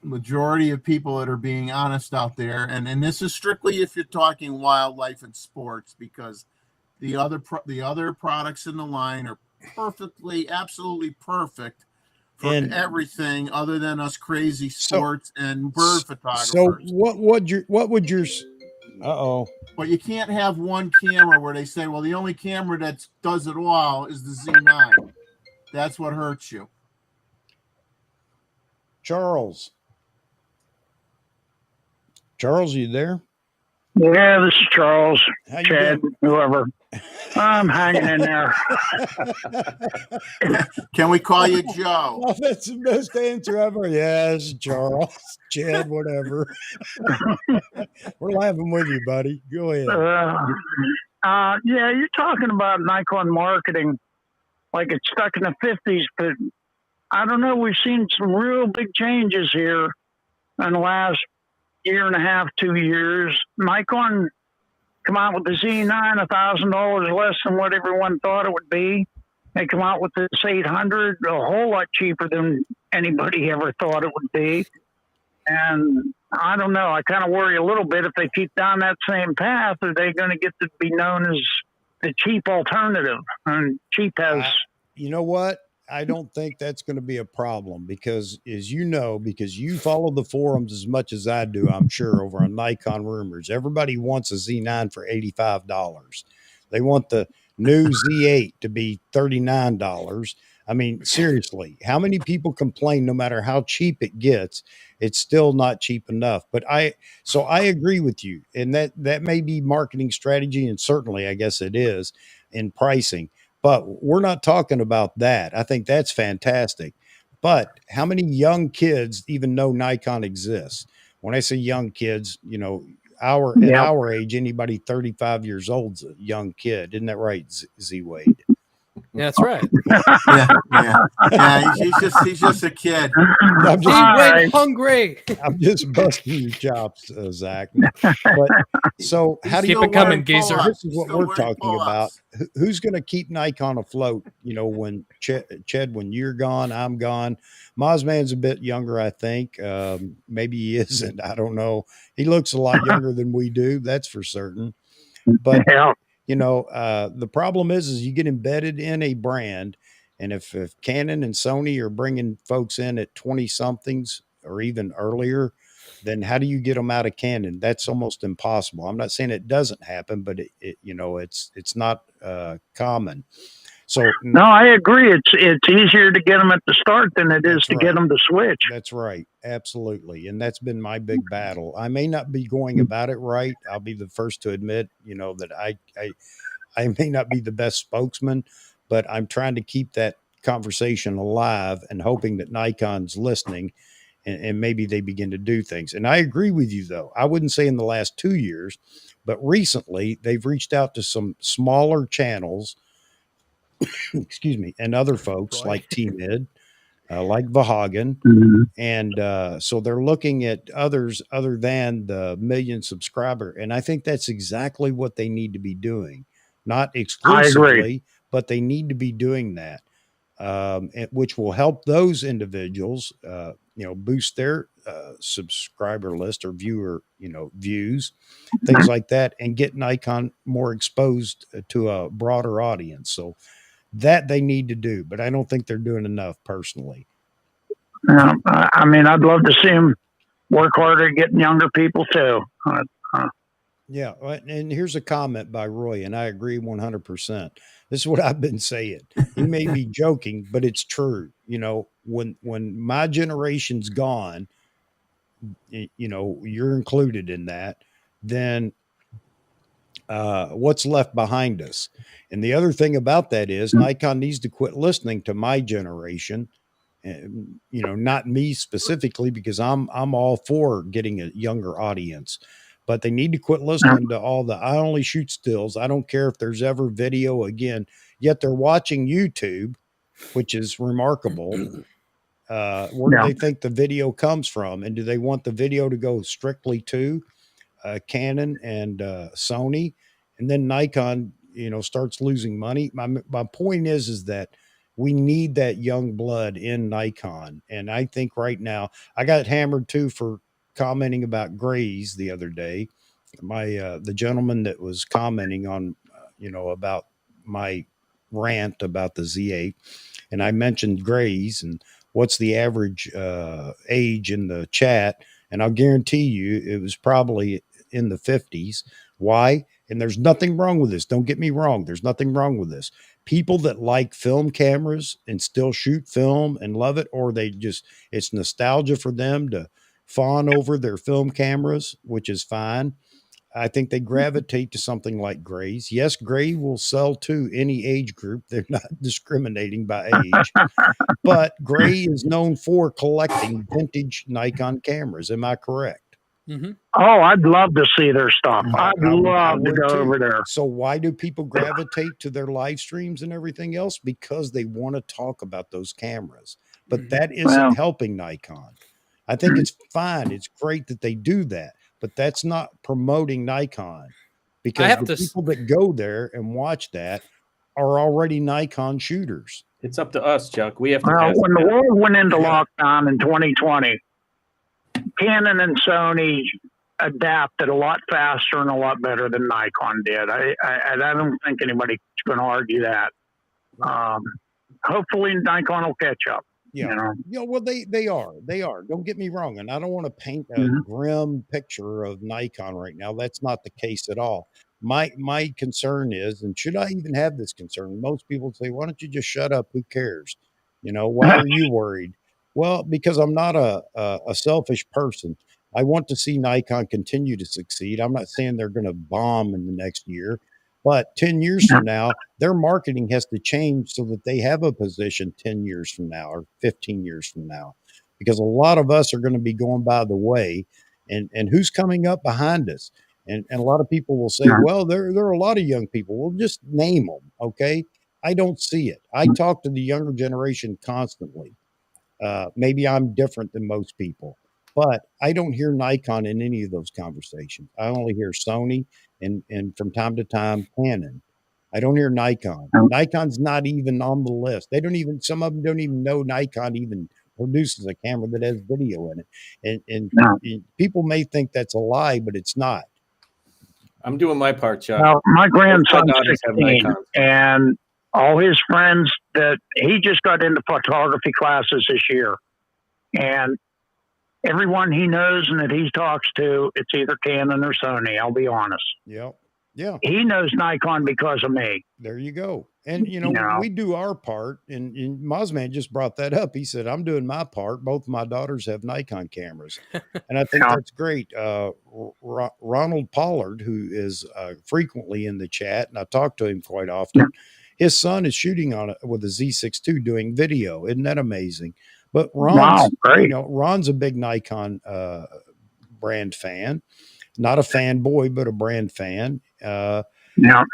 majority of people that are being honest out there, and this is strictly if you're talking wildlife and sports, because the other products in the line are absolutely perfect for everything other than us crazy sports and bird photographers. So what would your But you can't have one camera where they say, well, the only camera that does it all is the Z9. That's what hurts you. Charles, you there? Yeah, this is Charles, How you Chad, doing? whoever. I'm hanging in there. Can we call you Joe? Oh, that's the best answer ever. Yes, Charles, Chad, whatever. We're laughing with you, buddy. Go ahead. Yeah, you're talking about Nikon marketing like it's stuck in the 50s, but I don't know. We've seen some real big changes here in the last year and a half, 2 years. Nikon come out with the Z9, $1,000 less than what everyone thought it would be. They come out with this 800, a whole lot cheaper than anybody ever thought it would be. And I don't know. I kind of worry a little bit if they keep down that same path, are they going to get to be known as the cheap alternative? And cheap has. You know what? I don't think that's going to be a problem because, as you know, because you follow the forums as much as I do, I'm sure, over on Nikon Rumors. Everybody wants a Z9 for $85. They want the new Z8 to be $39. I mean, seriously, how many people complain no matter how cheap it gets, it's still not cheap enough. But I agree with you. And that may be marketing strategy. And certainly, I guess it is in pricing. But we're not talking about that. I think that's fantastic. But how many young kids even know Nikon exists? When I say young kids, at our age, anybody 35 years old's a young kid. Isn't that right, Z Wade? Yeah, that's right. Yeah. He's just a kid. I'm He just, went hungry. I'm just busting your chops, Zach. But so how do Keep you it coming, geezer? This is what we're talking about. Who's going to keep Nikon afloat? When Ched, when you're gone, I'm gone. Mozman's a bit younger, I think. Maybe he isn't. I don't know. He looks a lot younger than we do. That's for certain. But the problem is you get embedded in a brand, and if Canon and Sony are bringing folks in at 20 somethings or even earlier, then how do you get them out of Canon? That's almost impossible. I'm not saying it doesn't happen, but it's not common. So no, I agree. It's easier to get them at the start than it is to get them to switch. That's right. Absolutely. And that's been my big battle. I may not be going about it right. I'll be the first to admit, that I may not be the best spokesman, but I'm trying to keep that conversation alive and hoping that Nikon's listening and maybe they begin to do things. And I agree with you, though. I wouldn't say in the last 2 years, but recently they've reached out to some smaller channels, excuse me, and other folks like T-Mid, like Vahagan. Mm-hmm. And so they're looking at others other than the million subscriber. And I think that's exactly what they need to be doing. Not exclusively, but they need to be doing that, which will help those individuals, boost their subscriber list or viewer, views, things like that, and get Nikon more exposed to a broader audience. So that they need to do, but I don't think they're doing enough personally. I mean, I'd love to see him work harder at getting younger people too. Yeah, and here's a comment by Roy, and I agree 100%. This is what I've been saying. He may be joking, but it's true. You know, when my generation's gone, you know, you're included in that, then what's left behind us? And the other thing about that is Nikon needs to quit listening to my generation. And, you know, not me specifically, because I'm all for getting a younger audience, but they need to quit listening to all the I only shoot stills. I don't care if there's ever video again. Yet they're watching YouTube, which is remarkable. Where do they think the video comes from? And do they want the video to go strictly to Canon and Sony? And then Nikon, you know, starts losing money. My point is that we need that young blood in Nikon. And I think right now, I got hammered too for commenting about grays the other day. The gentleman that was commenting on, you know, about my rant about the Z8, and I mentioned grays and what's the average age in the chat. And I'll guarantee you it was probably in the 50s. Why? And there's nothing wrong with this. Don't get me wrong. There's nothing wrong with this. People that like film cameras and still shoot film and love it, or they just, it's nostalgia for them to fawn over their film cameras, which is fine. I think they gravitate to something like grays. Yes, gray will sell to any age group. They're not discriminating by age. But gray is known for collecting vintage Nikon cameras. Am I correct? Mm-hmm. Oh, I'd love to see their stuff. I'd love to go over there. So why do people gravitate to their live streams and everything else? Because they want to talk about those cameras. But that isn't helping Nikon. I think it's fine. It's great that they do that, but that's not promoting Nikon, because the people that go there and watch that are already Nikon shooters. It's up to us, Chuck. We have to. Well, when the world went into lockdown in 2020, Canon and Sony adapted a lot faster and a lot better than Nikon did. I don't think anybody's going to argue that. Hopefully Nikon will catch up. Yeah. Well, they are. Don't get me wrong. And I don't want to paint a grim picture of Nikon right now. That's not the case at all. My concern is, and should I even have this concern? Most people say, why don't you just shut up? Who cares? You know, why are you worried? Well, because I'm not a selfish person. I want to see Nikon continue to succeed. I'm not saying they're going to bomb in the next year, but 10 years from now, their marketing has to change so that they have a position 10 years from now or 15 years from now, because a lot of us are going to be going by the way, and who's coming up behind us? And a lot of people will say, well, there are a lot of young people. Well, just name them. Okay. I don't see it. I talk to the younger generation constantly. Maybe I'm different than most people, but I don't hear Nikon in any of those conversations. I only hear Sony and from time to time Canon. I don't hear Nikon. Nikon's not even on the list. They don't even, some of them don't even know Nikon even produces a camera that has video in it. And people may think that's a lie, but it's not. I'm doing my part, Chuck. Well, my grandson's 16, and all his friends that he just got into photography classes this year, and everyone he knows and that he talks to, it's either Canon or Sony. I'll be honest. Yep. Yeah. He knows Nikon because of me. There you go. And, you know, we do our part. And Mozman just brought that up. He said, I'm doing my part. Both my daughters have Nikon cameras. And I think that's great. Ronald Pollard, who is frequently in the chat, and I talk to him quite often. His son is shooting on it with a Z6 II doing video. Isn't that amazing? But Ron's, Ron's a big Nikon brand fan. Not a fanboy, but a brand fan.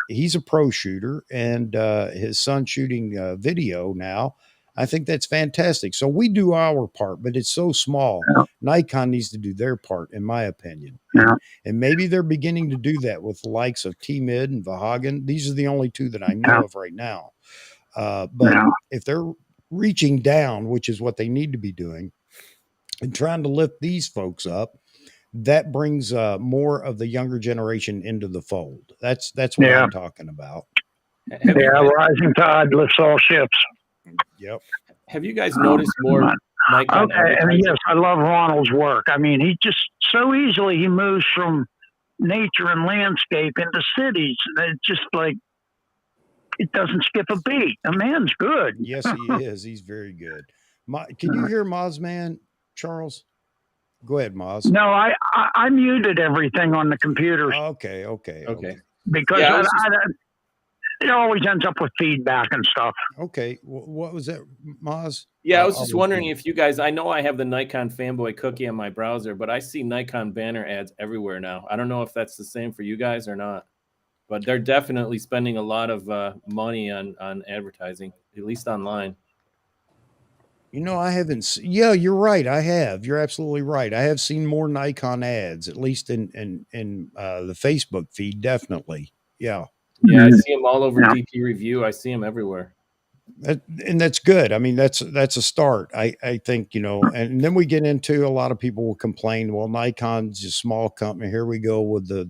He's a pro shooter, and his son shooting video now. I think that's fantastic. So we do our part, but it's so small. Nikon needs to do their part, in my opinion. And maybe they're beginning to do that with the likes of T-Mid and Vahagan. These are the only two that I know of right now. But if they're reaching down, which is what they need to be doing, and trying to lift these folks up, that brings more of the younger generation into the fold. That's what I'm talking about. Rising tide lifts all ships. Yep. Have you guys noticed Nikon Okay, and advertising. yes, I love Ronald's work. I mean, he just so easily he moves from nature and landscape into cities. And it's just like it doesn't skip a beat. The man's good. Yes, he is. He's very good. Can you hear Moz, man? Charles? Go ahead, Moz. No, I muted everything on the computer Okay. because Yeah, it always ends up with feedback and stuff. Okay. What was that, Moz? Yeah, I was I'll just wondering repeat. if you guys, I know I have the Nikon fanboy cookie on my browser, but I see Nikon banner ads everywhere now. I don't know if that's the same for you guys or not, but they're definitely spending a lot of money on advertising, at least online. You know, I haven't. Yeah, you're right. I have. You're absolutely right. I have seen more Nikon ads, at least in the Facebook feed. Definitely. Yeah. Yeah, I see them all over DP Review. I see them everywhere. And that's good. I mean, that's a start. I think, you know, and then we get into a lot of people will complain, well, Nikon's a small company. Here we go with the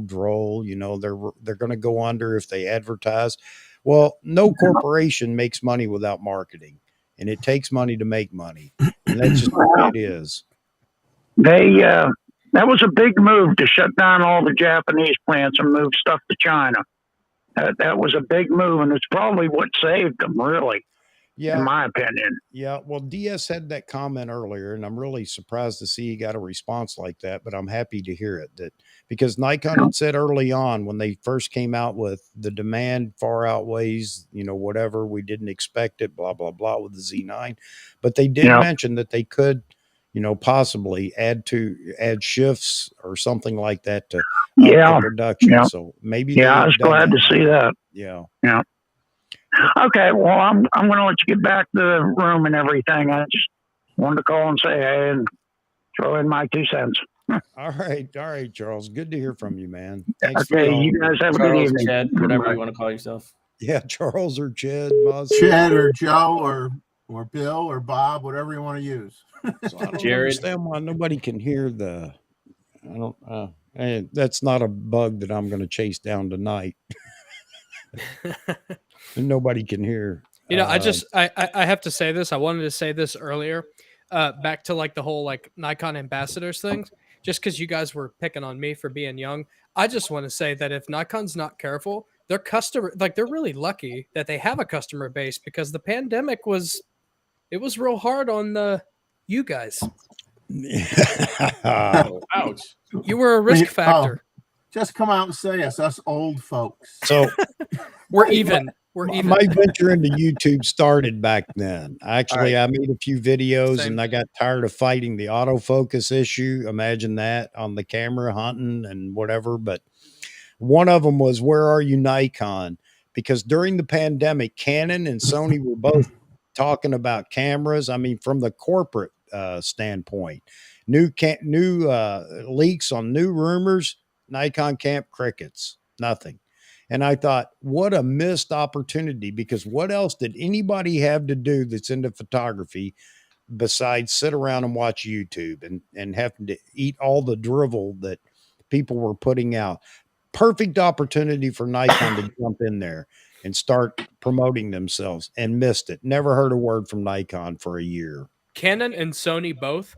droll, you know, they're going to go under if they advertise. Well, no corporation makes money without marketing, and it takes money to make money. And that's just the way it is. That was a big move to shut down all the Japanese plants and move stuff to China. That was a big move, and it's probably what saved them, really, in my opinion. Yeah, well, DS had that comment earlier, and I'm really surprised to see he got a response like that, but I'm happy to hear it, because Nikon had said early on when they first came out with the demand far outweighs, you know, whatever, we didn't expect it, blah, blah, blah, with the Z9, but they did mention that they could, you know, possibly add shifts or something like that to up the production. So maybe I was glad to see that. Yeah. Okay, well, I'm going to let you get back to the room and everything. I just wanted to call and say hey and throw in my 2 cents. All right, Charles. Good to hear from you, man. Thanks okay, you guys have a good evening. Chad, whatever you want to call yourself. Yeah, Charles or Chad, Chad or Joe or Bill or Bob, whatever you want to use. So I don't Jared. understand why nobody can hear that's not a bug that I'm going to chase down tonight. And nobody can hear. You know, I have to say this. I wanted to say this earlier, back to like the whole like Nikon ambassadors things, just because you guys were picking on me for being young. I just want to say that if Nikon's not careful, their customer, like they're really lucky that they have a customer base, because the pandemic was real hard on you guys. Ouch. You were a risk factor. Just come out and say us old folks. So we're even. My venture into YouTube started back then. Actually, I made a few videos and I got tired of fighting the autofocus issue. Imagine that on the camera, hunting and whatever. But one of them was, where are you, Nikon? Because during the pandemic, Canon and Sony were both talking about cameras. I mean, from the corporate standpoint, new leaks on new rumors, Nikon camp crickets, nothing. And I thought, what a missed opportunity, because what else did anybody have to do that's into photography besides sit around and watch YouTube and having to eat all the drivel that people were putting out? Perfect opportunity for Nikon to jump in there and start promoting themselves, and missed it. Never heard a word from Nikon for a year. Canon and Sony both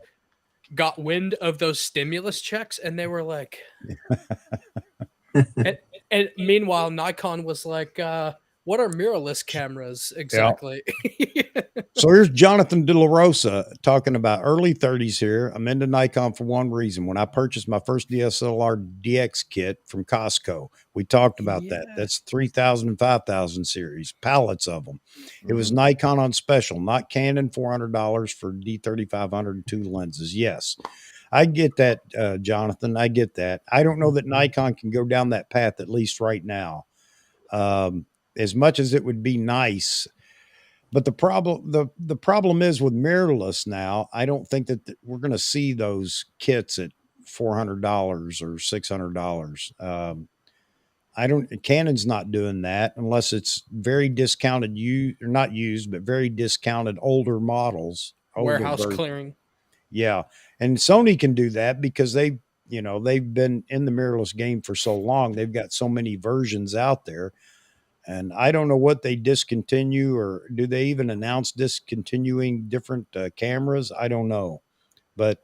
got wind of those stimulus checks, and they were like... and meanwhile, Nikon was like, what are mirrorless cameras exactly? Yep. So here's Jonathan De La Rosa talking about early 30s here. I'm into Nikon for one reason. When I purchased my first DSLR DX kit from Costco, we talked about that. That's 3000 and 5000 series, pallets of them. It was Nikon on special, not Canon, $400 for D3500 and 2 lenses. Yes. I get that, Jonathan. I get that. I don't know that Nikon can go down that path, at least right now, as much as it would be nice. But the problem is with mirrorless now, I don't think that we're going to see those kits at $400 or $600. Canon's not doing that unless it's very discounted, not used, but very discounted older models. Warehouse clearing. Yeah. And Sony can do that because they've been in the mirrorless game for so long. They've got so many versions out there. And I don't know what they discontinue, or do they even announce discontinuing different cameras? I don't know. But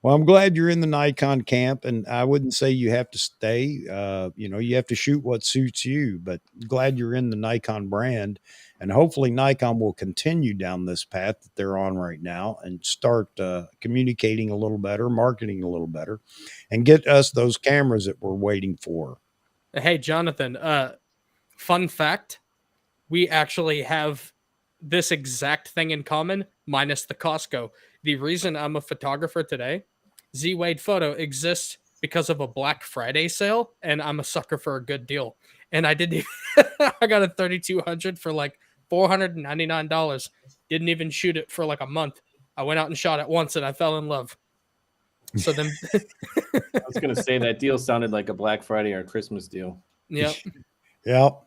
well, I'm glad you're in the Nikon camp, and I wouldn't say you have to stay. You have to shoot what suits you, but glad you're in the Nikon brand, and hopefully Nikon will continue down this path that they're on right now and start communicating a little better, marketing a little better, and get us those cameras that we're waiting for. Hey, Jonathan, fun fact, we actually have this exact thing in common, minus the Costco. The reason I'm a photographer today, Z-Wade Photo exists because of a Black Friday sale, and I'm a sucker for a good deal. And I didn't even, I got a 3200 for like $499. Didn't even shoot it for like a month. I went out and shot it once, and I fell in love. So then, I was going to say that deal sounded like a Black Friday or a Christmas deal. yeah. Yep.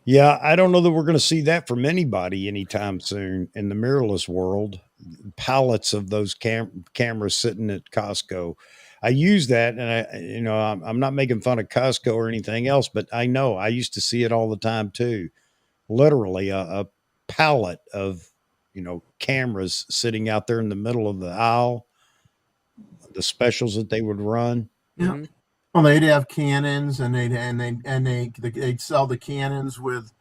Yeah, I don't know that we're going to see that from anybody anytime soon in the mirrorless world. Pallets of those cameras sitting at Costco. I use that, and I'm not making fun of Costco or anything else, but I know I used to see it all the time too. Literally a pallet of cameras sitting out there in the middle of the aisle. The specials that they would run. Yeah. Mm-hmm. Well, they'd have Canons, and they'd sell the Canons with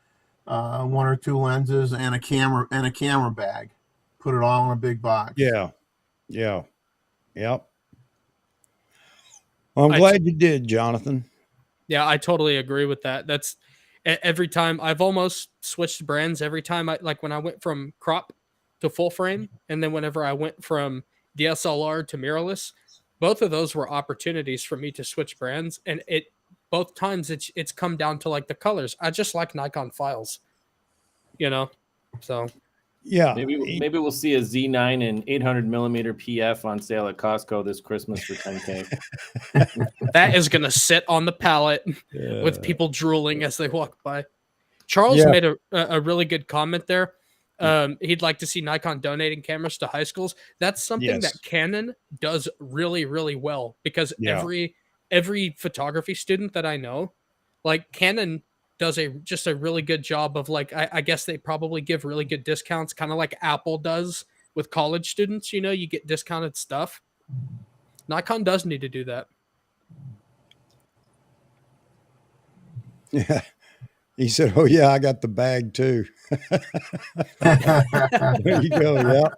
one or two lenses and a camera bag. Put it all in a big box. Yeah. Yep. Well, I'm glad you did, Jonathan. Yeah, I totally agree with that. That's every time I've almost switched brands every time when I went from crop to full frame, and then whenever I went from DSLR to mirrorless, both of those were opportunities for me to switch brands, and both times it's come down to like the colors. I just like Nikon files, so yeah. Maybe we'll see a Z9 and 800 millimeter PF on sale at Costco this Christmas for $10K. that is gonna sit on the pallet with people drooling as they walk by. Charles made a really good comment there. He'd like to see Nikon donating cameras to high schools. That's something that Canon does really, really well, because every photography student that I know, like Canon does just a really good job of I guess they probably give really good discounts, kind of like Apple does with college students. You get discounted stuff. Nikon does need to do that. Yeah. He said, "Oh yeah, I got the bag too." There you go.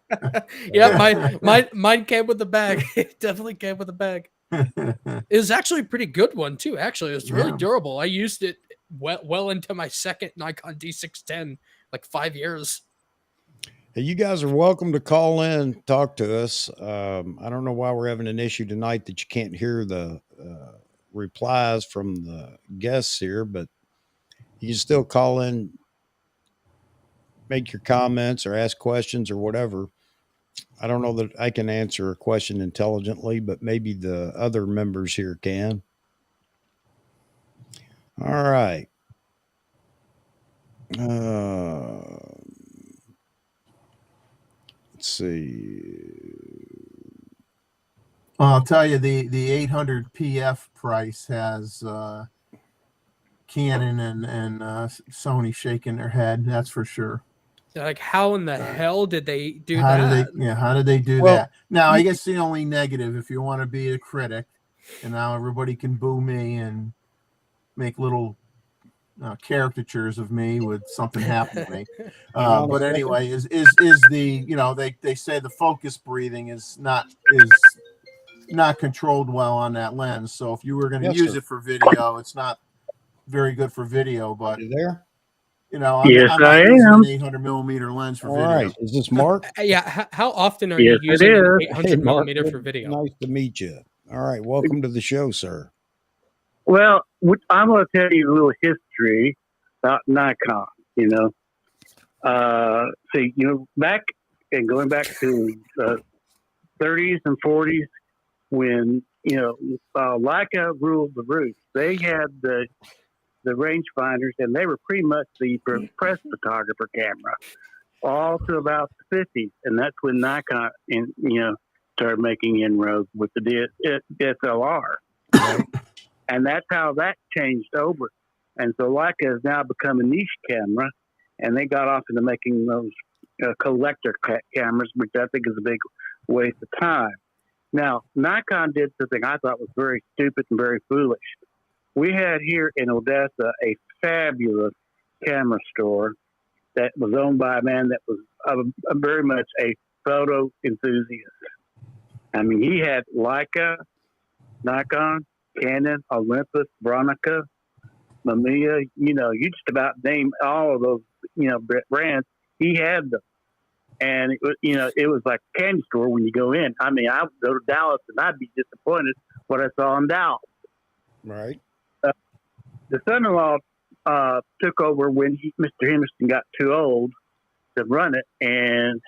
Yeah. Mine came with the bag. It definitely came with a bag. It was actually a pretty good one too. Actually, it was really durable. I used it well into my second Nikon D610, like 5 years. Hey, you guys are welcome to call in, talk to us. I don't know why we're having an issue tonight that you can't hear the replies from the guests here, but you can still call in, make your comments or ask questions or whatever. I don't know that I can answer a question intelligently, but maybe the other members here can. All right. Let's see. I'll tell you, the 800 PF price has Canon and Sony shaking their head. That's for sure. Like, how in the hell did they do How that? did they do that? Now, I guess the only negative, if you want to be a critic, and now everybody can boo me and make little caricatures of me with something happen to me. But anyway, is the they say the focus breathing is not controlled well on that lens. So if you were going to use it for video, it's not very good for video. But you there? I'm not using an 800 millimeter lens for video. All right. Is this Mark? Yeah. How often are you using an 800 millimeter for video? Nice to meet you. All right. Welcome to the show, sir. Well, I'm going to tell you a little history about Nikon, going back to the 30s and 40s when, Leica ruled the roost. They had the rangefinders, and they were pretty much the press photographer camera all to about the 50s. And that's when Nikon, started making inroads with the DSLR. And that's how that changed over. And so Leica has now become a niche camera, and they got off into making those collector cameras, which I think is a big waste of time. Now, Nikon did something I thought was very stupid and very foolish. We had here in Odessa a fabulous camera store that was owned by a man that was very much a photo enthusiast. I mean, he had Leica, Nikon, Canon, Olympus, Bronica, Mamiya, you just about name all of those, brands. He had them. And it was like a candy store when you go in. I mean, I would go to Dallas and I'd be disappointed what I saw in Dallas. Right. The son-in-law took over when Mr. Henderson got too old to run it. And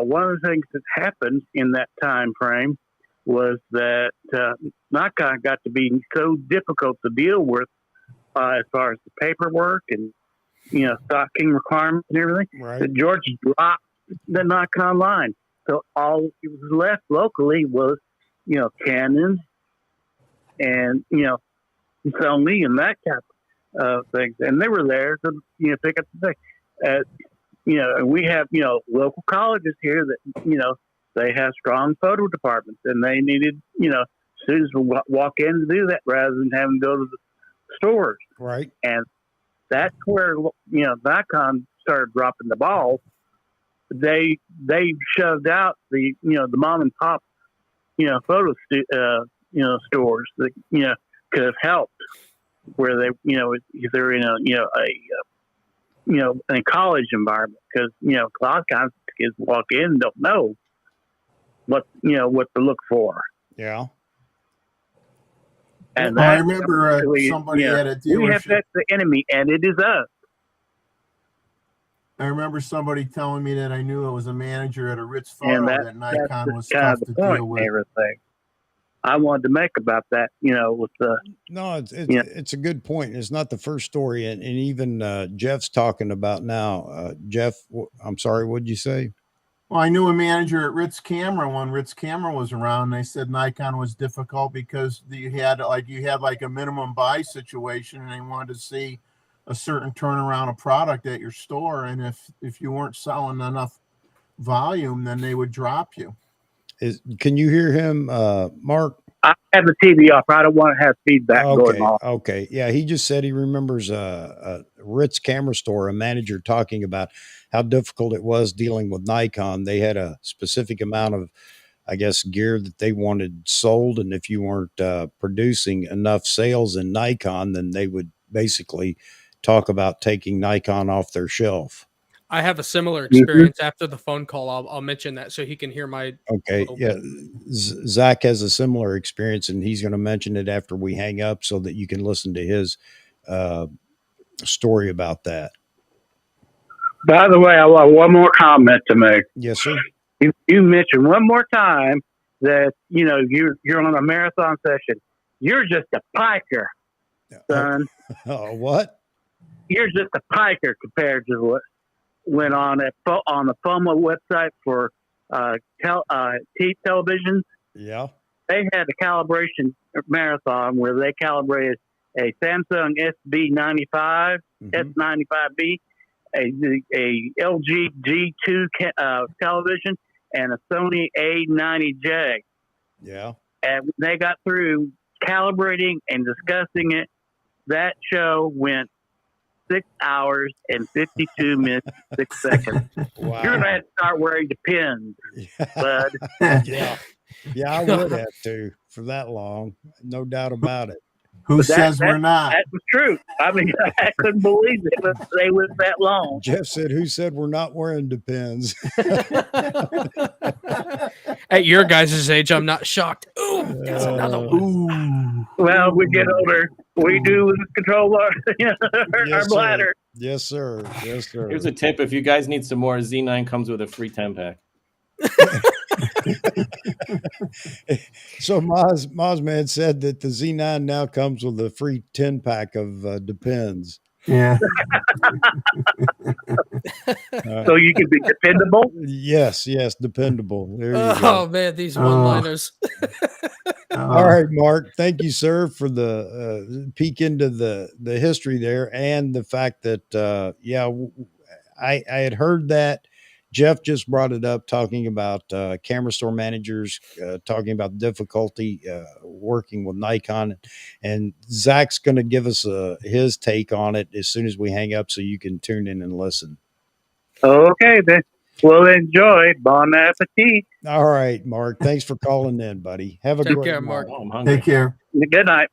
one of the things that happened in that time frame was that Nikon got to be so difficult to deal with as far as the paperwork and, stocking requirements and everything, Right. that George dropped the Nikon line. So all it was left locally was, Canon and, Sony and that kind of things. And they were there to, pick up the thing. And we have, local colleges here that, they have strong photo departments, and they needed, students would walk in to do that rather than having to go to the stores. Right. And that's where, Nikon started dropping the ball. They shoved out the mom and pop, photo stores that, could have helped where they, if they're in a college environment, because, a lot of times kids walk in and don't know what to look for. Yeah. And I remember somebody at a we have dealership. that's the enemy, and it is us. I remember somebody telling me that I knew it was a manager at a Ritz And Photo that Nikon that's was kind tough of the to point deal and with. everything I wanted to make about that, with the No, it's a good point. It's not the first story, and even Jeff's talking about now. Jeff, I'm sorry, what'd you say? Well, I knew a manager at Ritz Camera when Ritz Camera was around. And they said Nikon was difficult because you had like a minimum buy situation, and they wanted to see a certain turnaround of product at your store. And if you weren't selling enough volume, then they would drop you. Can you hear him, Mark? I have the TV off. I don't want to have feedback going on. Okay. Yeah, he just said he remembers a Ritz camera store, a manager talking about how difficult it was dealing with Nikon. They had a specific amount of, I guess, gear that they wanted sold, and if you weren't producing enough sales in Nikon, then they would basically talk about taking Nikon off their shelf. I have a similar experience after the phone call. I'll mention that so he can hear my. Okay. Yeah. Zach has a similar experience, and he's going to mention it after we hang up so that you can listen to his story about that. By the way, I want one more comment to make. Yes, sir. You mentioned one more time that you're on a marathon session. You're just a piker, son. What? You're just a piker compared to what went on the FOMO website for television. Yeah. They had a calibration marathon where they calibrated a Samsung SB95, S95B, a LG G2 television, and a Sony A90J. Yeah. And when they got through calibrating and discussing it, that show went 6 hours and 52 minutes, 6 seconds. Wow. You're going to have to start wearing the pins, bud. Yeah. Yeah, I would have to for that long. No doubt about it. Who says we're not? That was true. I mean, I couldn't believe they went that long. Jeff said, who said we're not wearing Depends? At your guys' age, I'm not shocked. Ooh, that's another one. Ooh. Well, we get older. We do control our Yes, bladder. Yes, sir. Yes, sir. Here's a tip: if you guys need some more, Z9 comes with a free 10-pack. So Mozman said that the Z9 now comes with a free 10-pack of Depends. Yeah. So you can be dependable. Yes, dependable. There you Oh go. man, these one-liners. All right, Mark. Thank you, sir, for the peek into the history there and the fact that I had heard that. Jeff just brought it up, talking about camera store managers, talking about difficulty working with Nikon, and Zach's going to give us his take on it as soon as we hang up, so you can tune in and listen. Okay, then. Well, enjoy. Bon appetit. All right, Mark. Thanks for calling in, buddy. Have a Take great care, night. Mark. Oh, I'm hungry. Take care. Good night.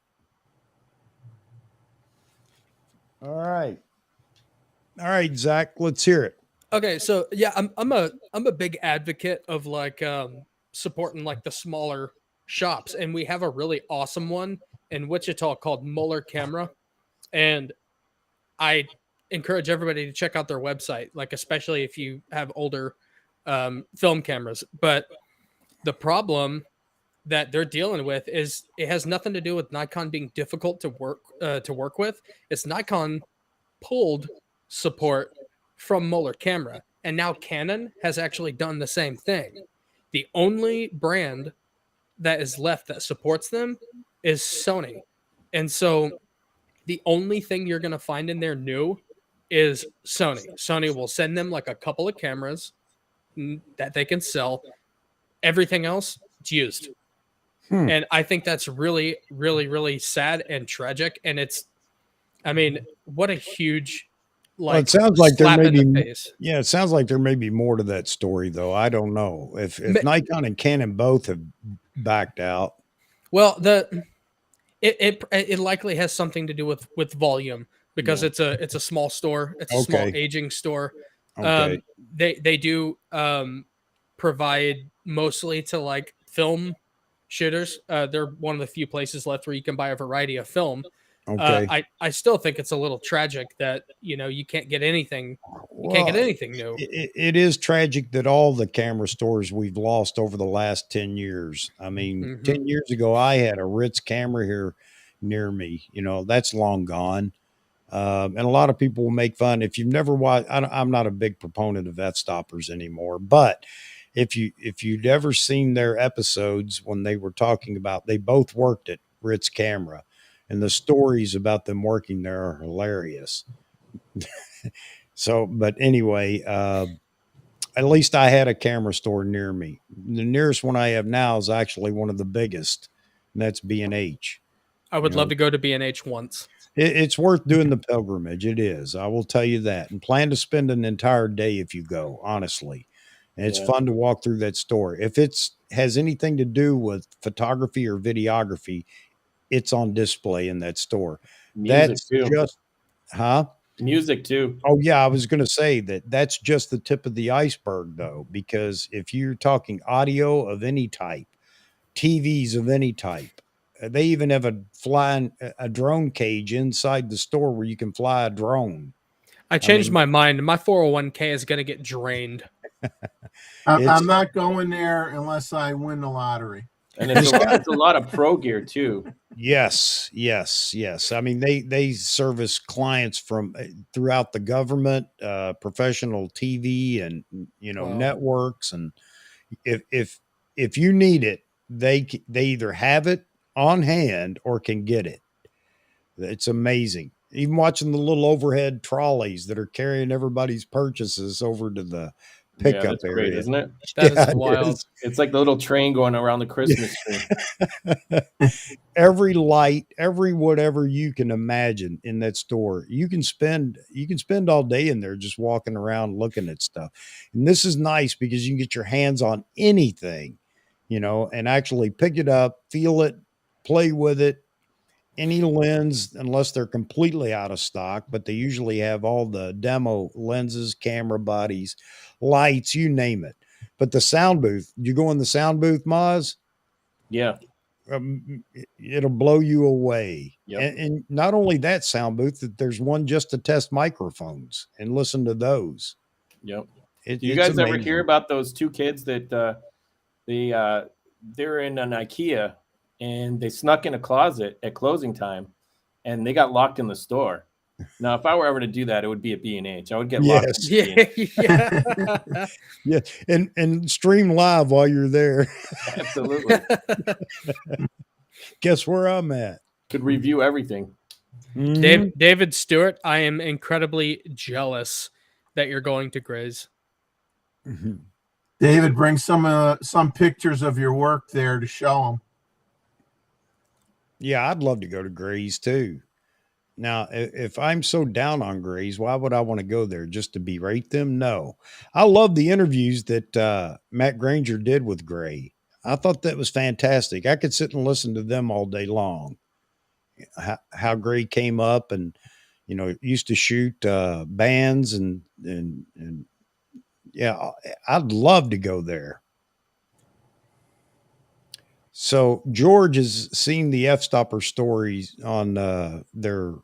All right, Zach. Let's hear it. Okay, so yeah, I'm a big advocate of like supporting like the smaller shops, and we have a really awesome one in Wichita called Muller Camera, and I encourage everybody to check out their website, like especially if you have older film cameras. But the problem that they're dealing with is it has nothing to do with Nikon being difficult to work with. It's Nikon pulled support from Muller Camera, and now Canon has actually done the same thing. The only brand that is left that supports them is Sony, and so the only thing you're going to find in there new is Sony. Sony will send them like a couple of cameras that they can sell. Everything else, it's used. And I think that's really, really, really sad and tragic. And it's, I mean, what a huge, like, it sounds like there slap may in the be, face. yeah, it sounds like there may be more to that story, though. I don't know if Nikon and Canon both have backed out. Well, it likely has something to do with volume, because it's a small store. It's a small aging store. Okay. They do provide mostly to like film shooters. They're one of the few places left where you can buy a variety of film. Okay. I still think it's a little tragic that you can't get anything. You can't get anything new. It is tragic that all the camera stores we've lost over the last 10 years. I mean, 10 years ago, I had a Ritz camera here near me. That's long gone. And a lot of people will make fun. If you've never watched, I'm not a big proponent of F-stoppers anymore, but if you'd ever seen their episodes when they were talking about, they both worked at Ritz Camera, and the stories about them working there are hilarious. So, but anyway, at least I had a camera store near me. The nearest one I have now is actually one of the biggest, and that's B&H. I would love to go to B&H once. It's worth doing the pilgrimage. It is. I will tell you that. And plan to spend an entire day if you go, honestly. And it's fun to walk through that store. If it's has anything to do with photography or videography, it's on display in that store. Music too. Music too. Oh yeah, I was going to say that's just the tip of the iceberg, though, because if you're talking audio of any type, TVs of any type, they even have a drone cage inside the store where you can fly a drone. I changed my mind. My 401k is going to get drained. I'm not going there unless I win the lottery. And it's a lot of pro gear too. Yes. I mean, they service clients from throughout the government, professional TV, and networks. And if you need it, they either have it on hand or can get it. It's amazing. Even watching the little overhead trolleys that are carrying everybody's purchases over to the pickup that's area, great, isn't it? That is wild. It's like the little train going around the Christmas tree. Every light, every whatever you can imagine in that store. You can spend all day in there just walking around looking at stuff. And this is nice because you can get your hands on anything, and actually pick it up, feel it, play with it. Any lens, unless they're completely out of stock, but they usually have all the demo lenses, camera bodies, lights, you name it. But the sound booth, you go in the sound booth, Maz? Yeah. It'll blow you away. Yep. And not only that sound booth, that there's one just to test microphones and listen to those. Yep. Do you guys ever hear about those two kids that they're in an IKEA and they snuck in a closet at closing time and they got locked in the store? Now, if I were ever to do that, it would be at B&H. I would get locked. And stream live while you're there. Absolutely. Guess where I'm at? Could review everything. Mhm. David Stewart, I am incredibly jealous that you're going to Grays. Mhm. David, bring some pictures of your work there to show them. Yeah, I'd love to go to Gray's too. Now, if I'm so down on Gray's, why would I want to go there? Just to berate them? No. I love the interviews that Matt Granger did with Gray. I thought that was fantastic. I could sit and listen to them all day long. How Gray came up and, used to shoot bands and yeah, I'd love to go there. So George has seen the F-Stopper stories on their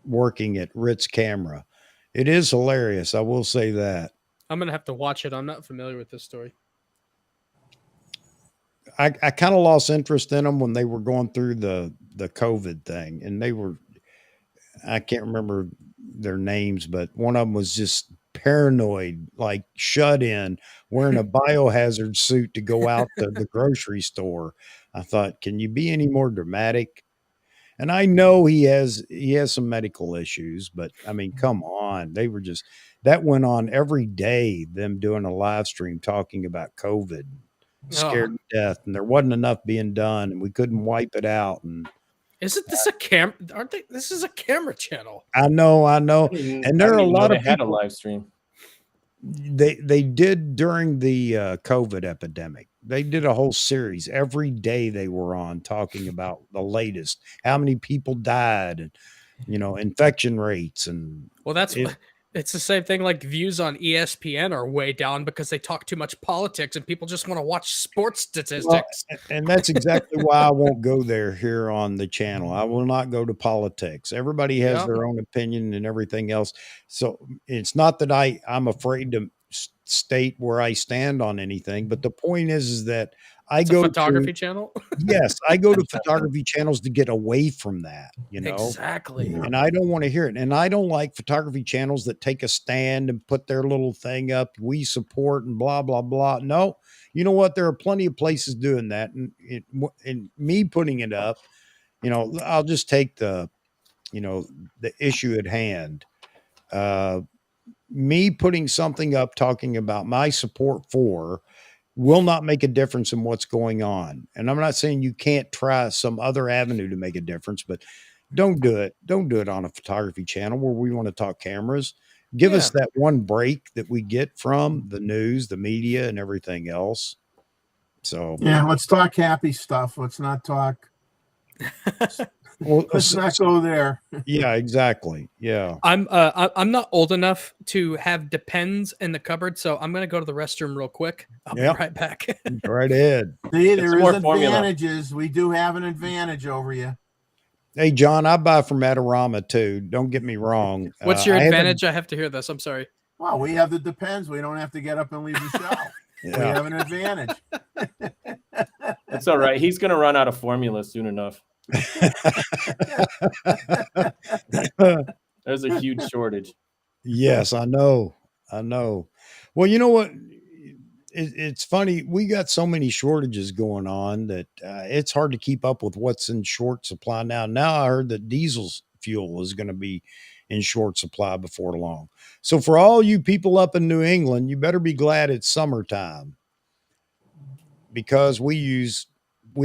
working at Ritz Camera. It is hilarious. I will say that. I'm gonna have to watch it. I'm not familiar with this story. I kind of lost interest in them when they were going through the COVID thing, and I can't remember their names, but one of them was just paranoid, like shut in, wearing a biohazard suit to go out to the grocery store. I thought, can you be any more dramatic? And I know he has some medical issues, but I mean, come on. They were just that went on every day, them doing a live stream talking about COVID, scared to death, and there wasn't enough being done, and we couldn't wipe it out. And Isn't this a camera? Aren't they? This is a camera channel. I know. And there are a lot of they had a people. live stream. They did during the COVID epidemic. They did a whole series. Every day they were on talking about the latest, how many people died, and infection rates, and Well, it's the same thing. Like views on ESPN are way down because they talk too much politics, and people just want to watch sports statistics. and that's exactly why I won't go there here on the channel. I will not go to politics. Everybody has Yep. their own opinion and everything else. So it's not that I'm afraid to state where I stand on anything, but the point is that I It's go a photography to, channel. yes, I go to photography channels to get away from that, Exactly. and I don't want to hear it. And I don't like photography channels that take a stand and put their little thing up, we support and blah, blah, blah. No, you know what? There are plenty of places doing that. And me putting it up, I'll just take the issue at hand. Me putting something up talking about my support for will not make a difference in what's going on. And I'm not saying you can't try some other avenue to make a difference, but don't do it. Don't do it on a photography channel where we want to talk cameras. Give us that one break that we get from the news, the media, and everything else. So yeah, let's talk happy stuff. Let's not talk. Well, let's not go there. Yeah, exactly. Yeah. I'm not old enough to have Depends in the cupboard, so I'm gonna go to the restroom real quick. I'll be right back. Go right ahead. See, there is advantages. We do have an advantage over you. Hey, John, I buy from Adorama too. Don't get me wrong. What's your advantage? I have to hear this. I'm sorry. Well, we have the Depends. We don't have to get up and leave the show. We have an advantage. That's all right. He's going to run out of formula soon enough. There's a huge shortage. Yes, I know. Well, you know what? It's funny. We got so many shortages going on that it's hard to keep up with what's in short supply now. Now I heard that diesel fuel is going to be in short supply before long. So for all you people up in New England, you better be glad it's summertime, because we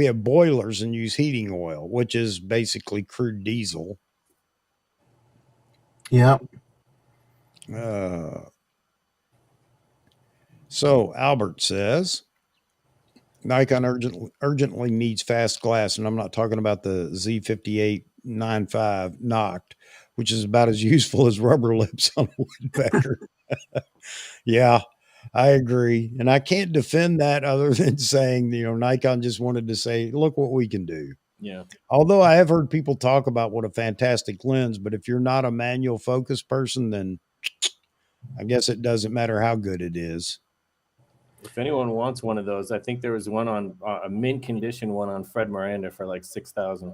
have boilers and use heating oil, which is basically crude diesel. Yep. So Albert says Nikon urgently needs fast glass, and I'm not talking about the Z5895 knocked, which is about as useful as rubber lips on a woodpecker. Yeah, I agree. And I can't defend that other than saying, Nikon just wanted to say, look what we can do. Yeah. Although I have heard people talk about what a fantastic lens, but if you're not a manual focus person, then I guess it doesn't matter how good it is. If anyone wants one of those, I think there was one on a mint condition one on Fred Miranda for like $6,000.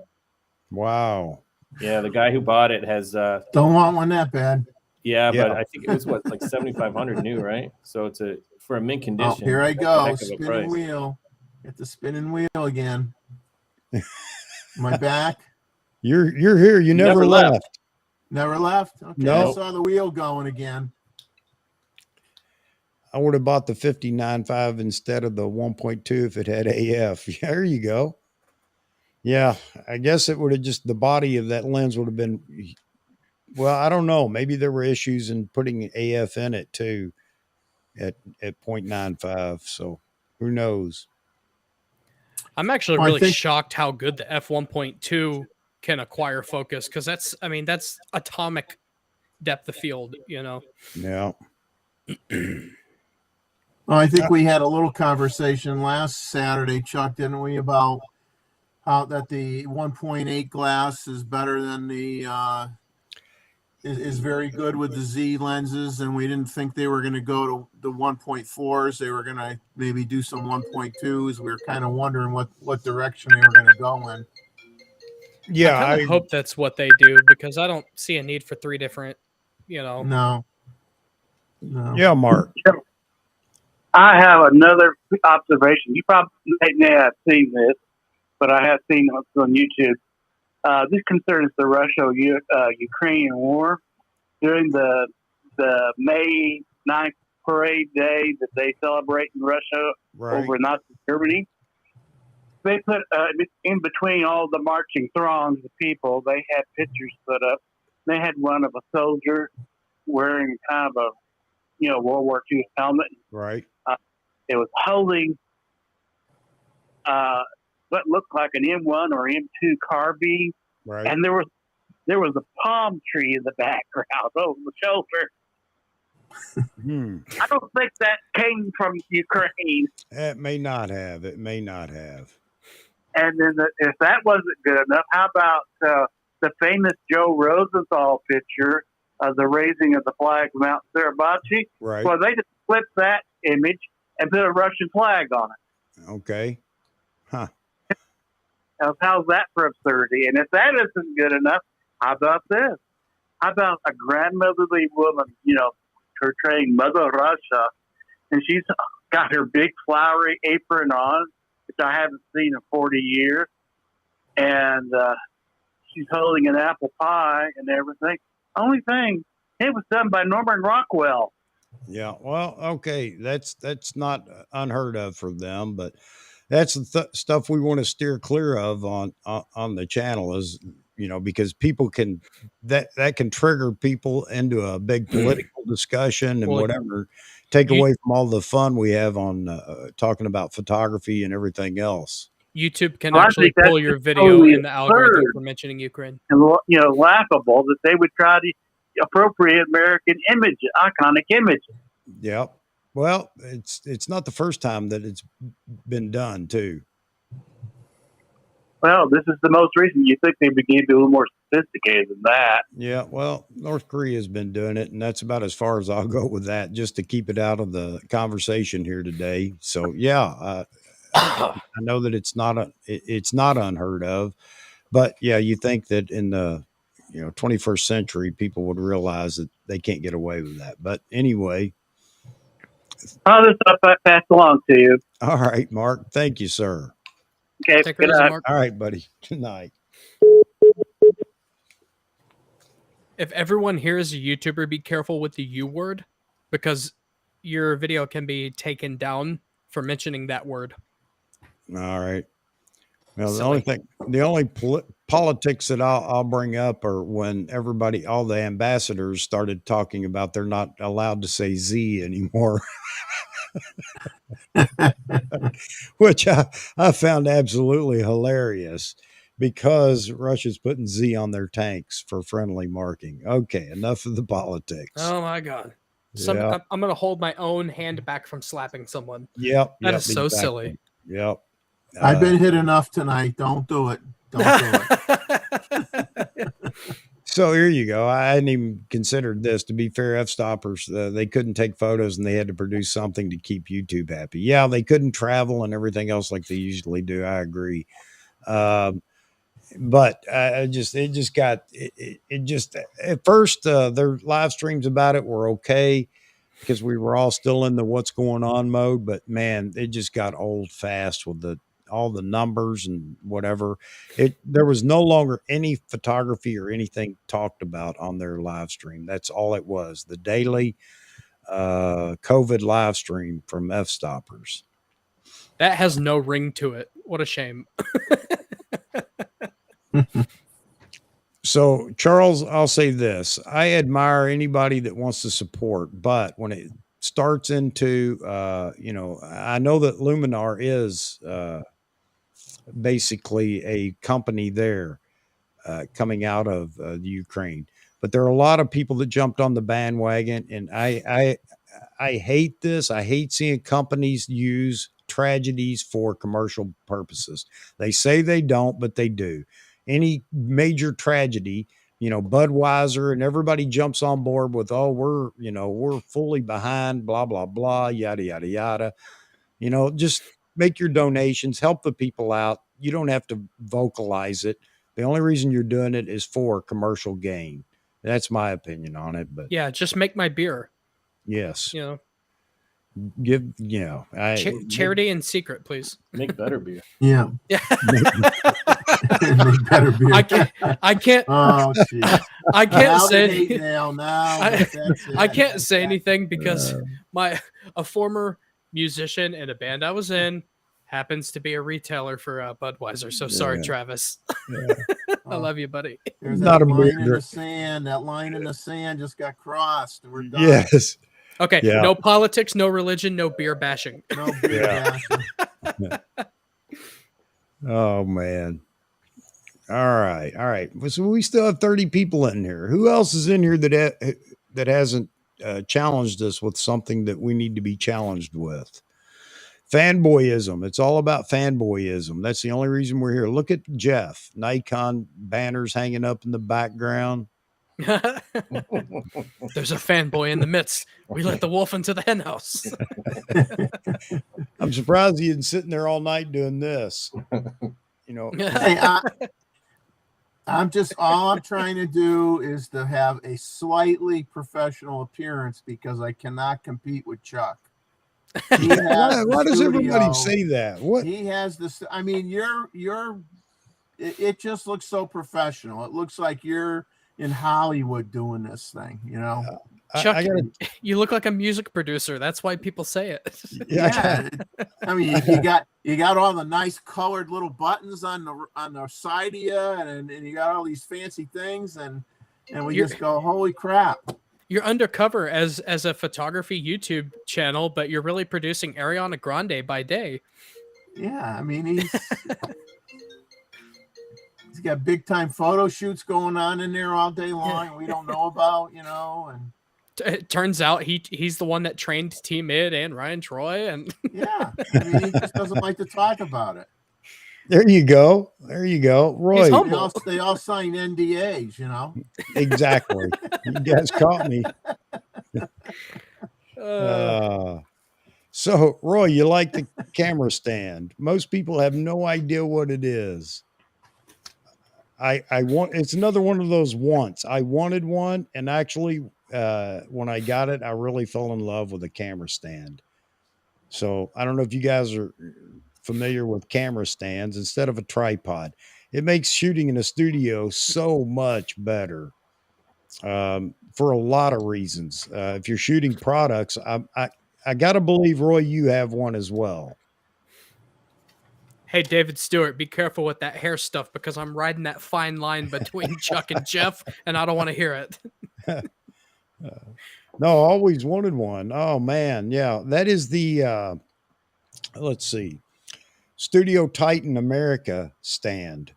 Wow. Yeah, the guy who bought it has don't want one that bad. Yeah, but I think it was like 7,500 new, right? So it's for a mint condition. Oh, here I go, spinning wheel. Get the spinning wheel again. Am I back? You're here. You never left. Never left? Okay, No. I saw the wheel going again. I would have bought the 59.5 instead of the 1.2 if it had AF. Yeah, there you go. Yeah, I guess it would have just, the body of that lens would have been, well, I don't know. Maybe there were issues in putting AF in it too at 0.95. So who knows? I'm actually Well, I really think- shocked how good the f1.2 can acquire focus, because that's atomic depth of field, you know. Yeah. Well, I think we had a little conversation last Saturday, Chuck, didn't we, about how that the 1.8 glass is better than the is very good with the Z lenses, and we didn't think they were going to go to the 1.4s. They were going to maybe do some 1.2s. We were kind of wondering what direction they were going to go in. Yeah. I kind of hope that's what they do, because I don't see a need for three different, you know. No. Yeah, Mark. I have another observation. You probably may have seen this, but I have seen it on YouTube. This concerns the Russia-Ukrainian war. During the May 9th parade day that they celebrate in Russia over Nazi Germany, they put in between all the marching throngs of people, they had pictures put up. They had one of a soldier wearing kind of a World War II helmet. Right. It was holding what looked like an M1 or M2 carbine, Right. and there was a palm tree in the background over the shoulder. I don't think that came from Ukraine. It may not have. It may not have. And then if that wasn't good enough, how about the famous Joe Rosenthal picture of the raising of the flag of Mount Suribachi? Right. Well, they just flipped that image and put a Russian flag on it. Okay. Huh. How's that for absurdity? And if that isn't good enough, how about this? How about a grandmotherly woman, portraying Mother Russia, and she's got her big flowery apron on, which I haven't seen in 40 years, and she's holding an apple pie and everything. Only thing, it was done by Norman Rockwell. Yeah. Well, okay. That's not unheard of for them, but that's the stuff we want to steer clear of on the channel, is, because people can, that can trigger people into a big political discussion and whatever, take away from all the fun we have on talking about photography and everything else. YouTube can actually pull your video in the algorithm for mentioning Ukraine. And, laughable that they would try to appropriate American images, iconic images. Yep. Well, it's not the first time that it's been done too. Well, this is the most recent. You think they begin to be a little more sophisticated than that? Yeah. Well, North Korea's been doing it, and that's about as far as I'll go with that, just to keep it out of the conversation here today. So yeah, I know that it's not unheard of, but yeah, you think that in the 21st century, people would realize that they can't get away with that. But anyway. All this stuff I pass along to you. All right, Mark. Thank you, sir. Okay. Good night. All right, buddy. Good night. If everyone here is a YouTuber, be careful with the U word, because your video can be taken down for mentioning that word. All right. Well, the only politics that I'll bring up are when all the ambassadors started talking about they're not allowed to say Z anymore, which I found absolutely hilarious, because Russia's putting Z on their tanks for friendly marking. Okay, enough of the politics. Oh my God. Yep. I'm going to hold my own hand back from slapping someone. Yep. That is so silly. Yep. I've been hit enough tonight. Don't do it. Don't do it. So here you go. I hadn't even considered this. To be fair, f-stoppers, they couldn't take photos, and they had to produce something to keep YouTube happy. Yeah, they couldn't travel and everything else like they usually do. I agree. But it just at first their live streams about it were okay, because we were all still in the what's going on mode. But man, it just got old fast with the all the numbers and whatever. There was no longer any photography or anything talked about on their live stream. That's all it was. The daily COVID live stream from F Stoppers. That has no ring to it. What a shame. So, Charles, I'll say this. I admire anybody that wants to support, but when it starts into, I know that Luminar is basically a company there coming out of the Ukraine, but there are a lot of people that jumped on the bandwagon, and I hate this. I hate seeing companies use tragedies for commercial purposes. They say they don't, but they do. Any major tragedy, Budweiser and everybody jumps on board with, oh, we're fully behind, blah, blah, blah, yada, yada, yada. Just make your donations, help the people out. You don't have to vocalize it. The only reason you're doing it is for commercial gain. That's my opinion on it. But yeah, just make my beer. yes, Give charity in secret, please. Make better beer. Yeah. Yeah. Make better beer. I can't. Oh, jeez. I can't Now say. they hate now. I can't say anything because a former musician in a band I was in happens to be a retailer for Budweiser. So sorry, Travis. Yeah. I love you, buddy. There's Not that a line in beer. the sand. That line in the sand just got crossed. And we're done. Yes. Okay. Yeah. No politics, no religion, no beer bashing. No beer bashing. Oh man. All right. So we still have 30 people in here. Who else is in here that hasn't challenged us with something that we need to be challenged with? Fanboyism. It's all about fanboyism. That's the only reason we're here. Look at Jeff. Nikon banners hanging up in the background. There's a fanboy in the midst. We let the wolf into the henhouse. I'm surprised he isn't sitting there all night doing this. Hey, all I'm trying to do is to have a slightly professional appearance because I cannot compete with Chuck. Why does everybody say that? What he has this? I mean, it just looks so professional. It looks like you're in Hollywood doing this thing, Chuck, you look like a music producer. That's why people say it. Yeah. I mean, you got all the nice colored little buttons on the side of you, and you got all these fancy things, and we just go, holy crap. You're undercover as a photography YouTube channel, but you're really producing Ariana Grande by day. Yeah, I mean he's got big time photo shoots going on in there all day long. We don't know about, and it turns out he's the one that trained T Mid and Ryan Troy, and yeah, I mean he just doesn't like to talk about it. There you go, Roy. They all sign NDAs, Exactly. You guys caught me. So, Roy, you like the camera stand? Most people have no idea what it is. It's another one of those wants. I wanted one, and actually, when I got it, I really fell in love with a camera stand. So I don't know if you guys are familiar with camera stands. Instead of a tripod, it makes shooting in a studio so much better for a lot of reasons. If you're shooting products, I gotta believe, Roy, you have one as well. Hey, David Stewart, be careful with that hair stuff because I'm riding that fine line between Chuck and Jeff, and I don't want to hear it. No, I always wanted one. Oh man, yeah, that is the let's see, Studio Titan America stand.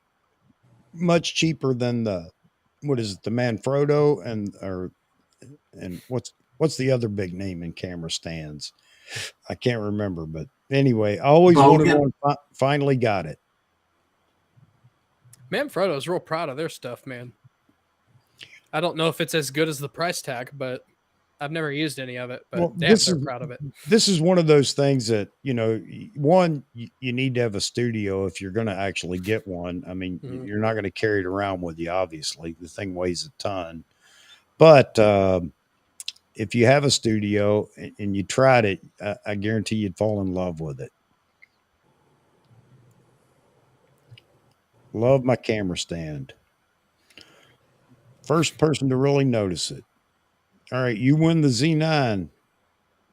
Much cheaper than the Manfrotto and what's the other big name in camera stands? I can't remember, but anyway, I always wanted one. Finally got it. Manfrotto's real proud of their stuff, man. I don't know if it's as good as the price tag, but I've never used any of it. But they're proud of it. This is one of those things that, one, you need to have a studio if you're going to actually get one. I mean, you're not going to carry it around with you, obviously. The thing weighs a ton. But if you have a studio and you tried it, I guarantee you'd fall in love with it. Love my camera stand. First person to really notice it. All right, you win the Z9,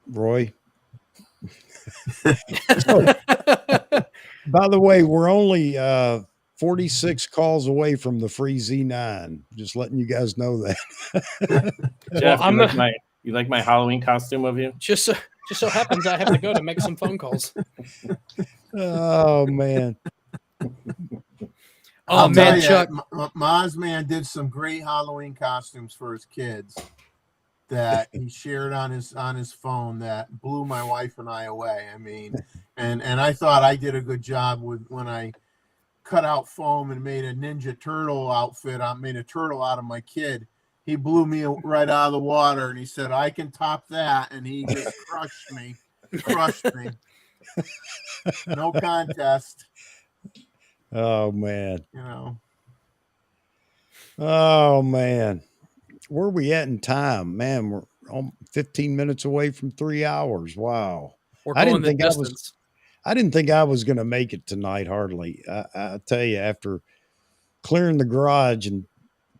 Roy. So, by the way, we're only 46 calls away from the free Z9. Just letting you guys know that. Jeff, I'm you like my Halloween costume of you? just so happens I have to go to make some phone calls. Oh man. Oh I'll tell man, you, Chuck. Mozman did some great Halloween costumes for his kids that he shared on his phone that blew my wife and I away. I mean, and I thought I did a good job when I cut out foam and made a Ninja Turtle outfit. I made a turtle out of my kid. He blew me right out of the water, and he said, "I can top that," and he just crushed me. No contest. Oh man. You know. Oh man. Where are we at in time? Man, we're 15 minutes away from 3 hours. Wow. We're I going didn't the think distance. I didn't think I was going to make it tonight, hardly. I tell you, after clearing the garage and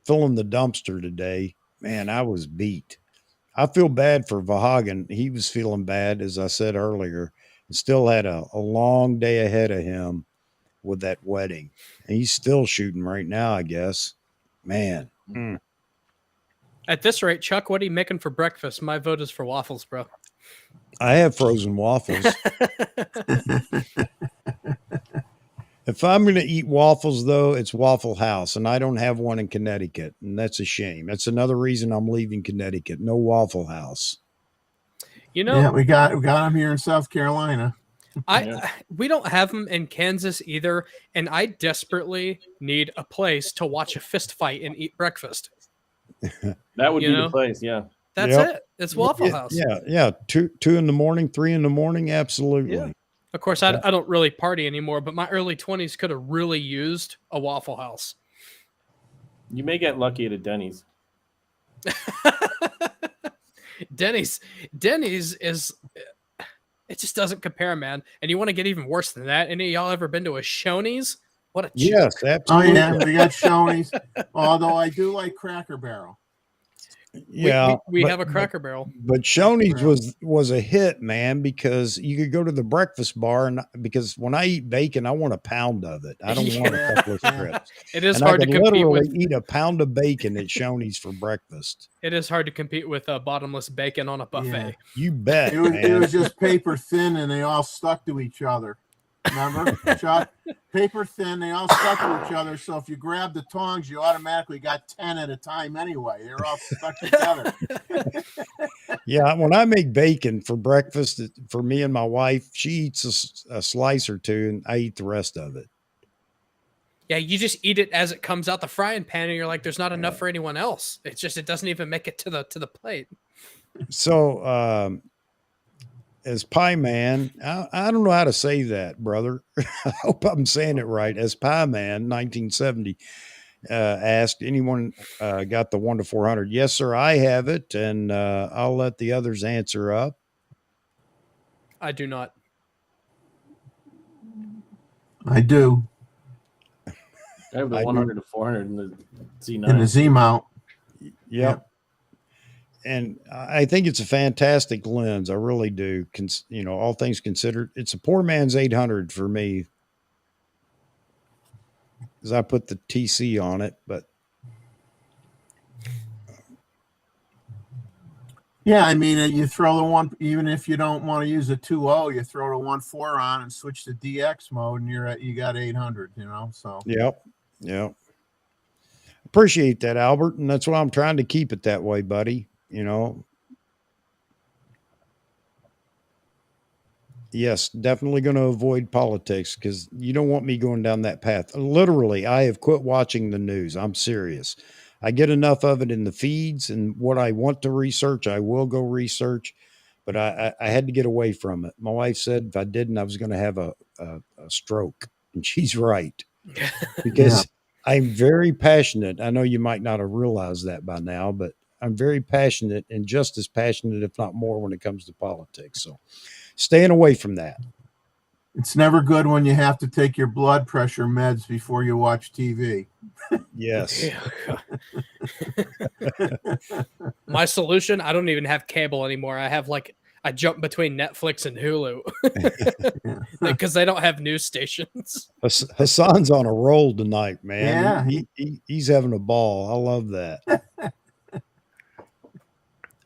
filling the dumpster today, man, I was beat. I feel bad for Vahagan. He was feeling bad, as I said earlier, and still had a long day ahead of him with that wedding. And he's still shooting right now, I guess. Man. At this rate, Chuck, what are you making for breakfast? My vote is for waffles, bro. I have frozen waffles. If I'm going to eat waffles, though, it's Waffle House, and I don't have one in Connecticut, and that's a shame. That's another reason I'm leaving Connecticut. No Waffle House. You know, Yeah, we got them here in South Carolina. We don't have them in Kansas either, and I desperately need a place to watch a fist fight and eat breakfast. That would be the place, yeah. That's it. It's Waffle House. Yeah. 2 in the morning, 3 in the morning, absolutely. Yeah. Of course, I don't really party anymore, but my early 20s could have really used a Waffle House. You may get lucky at a Denny's. Denny's is, it just doesn't compare, man. And you want to get even worse than that? Any of y'all ever been to a Shoney's? What a joke. Yes, absolutely. Oh yeah, we got Shoney's. Although I do like Cracker Barrel. Yeah, we have a Cracker Barrel, but Shoney's was a hit, man, because you could go to the breakfast bar, and because when I eat bacon, I want a pound of it. I don't want a couple of strips. It is and hard I to could compete literally with. eat a pound of bacon at Shoney's for breakfast. It is hard to compete with bottomless bacon on a buffet. Yeah. You bet. It was just paper thin, and they all stuck to each other. Remember, Chuck? Paper thin, they all stuck to each other. So if you grab the tongs, you automatically got 10 at a time anyway. They're all stuck together. Yeah, when I make bacon for breakfast for me and my wife, she eats a slice or two, and I eat the rest of it. Yeah, you just eat it as it comes out the frying pan, and you're like, "There's not enough for anyone else." It's just it doesn't even make it to the plate. So, as Pie Man, I don't know how to say that, brother. I hope I'm saying it right. As Pie Man, 1970, asked, anyone got the 1 to 400? Yes, sir, I have it, and I'll let the others answer up. I do not. I do. I have the 100 to 400 in the Z9. In the Z mount. Yep. And I think it's a fantastic lens. I really do. All things considered, it's a poor man's 800 for me, because I put the TC on it. But yeah, I mean, you throw the one, even if you don't want to use a 2.0, you throw the 1.4 on and switch to DX mode, and you got 800. So yep. Appreciate that, Albert, and that's why I'm trying to keep it that way, buddy. Yes, definitely going to avoid politics, because you don't want me going down that path. Literally, I have quit watching the news. I'm serious. I get enough of it in the feeds, and what I want to research, I will go research, but I had to get away from it. My wife said if I didn't, I was going to have a stroke, and she's right, because I'm very passionate. I know you might not have realized that by now, but I'm very passionate, and just as passionate, if not more, when it comes to politics. So staying away from that. It's never good when you have to take your blood pressure meds before you watch TV. Yes. My solution, I don't even have cable anymore. I jump between Netflix and Hulu because they don't have news stations. Hassan's on a roll tonight, man. Yeah. He's having a ball. I love that.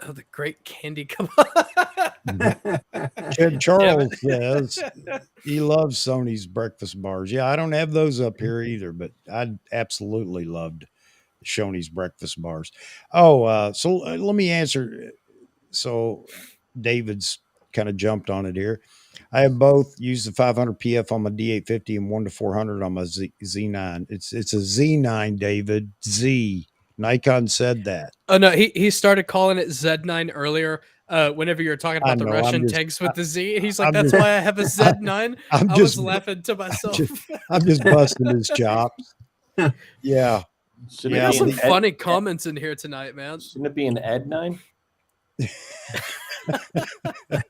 Oh, the great candy come Charles says he loves Sony's breakfast bars. Yeah, I don't have those up here either, but I absolutely loved Sony's breakfast bars. Oh, so let me answer. So David's kind of jumped on it here. I have both used the 500 PF on my D850 and 1-400 on my Z9. It's a Z9, David. Z. Nikon said that. Oh no, he started calling it Z9 earlier. Whenever you were talking about the know, Russian tanks with the Z, he's like, "That's why I have a Z9." I was laughing to myself. I'm just busting his chops. Yeah, Should We it got be some an funny comments in here tonight, man. Shouldn't it be an Ed 9?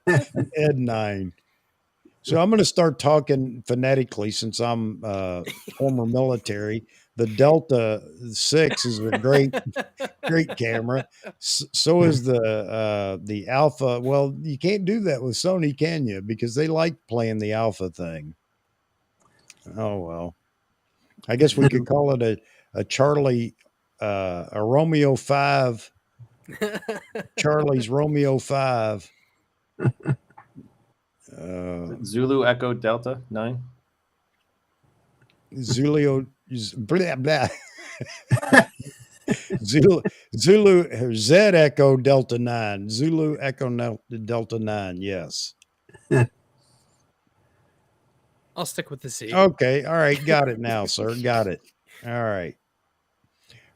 Ed 9. So I'm going to start talking phonetically since I'm former military. The Delta 6 is a great camera. So is the Alpha. Well, you can't do that with Sony, can you? Because they like playing the Alpha thing. Oh well, I guess we could call it a Charlie, a Romeo 5. Charlie's Romeo 5. Zulu Echo Delta 9. Zulu blah, blah. Zulu Z Echo Delta 9. Zulu Echo Delta 9. Yes. I'll stick with the Z. Okay. All right. Got it now, sir. Got it. All right.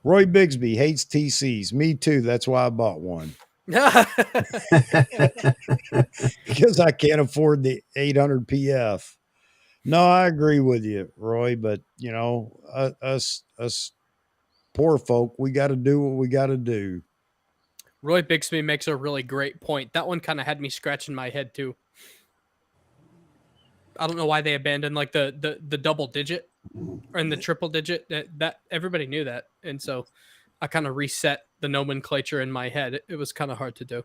Roy Bigsby hates TCs. Me too. That's why I bought one. Because I can't afford the 800 PF. No, I agree with you, Roy, but you know, us poor folk, we got to do what we got to do. Roy Bixby makes a really great point. That one kind of had me scratching my head too. I don't know why they abandoned like the double digit and the triple digit. That everybody knew that, and so I kind of reset the nomenclature in my head. It was kind of hard to do.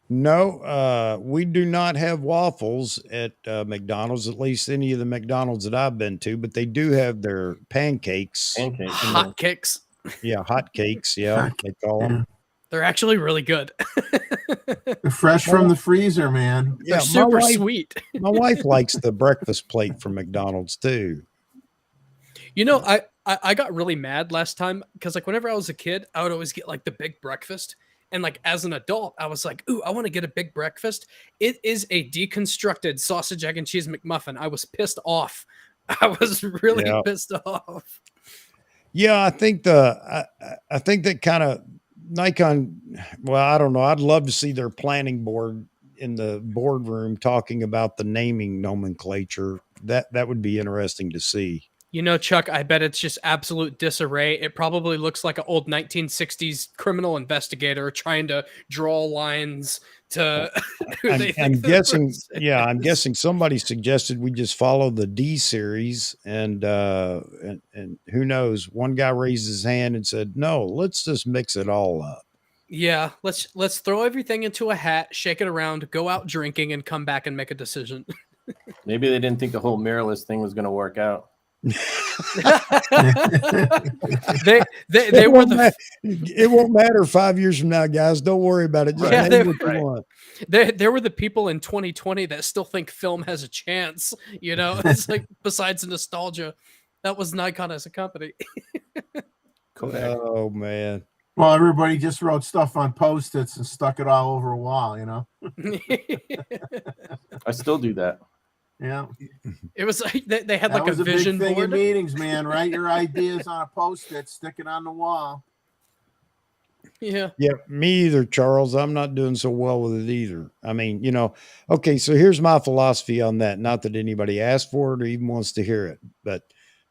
No, we do not have waffles at McDonald's, at least any of the McDonald's that I've been to, but they do have their pancakes. Hot cakes. Yeah, hot cakes. Yeah, they call them. They're actually really good. They're fresh from the freezer, man. They're super sweet. My wife likes the breakfast plate from McDonald's too. You know, I got really mad last time because like whenever I was a kid, I would always get like the big breakfast. And like as an adult, I was like, ooh, I want to get a big breakfast. It is a deconstructed sausage, egg, and cheese McMuffin. I was pissed off. I was really pissed off. Yeah, I think that kind of Nikon, well, I don't know. I'd love to see their planning board in the boardroom talking about the naming nomenclature. That would be interesting to see. You know, Chuck, I bet it's just absolute disarray. It probably looks like an old 1960s criminal investigator trying to draw lines to I'm guessing, yeah, I'm guessing somebody suggested we just follow the D series and who knows, one guy raised his hand and said, no, let's just mix it all up. Yeah, let's throw everything into a hat, shake it around, go out drinking, and come back and make a decision. Maybe they didn't think the whole mirrorless thing was going to work out. They were it won't matter 5 years from now, guys. Don't worry about it. Just name what you want. There were the people in 2020 that still think film has a chance. You know, it's like besides the nostalgia, that was Nikon as a company. Oh man. Well, everybody just wrote stuff on Post-its and stuck it all over a wall, you know. I still do that. Yeah, it was like they had that like was a vision big thing board. In meetings, man. Write your ideas on a Post-it, stick it on the wall. Yeah, me either, Charles. I'm not doing so well with it either. I mean, you know, okay. So here's my philosophy on that. Not that anybody asked for it or even wants to hear it, but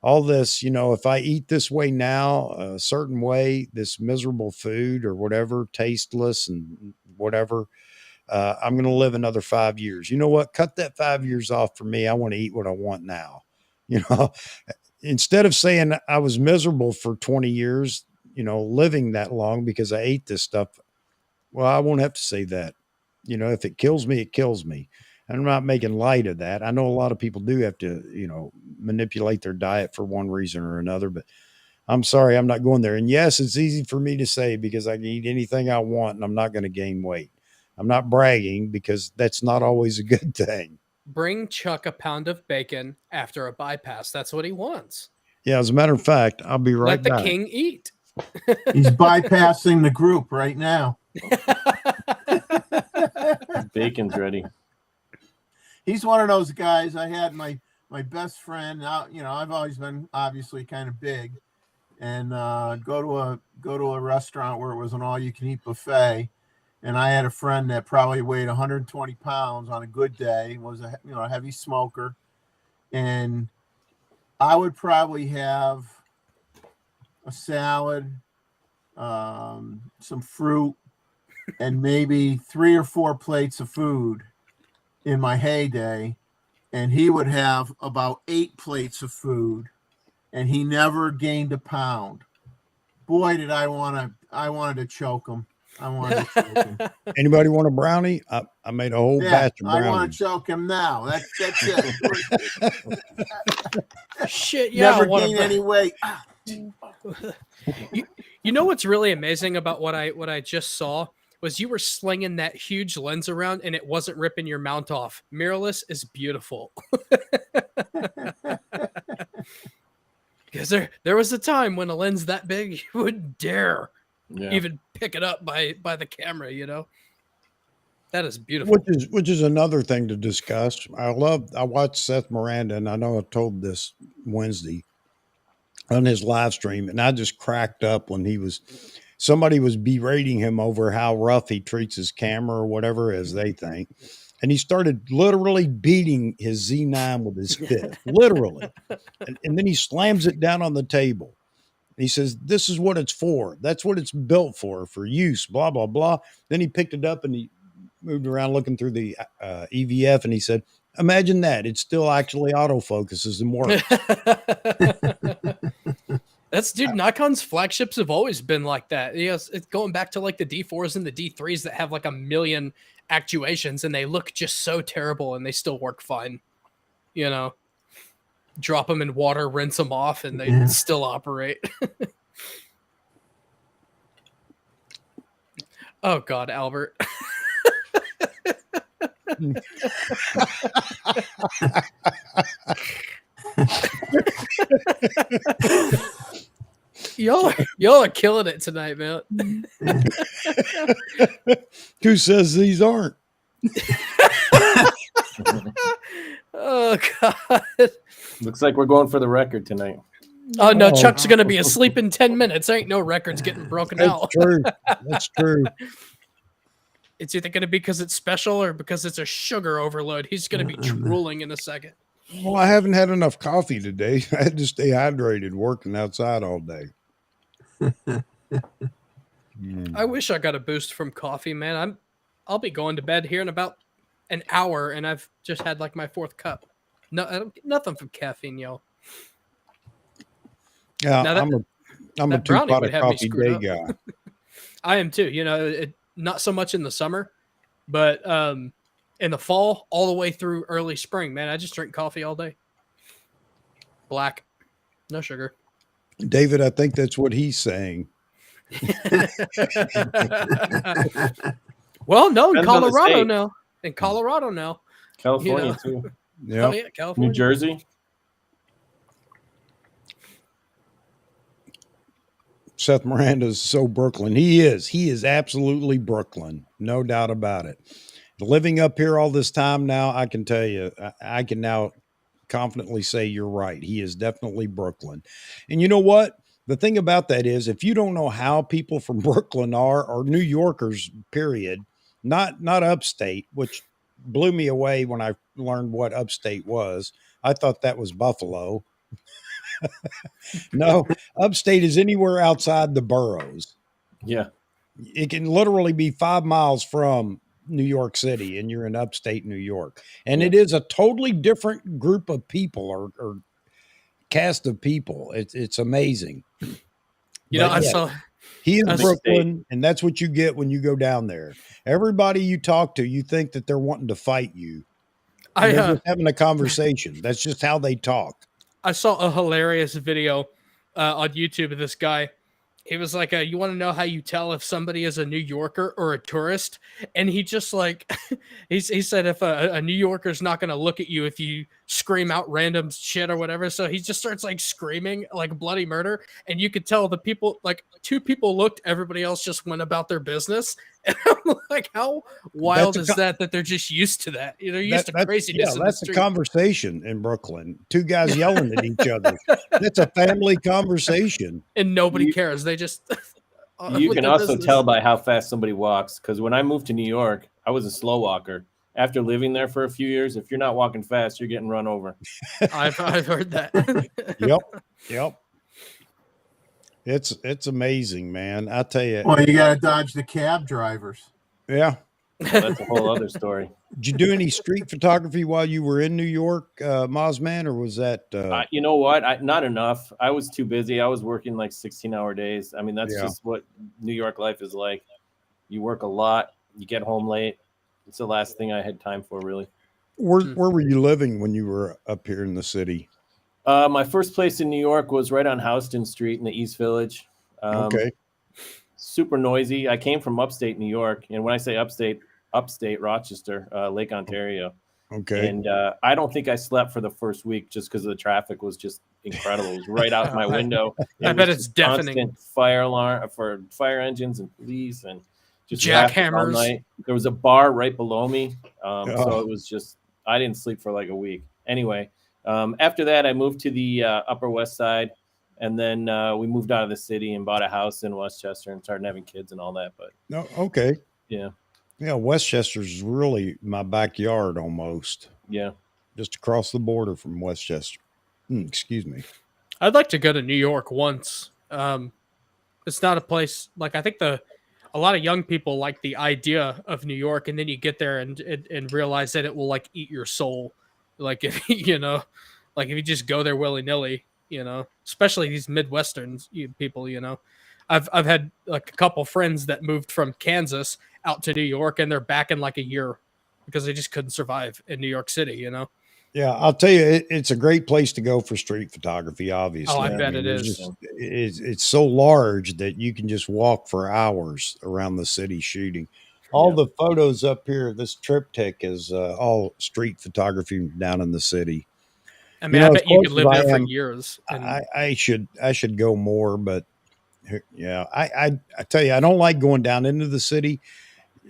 all this, you know, if I eat this way now, a certain way, this miserable food or whatever, tasteless and whatever, I'm going to live another 5 years. You know what? Cut that 5 years off for me. I want to eat what I want now. You know, instead of saying I was miserable for 20 years, living that long because I ate this stuff. Well, I won't have to say that. If it kills me, it kills me. I'm not making light of that. I know a lot of people do have to, manipulate their diet for one reason or another, but I'm sorry, I'm not going there. And yes, it's easy for me to say because I can eat anything I want and I'm not going to gain weight. I'm not bragging because that's not always a good thing. Bring Chuck a pound of bacon after a bypass. That's what he wants. Yeah, as a matter of fact, I'll be right Let the back. king eat. He's bypassing the group right now. Bacon's ready. He's one of those guys. I had my best friend. I've always been obviously kind of big, and go to a restaurant where it was an all-you-can-eat buffet, and I had a friend that probably weighed 120 pounds on a good day. Was a heavy smoker, and I would probably have a salad, some fruit, and maybe 3 or 4 plates of food in my heyday, and he would have about 8 plates of food, and he never gained a pound. Boy, did I wanted to choke him. I wanted to choke him. Anybody want a brownie? I made a whole batch of brownies. I want to choke him now. That's it. Shit, yeah. Never gained any weight. You know what's really amazing about what I just saw was you were slinging that huge lens around and it wasn't ripping your mount off. Mirrorless is beautiful. Because there was a time when a lens that big you wouldn't dare even pick it up by the camera. That is beautiful. Which is another thing to discuss. I watched Seth Miranda, and I know I told this Wednesday on his live stream, and I just cracked up when somebody was berating him over how rough he treats his camera or whatever, as they think. And he started literally beating his Z9 with his fist, literally. And then he slams it down on the table. He says, "This is what it's for. That's what it's built for use, blah, blah, blah." Then he picked it up and he moved around looking through the EVF, and he said, "Imagine that. It still actually autofocuses and works." Dude, Nikon's flagships have always been like that. It's going back to like the D4s and the D3s that have like a million actuations and they look just so terrible and they still work fine. Drop them in water, rinse them off, and they still operate. Oh God, Albert. Y'all are killing it tonight, man. Who says these aren't? Oh God. Looks like we're going for the record tonight. Oh no, Chuck's gonna be asleep in 10 minutes. There ain't no records getting broken out. True. That's true. It's either gonna be because it's special or because it's a sugar overload. He's gonna be drooling in a second. Well, I haven't had enough coffee today. I had to stay hydrated working outside all day. I wish I got a boost from coffee, man. I'll be going to bed here in about an hour, and I've just had like my 4th cup. No, I don't get nothing from caffeine, y'all. Yeah, I'm a 2-pot of coffee day guy. I am too. Not so much in the summer, but in the fall, all the way through early spring, man, I just drink coffee all day. Black, no sugar. David, I think that's what he's saying. Well, no, in Depends on the Colorado state. now. In Colorado now. California too. Yeah. Oh, yeah, California. New Jersey. Seth Miranda's so Brooklyn. He is absolutely Brooklyn. No doubt about it. Living up here all this time now, I can tell you, I can now confidently say you're right. He is definitely Brooklyn. And you know what? The thing about that is, if you don't know how people from Brooklyn are, or New Yorkers, period, not upstate, which blew me away when I learned what upstate was. I thought that was Buffalo. No, upstate is anywhere outside the boroughs. Yeah. It can literally be 5 miles from New York City and you're in upstate New York. And it is a totally different group of people or cast of people. It's amazing. You know, But I yeah, saw. he is I s- Brooklyn, and that's what you get when you go down there. Everybody you talk to, you think that they're wanting to fight you. And they're just having a conversation. That's just how they talk. I saw a hilarious video on YouTube of this guy. He was like, you want to know how you tell if somebody is a New Yorker or a tourist? And he just like, he said if a New Yorker's not going to look at you if you scream out random shit or whatever. So he just starts like screaming like bloody murder. And you could tell the people, like 2 people looked, everybody else just went about their business. And I'm like, how wild is that they're just used to that? They're used to craziness in the that's street. a conversation in Brooklyn. 2 guys yelling at each other. That's a family conversation. And nobody cares. They just you can also tell by how fast somebody walks, because when I moved to New York, I was a slow walker. After living there for a few years, if you're not walking fast, you're getting run over. I've heard that. Yep. It's amazing, man. I tell you. Well, you got to dodge the cab drivers. Yeah. Well, that's a whole other story. Did you do any street photography while you were in New York, Mozman, or was that? You know what? Not enough. I was too busy. I was working like 16-hour days. I mean, that's just what New York life is like. You work a lot. You get home late. It's the last thing I had time for, really. Where were you living when you were up here in the city? My first place in New York was right on Houston Street in the East Village. Okay. Super noisy. I came from upstate New York, and when I say upstate Rochester, Lake Ontario. Okay. And I don't think I slept for the first week just because the traffic was just incredible. It was right out my window. I bet it's deafening. Constant fire alarm for fire engines and police and just jackhammers. all night. There was a bar right below me, so it was just I didn't sleep for like a week. Anyway, after that, I moved to the Upper West Side. And then we moved out of the city and bought a house in Westchester and started having kids and all that. But no, okay. Yeah. Yeah, Westchester's really my backyard almost. Yeah. Just across the border from Westchester. Excuse me. I'd like to go to New York once. It's not a place like I think a lot of young people like the idea of New York, and then you get there and realize that it will like eat your soul. Like if if you just go there willy-nilly. Especially these Midwestern people, I've had like a couple friends that moved from Kansas out to New York and they're back in like a year because they just couldn't survive in New York City, Yeah, I'll tell you, it's a great place to go for street photography, obviously. Oh, I bet it is. It's so large that you can just walk for hours around the city shooting. All the photos up here, this triptych is all street photography down in the city. I mean, I bet you could live there for years. I should go more, but yeah, I tell you, I don't like going down into the city,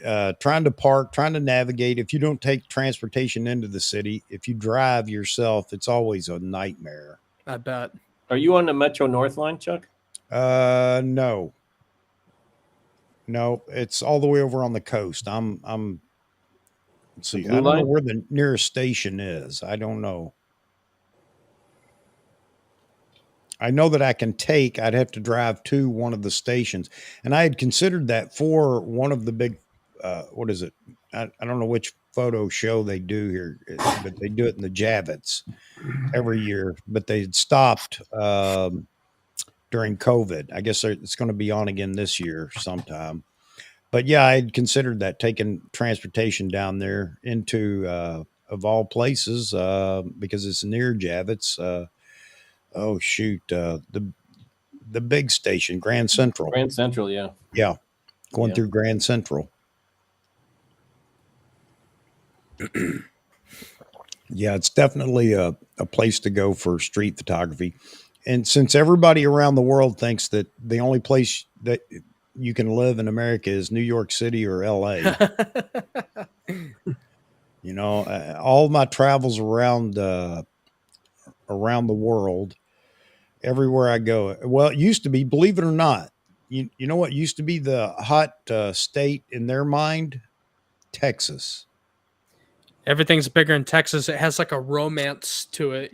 trying to park, trying to navigate. If you don't take transportation into the city, if you drive yourself, it's always a nightmare. I bet. Are you on the Metro North line, Chuck? No, it's all the way over on the coast. Let's see, I don't know where the nearest station is. I don't know. I know that I'd have to drive to one of the stations, and I had considered that for one of the big, what is it? I don't know which photo show they do here, but they do it in the Javits every year, but they stopped during COVID. I guess it's going to be on again this year sometime. But yeah, I had considered that, taking transportation down there into, of all places, because it's near Javits. Oh shoot, the big station, Grand Central. Grand Central, yeah. Yeah, going through Grand Central. Yeah, it's definitely a place to go for street photography. And since everybody around the world thinks that the only place that you can live in America is New York City or LA, all my travels around the world, everywhere I go. Well, it used to be, believe it or not, you know what used to be the hot state in their mind? Texas. Everything's bigger in Texas. It has like a romance to it.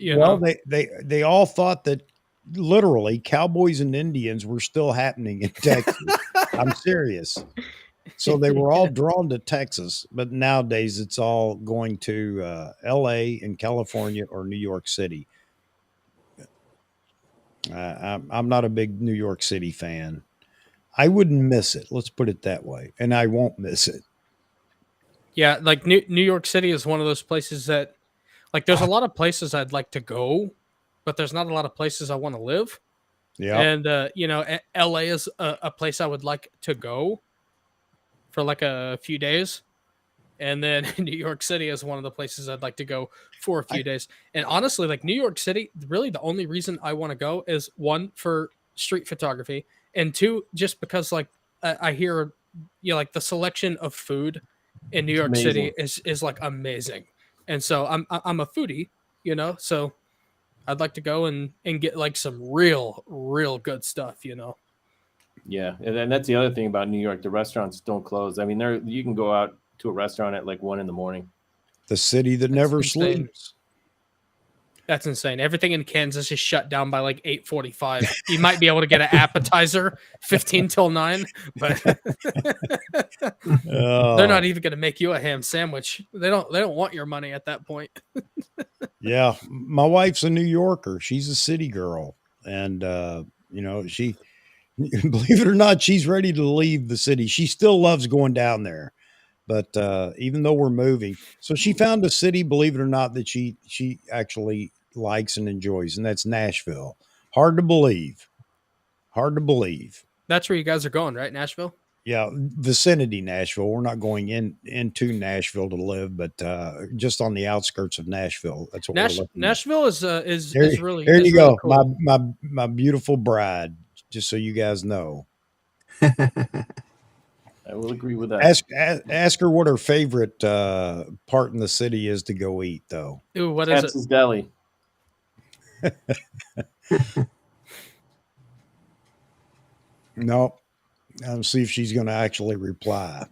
They all thought that literally cowboys and Indians were still happening in Texas. I'm serious. So they were all drawn to Texas, but nowadays it's all going to LA and California or New York City. I'm not a big New York City fan. I wouldn't miss it. Let's put it that way. And I won't miss it. Yeah, like New York City is one of those places that, like, there's a lot of places I'd like to go, but there's not a lot of places I want to live. Yeah. And LA is a place I would like to go for like a few days. And then New York City is one of the places I'd like to go for a few days. And honestly, like New York City, really the only reason I want to go is one, for street photography, and two, just because like I hear, like the selection of food in New York City is like amazing. And so I'm a foodie, so I'd like to go and get like some real good stuff, Yeah, and that's the other thing about New York. The restaurants don't close. I mean, you can go out to a restaurant at like 1 a.m. The city that never insane. sleeps. That's insane. Everything in Kansas is shut down by like 8:45. You might be able to get an appetizer 15 till 9, but they're not even going to make you a ham sandwich. They don't want your money at that point. Yeah, my wife's a New Yorker. She's a city girl, and she, believe it or not, she's ready to leave the city. She still loves going down there, but even though we're moving, so she found a city, believe it or not, that she actually likes and enjoys, and that's Nashville. Hard to believe. That's where you guys are going, right? Nashville? Yeah, vicinity Nashville. We're not going into Nashville to live, but just on the outskirts of Nashville. That's what we're looking at. Nashville is really. There you go, cool. my beautiful bride. Just so you guys know. I will agree with that. Ask her what her favorite part in the city is to go eat, though. Ooh, what is it? Katz's Deli. No, I'll see if she's going to actually reply.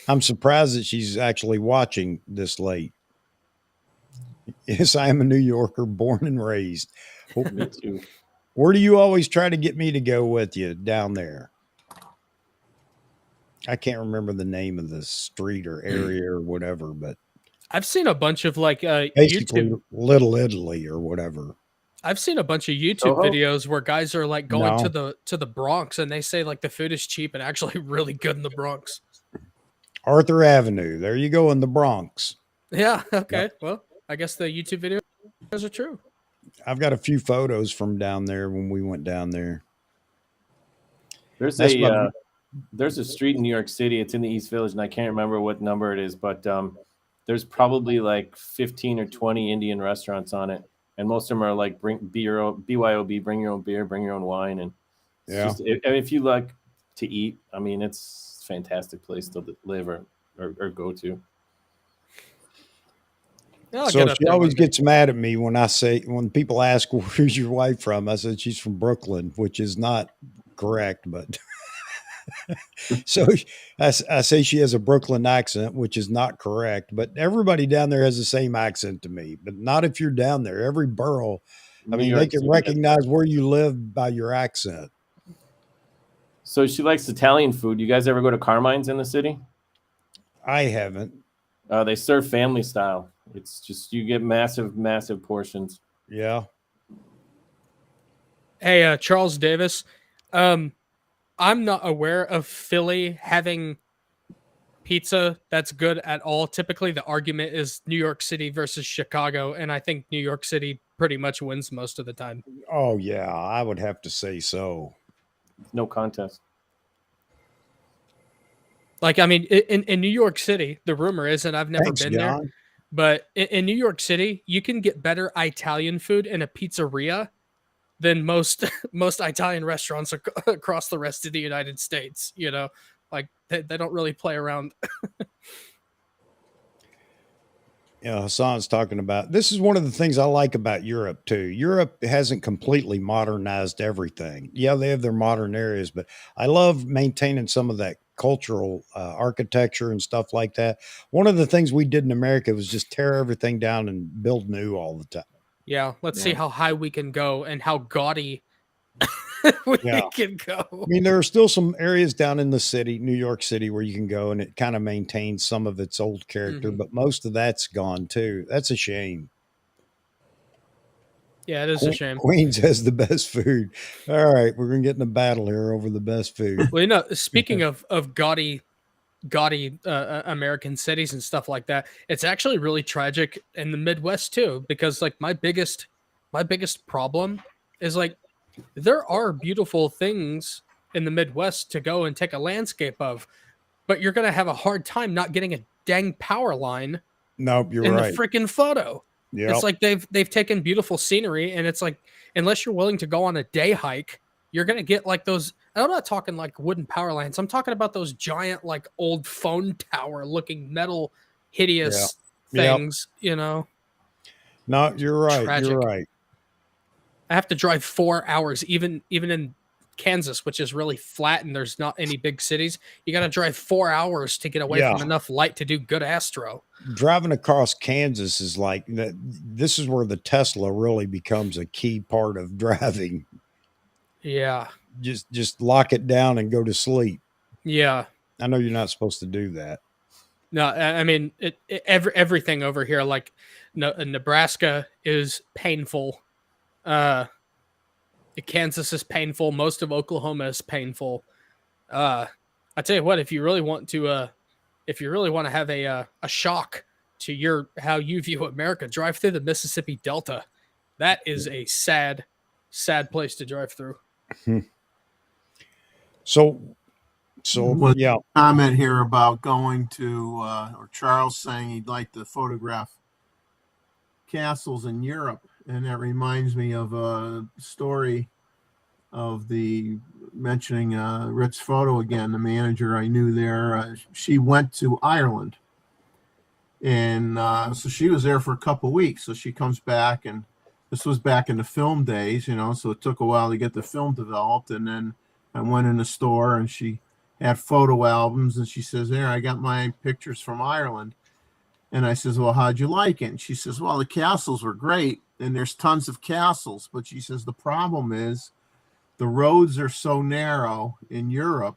I'm surprised that she's actually watching this late. Yes, I am a New Yorker, born and raised. Me too. Where do you always try to get me to go with you down there? I can't remember the name of the street or area or whatever, but I've seen a bunch of like basically YouTube. Little Italy or whatever. I've seen a bunch of YouTube videos where guys are like going to the Bronx, and they say like the food is cheap and actually really good in the Bronx. Arthur Avenue. There you go in the Bronx. Yeah. Okay. Yep. Well, I guess the YouTube videos are true. I've got a few photos from down there when we went down there. There's a street in New York City. It's in the East Village, and I can't remember what number it is, but there's probably like 15 or 20 Indian restaurants on it, and most of them are like BYOB, bring your own beer, bring your own wine, and if you like to eat, I mean, it's a fantastic place to live or go to. So she always gets mad at me when people ask, where's your wife from? I said, she's from Brooklyn, which is not correct, but so I say she has a Brooklyn accent, which is not correct, but everybody down there has the same accent to me, but not if you're down there. Every borough, they can recognize where you live by your accent. So she likes Italian food. You guys ever go to Carmine's in the city? I haven't. They serve family style. It's just, you get massive portions. Yeah. Hey, Charles Davis. I'm not aware of Philly having pizza that's good at all. Typically, the argument is New York City versus Chicago, and I think New York City pretty much wins most of the time. Oh, yeah, I would have to say so. No contest. Like, I mean, in New York City, the rumor is, and I've never been there, but in New York City, you can get better Italian food in a pizzeria than most Italian restaurants across the rest of the United States. Like they don't really play around. Hassan's talking about, this is one of the things I like about Europe too. Europe hasn't completely modernized everything. Yeah, they have their modern areas, but I love maintaining some of that cultural architecture and stuff like that. One of the things we did in America was just tear everything down and build new all the time. Yeah, let's see how high we can go and how gaudy we Yeah. can go. I mean, there are still some areas down in the city, New York City, where you can go and it kind of maintains some of its old character, but most of that's gone too. That's a shame. Yeah, it is a shame. Queens has the best food. All right, we're gonna get in a battle here over the best food. Well, you know, speaking of gaudy American cities and stuff like that, it's actually really tragic in the Midwest too, because like my biggest problem is like there are beautiful things in the Midwest to go and take a landscape of, but you're gonna have a hard time not getting a dang power line Nope, you're in right. the freaking photo. Yeah, It's like they've taken beautiful scenery, and it's like unless you're willing to go on a day hike, you're gonna get like those. And I'm not talking like wooden power lines. I'm talking about those giant like old phone tower looking metal hideous Yep. things. You know, no, you're right. Tragic. You're right. I have to drive 4 hours, even in Kansas, which is really flat and there's not any big cities. You got to drive 4 hours to get away Yeah. from enough light to do good astro. Driving across Kansas is like that. This is where the Tesla really becomes a key part of driving. Yeah, Just lock it down and go to sleep. yeah. I know you're not supposed to do that. No, I mean everything over here. Like, Nebraska is painful. Kansas is painful. Most of Oklahoma is painful. I tell you what, if you really want to have a shock to how you view America, drive through the Mississippi Delta. That is a sad place to drive through. So What- yeah. Comment here about going to, or Charles saying he'd like to photograph castles in Europe. And that reminds me of a story of mentioning Ritz Photo again, the manager I knew there. She went to Ireland. And so she was there for a couple of weeks. So she comes back, and this was back in the film days, so it took a while to get the film developed. And then I went in the store, and she had photo albums, and she says, there, I got my pictures from Ireland. And I says, well, how'd you like it? And she says, well, the castles were great, and there's tons of castles. But she says, the problem is the roads are so narrow in Europe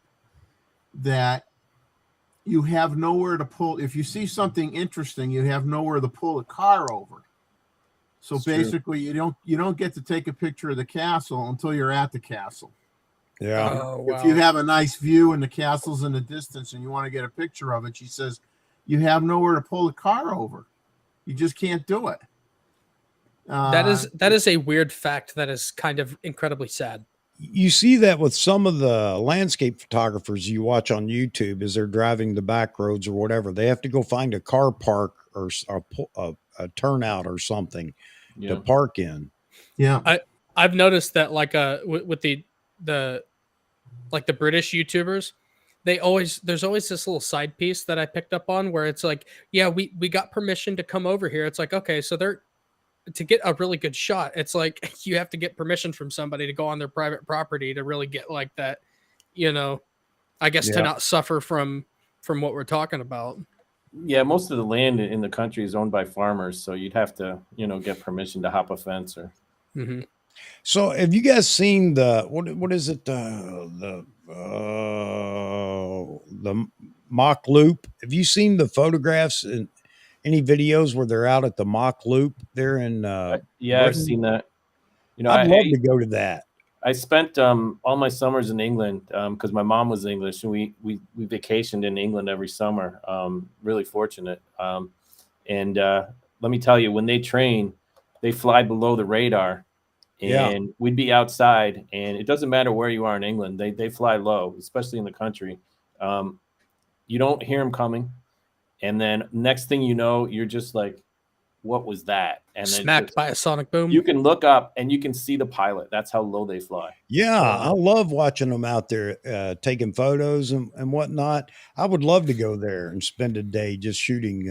that you have nowhere to pull. If you see something interesting, you have nowhere to pull a car over. So It's basically, you don't get to take a picture of the castle until you're at the castle. Yeah. Oh, wow. If you have a nice view and the castle's in the distance and you want to get a picture of it, she says, you have nowhere to pull the car over. You just can't do it. That is a weird fact that is kind of incredibly sad. You see that with some of the landscape photographers you watch on YouTube as they're driving the back roads or whatever. They have to go find a car park or a turnout or something to park in. Yeah. I've noticed that like with the like the British YouTubers, there's always this little side piece that I picked up on where it's like, yeah, we got permission to come over here. It's like, okay, so to get a really good shot, it's like you have to get permission from somebody to go on their private property to really get like that, I guess to not suffer from what we're talking about. Yeah, most of the land in the country is owned by farmers, so you'd have to, get permission to hop a fence or. Mm-hmm. So have you guys seen what is it? The mock loop. Have you seen the photographs and any videos where they're out at the mock loop there in Yeah, Britain? I've seen that. I'd love to go to that. I spent all my summers in England because my mom was English, and we vacationed in England every summer. Really fortunate. And let me tell you, when they train, they fly below the radar. And we'd be outside, and it doesn't matter where you are in England. They fly low, especially in the country. You don't hear them coming. And then next thing you know, you're just like, what was that? And then Smacked by a sonic boom. You can look up and you can see the pilot. That's how low they fly. Yeah, I love watching them out there taking photos and whatnot. I would love to go there and spend a day just shooting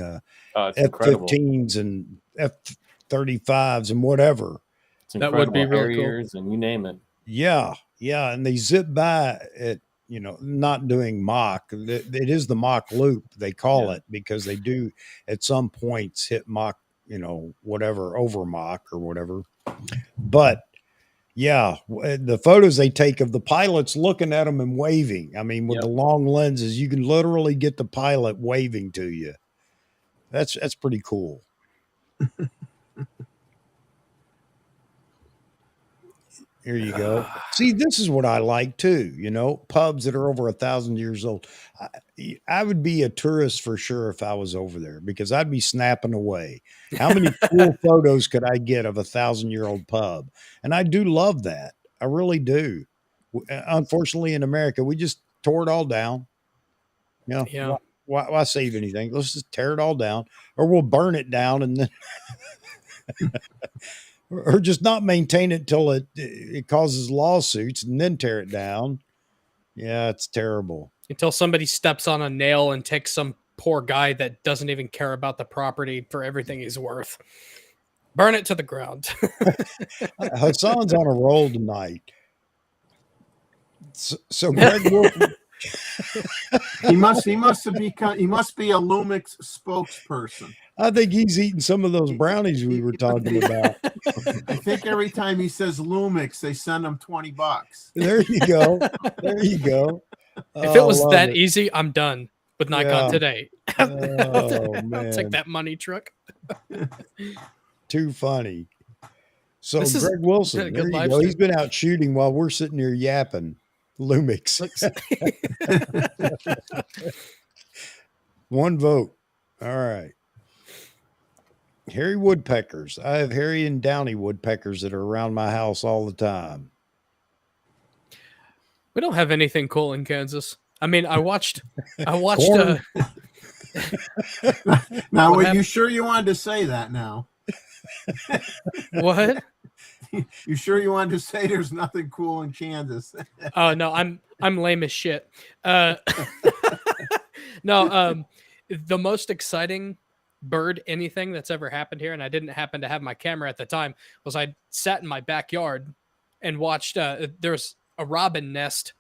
F-15s and F-35s and whatever. It's incredible. That would be really Harriers cool. And you name it. Yeah, and they zip by it. Not doing Mach. It is the Mach loop, they call it, because they do at some points hit Mach, whatever, over Mach or whatever. But Yeah, the photos they take of the pilots looking at them and waving. I mean, with Yep. the long lenses, you can literally get the pilot waving to you. That's pretty cool. Here you go. See, this is what I like too. You know, pubs that are over 1,000 years old. I would be a tourist for sure if I was over there because I'd be snapping away. How many cool photos could I get of 1,000-year-old pub? And I do love that. I really do. Unfortunately, in America, we just tore it all down. You know, Yeah. why save anything? Let's just tear it all down, or we'll burn it down and then or just not maintain it till it causes lawsuits and then tear it down. Yeah, it's terrible. Until somebody steps on a nail and takes some poor guy that doesn't even care about the property for everything he's worth. Burn it to the ground. Hassan's on a roll tonight. So Greg Wilson, He must be a Lumix spokesperson. I think he's eating some of those brownies we were talking about. I think every time he says Lumix, they send him $20. There you go. There you go. If it was love that it. easy, I'm done with Nikon Yeah. today. Oh, I'll man. take that money truck. Too funny. So This is Greg Wilson, a good there you live go. He's stream. been out shooting while we're sitting here yapping. Lumix. One vote. All right. Hairy woodpeckers. I have hairy and downy woodpeckers that are around my house all the time. We don't have anything cool in Kansas. I mean, I watched Corn. Now, What were you happened? sure you wanted to say that now? what? You sure you wanted to say there's nothing cool in Kansas? Oh no, I'm lame as shit. No, the most exciting bird anything that's ever happened here, and I didn't happen to have my camera at the time, was I sat in my backyard and watched there's a robin nest,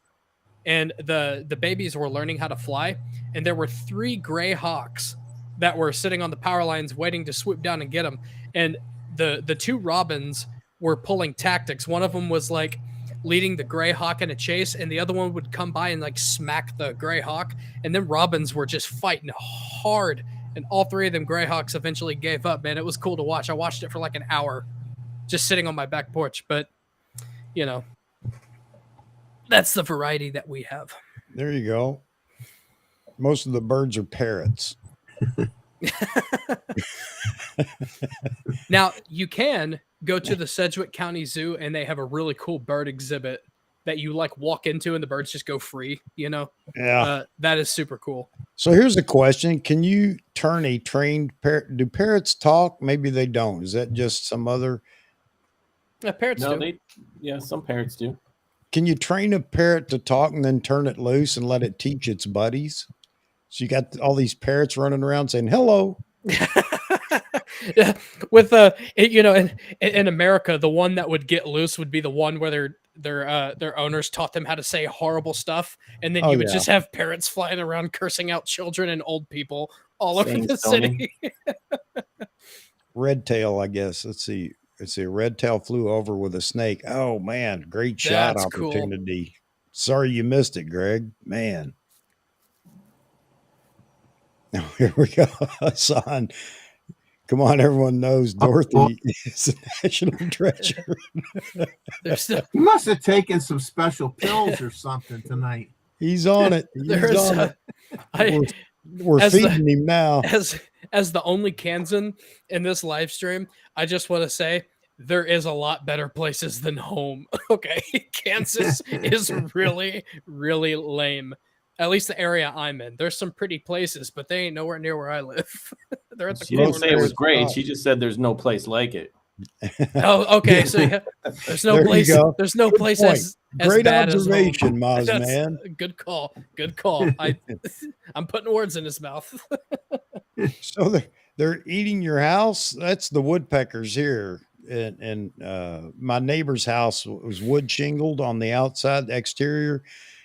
and the babies were learning how to fly, and there were 3 gray hawks that were sitting on the power lines waiting to swoop down and get them, and the 2 robins were pulling tactics. One of them was like leading the gray hawk in a chase, and the other one would come by and like smack the gray hawk, and then robins were just fighting hard, and all 3 of them gray hawks eventually gave up. Man, it was cool to watch. I watched it for like an hour just sitting on my back porch, but you know, that's the variety that we have. There you go. Most of the birds are parrots. Now, you can go to the Sedgwick County Zoo, and they have a really cool bird exhibit that you like walk into, and the birds just go free. You know, Yeah. that is super cool. So here's a question. Can you turn a trained parrot? Do parrots talk? Maybe they don't. Is that just some other? Parrots No, do. some parrots do. Can you train a parrot to talk and then turn it loose and let it teach its buddies? So you got all these parrots running around saying hello. Yeah, with you know, in America, the one that would get loose would be the one where their owners taught them how to say horrible stuff, and then Oh, you would yeah. just have parrots flying around cursing out children and old people all over Thanks, the Sony. city. Red tail, I guess. Let's see. A red tail flew over with a snake. Oh man, great shot That's cool. opportunity. Sorry you missed it, Greg. Man. Oh, here we go. Hassan. Come on, everyone knows Dorothy is a national treasure. There's the, He must have taken some special pills or something tonight. He's on it. He's there's on it. I, We're as the- feeding him now. as the only Kansan in this live stream, I just want to say there is a lot better places than home. Okay, Kansas is really, really lame. At least the area I'm in. There's some pretty places, but they ain't nowhere near where I live. They're at the She didn't corner. say it was There's great. not. She just said there's no place like it. Oh, okay. So yeah, there's no There you place. go. There's no Good place point. as Great bad as home. observation, Moz That's man. a good call. Good call. I'm putting words in his mouth. So they're eating your house. That's the woodpeckers here. And my neighbor's house was wood shingled on the outside, the exterior.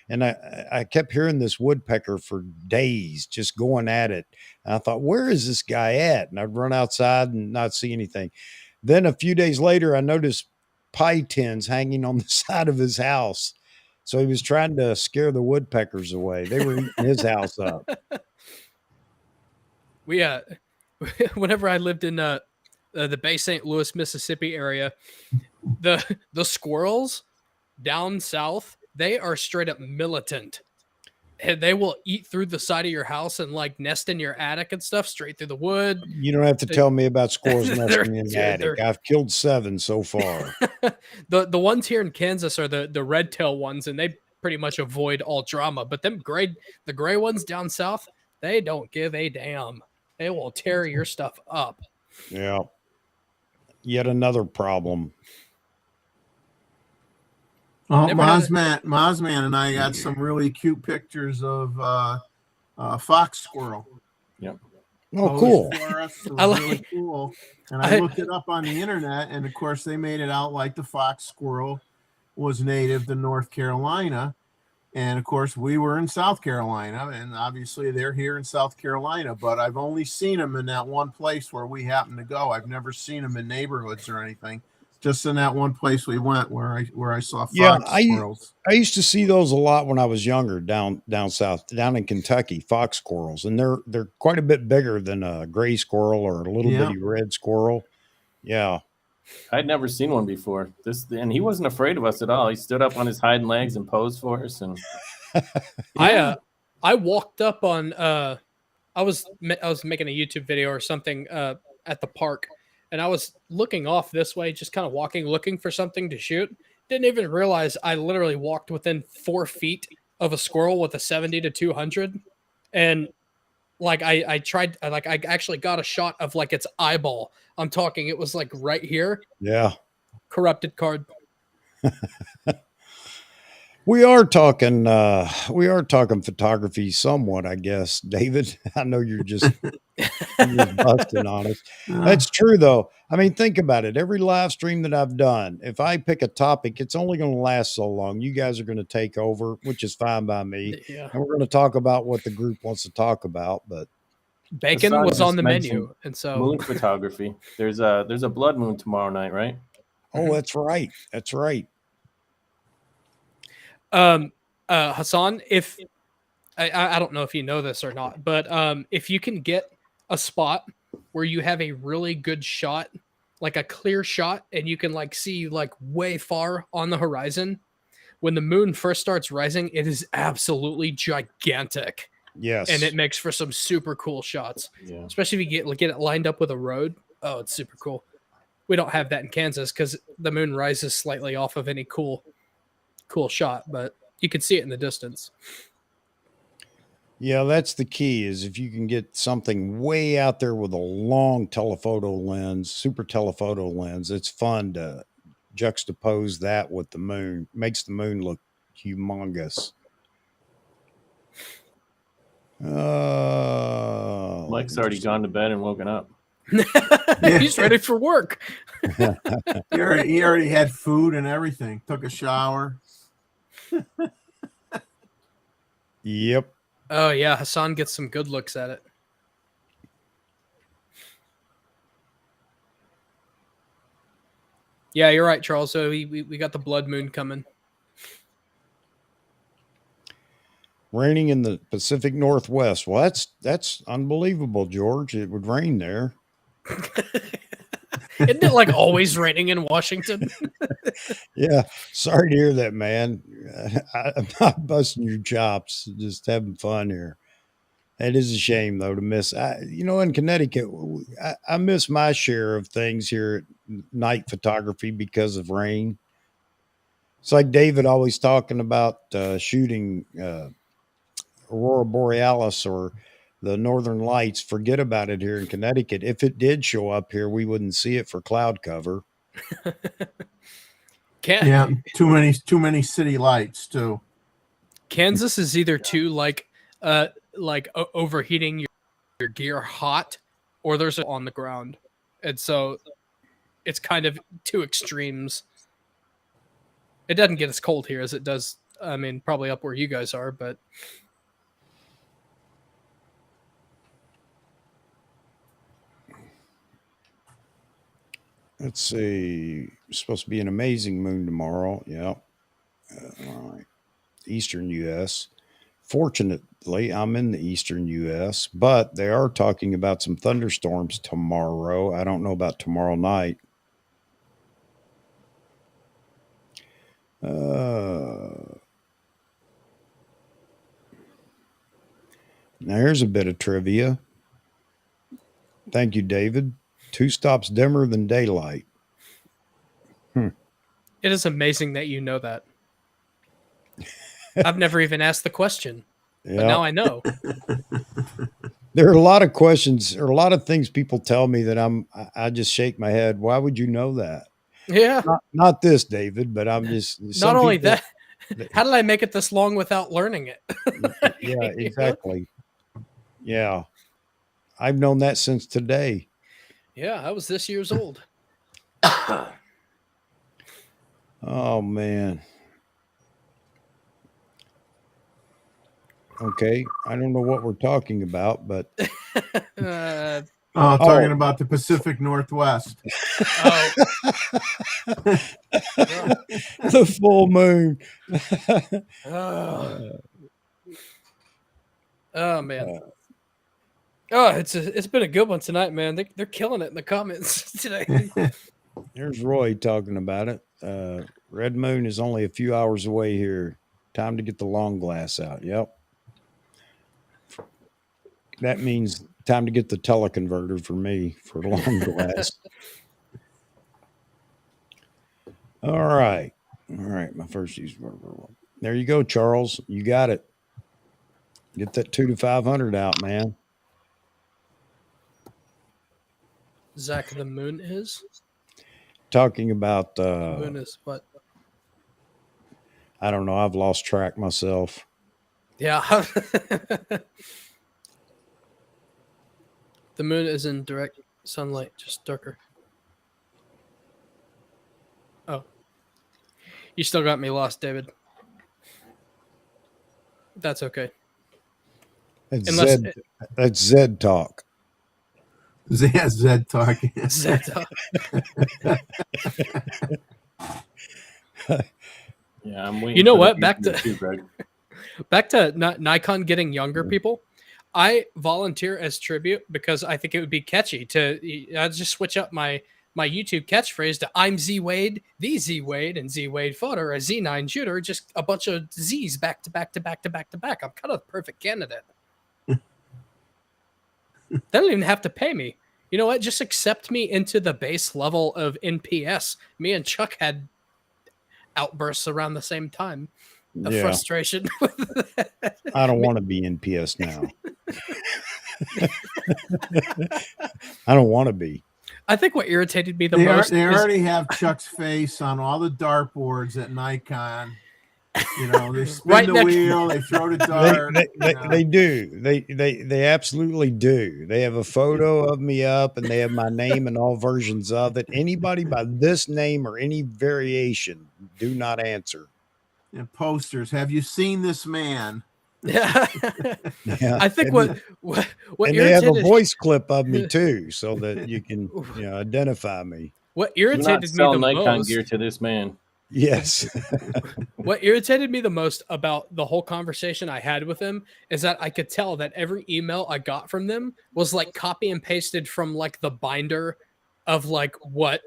And I kept hearing this woodpecker for days, just going at it. And I thought, where is this guy at? And I'd run outside and not see anything. Then a few days later, I noticed pie tins hanging on the side of his house. So he was trying to scare the woodpeckers away. They were eating his house up. We whenever I lived in the Bay St. Louis, Mississippi area, the squirrels down south, they are straight up militant. And they will eat through the side of your house and like nest in your attic and stuff, straight through the wood. You don't have to tell me about squirrels nesting in the dude, attic. I've killed 7 so far. The ones here in Kansas are the red tail ones, and they pretty much avoid all drama. But the gray ones down south, they don't give a damn. They will tear your stuff up. Yeah. Yet another problem. Oh, Never had Mozman and I got some really cute pictures of fox squirrel. Yep. Oh, cool. For us. It was I like- really cool. And I looked it up on the internet, and of course they made it out like the fox squirrel was native to North Carolina. And of course we were in South Carolina, and obviously they're here in South Carolina, but I've only seen them in that one place where we happened to go. I've never seen them in neighborhoods or anything. Just in that one place we went where I saw fox squirrels. I used to see those a lot when I was younger down south, down in Kentucky, fox squirrels, and they're quite a bit bigger than a gray squirrel or a little bitty red squirrel. Yeah. I'd never seen one before. And he wasn't afraid of us at all. He stood up on his hind legs and posed for us. And I walked up on I was making a YouTube video or something at the park, and I was looking off this way, just kind of walking, looking for something to shoot. Didn't even realize I literally walked within 4 feet of a squirrel with a 70 to 200, and like I actually got a shot of like its eyeball. I'm talking, it was like right here. Yeah. Corrupted card. We are talking photography somewhat, I guess, David. I know you're just busting on us. That's true though. I mean, think about it. Every live stream that I've done, if I pick a topic, it's only going to last so long. You guys are going to take over, which is fine by me. Yeah. And we're going to talk about what the group wants to talk about, but bacon Hassan was on just the menu, mentioned and so moon photography. There's a blood moon tomorrow night, right? oh, that's right. That's right. Hassan, if I don't know if you know this or not, but if you can get a spot where you have a really good shot, like a clear shot, and you can like see like way far on the horizon, when the moon first starts rising, it is absolutely gigantic. Yes. And it makes for some super cool shots. Yeah. Especially if you get it lined up with a road. Oh, it's super cool. We don't have that in Kansas because the moon rises slightly off of any cool shot, but you can see it in the distance. Yeah, that's the key, is if you can get something way out there with a long telephoto lens, super telephoto lens, it's fun to juxtapose that with the moon. Makes the moon look humongous. Mike's already gone to bed and woken up. He's ready for work. He already had food and everything. Took a shower. Yep. Oh yeah, Hassan gets some good looks at it. Yeah, you're right, Charles. So we got the blood moon coming. Raining in the Pacific Northwest. Well, that's unbelievable, George. It would rain there. Isn't it like always raining in Washington? Yeah. Sorry to hear that, man. I'm not busting your chops. Just having fun here. It is a shame, though, to miss. In Connecticut, I miss my share of things here at night photography because of rain. It's like David always talking about shooting Aurora Borealis or the Northern Lights. Forget about it here in Connecticut. If it did show up here, we wouldn't see it for cloud cover. Yeah, too many city lights too. Kansas is either too overheating your gear hot, or there's on the ground, and so it's kind of two extremes. It doesn't get as cold here as it does. I mean, probably up where you guys are, but. Let's see. It's supposed to be an amazing moon tomorrow. Yeah. All right. Eastern U.S. Fortunately, I'm in the Eastern U.S., but they are talking about some thunderstorms tomorrow. I don't know about tomorrow night. Now, here's a bit of trivia. Thank you, David. 2 stops dimmer than daylight. It is amazing that you know that. I've never even asked the question, but now I know. There are a lot of questions or a lot of things people tell me that I just shake my head. Why would you know that? Yeah. Not this, David, but I'm just Not only that, how did I make it this long without learning it? Yeah, exactly. Yeah. I've known that since today. Yeah, I was this year's old. Oh man. Okay, I don't know what we're talking about, but talking about the Pacific Northwest. The full moon. Oh man. It's been a good one tonight, man. They're killing it in the comments today. Here's Roy talking about it. Red moon is only a few hours away here. Time to get the long glass out. Yep. That means time to get the teleconverter for me for long glass. All right. My first use. There you go, Charles. You got it. Get that 2 to 500 out, man. Zach, the moon is Talking about the moon is what? I don't know. I've lost track myself. Yeah. The moon is in direct sunlight, just darker. Oh. You still got me lost, David. That's okay. That's Zed talk. Zed talking. Zed talk. Yeah, I'm waiting. You know what? Back to Nikon getting younger people. I volunteer as tribute because I think it would be catchy I'd just switch up my YouTube catchphrase to I'm Z Wade, the Z Wade, and Z Wade photo, a Z9 shooter, just a bunch of Z's back to back to back to back to back. I'm kind of the perfect candidate. They don't even have to pay me. You know what? Just accept me into the base level of NPS. Me and Chuck had outbursts around the same time of frustration. I don't want to be NPS now. I don't want to be. I think what irritated me the most. They already have Chuck's face on all the dartboards at Nikon. You know, they spin the wheel, they throw the dart. They do. They absolutely do. They have a photo of me up, and they have my name and all versions of it. Anybody by this name or any variation, do not answer. And posters. Have you seen this man? Yeah. I think what and they have a voice clip of me too, so that you can identify me. What irritated me the Nikon most gear to this man. Yes. What irritated me the most about the whole conversation I had with him is that I could tell that every email I got from them was like copy and pasted from like the binder of like what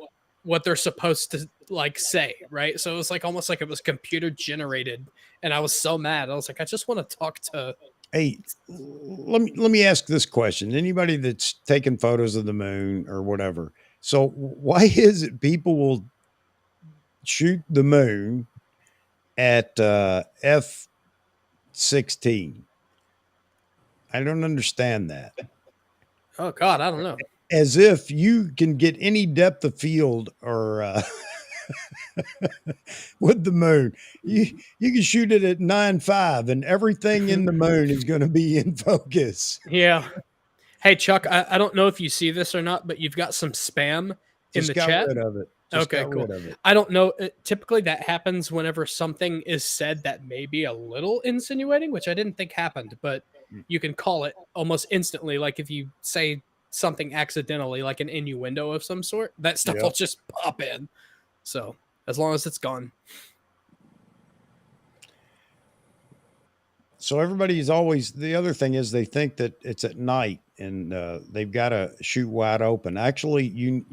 they're supposed to like say, right? So it was like almost like it was computer generated, and I was so mad. I was like, I just want to talk to. Hey, let me ask this question. Anybody that's taken photos of the moon or whatever, so why is it people will shoot the moon at f/16? I don't understand that. Oh God, I don't know. As if you can get any depth of field or with the moon. You can shoot it at 9.5 and everything in the moon is going to be in focus. Yeah. Hey Chuck, I don't know if you see this or not, but you've got some spam in the chat. Rid of it. Okay, cool. I don't know. Typically that happens whenever something is said that may be a little insinuating, which I didn't think happened, but you can call it almost instantly. Like if you say something accidentally, like an innuendo of some sort, that stuff Yep. will just pop in. So as long as it's gone. So everybody's always, the other thing is they think that it's at night and they've got to shoot wide open. Actually, you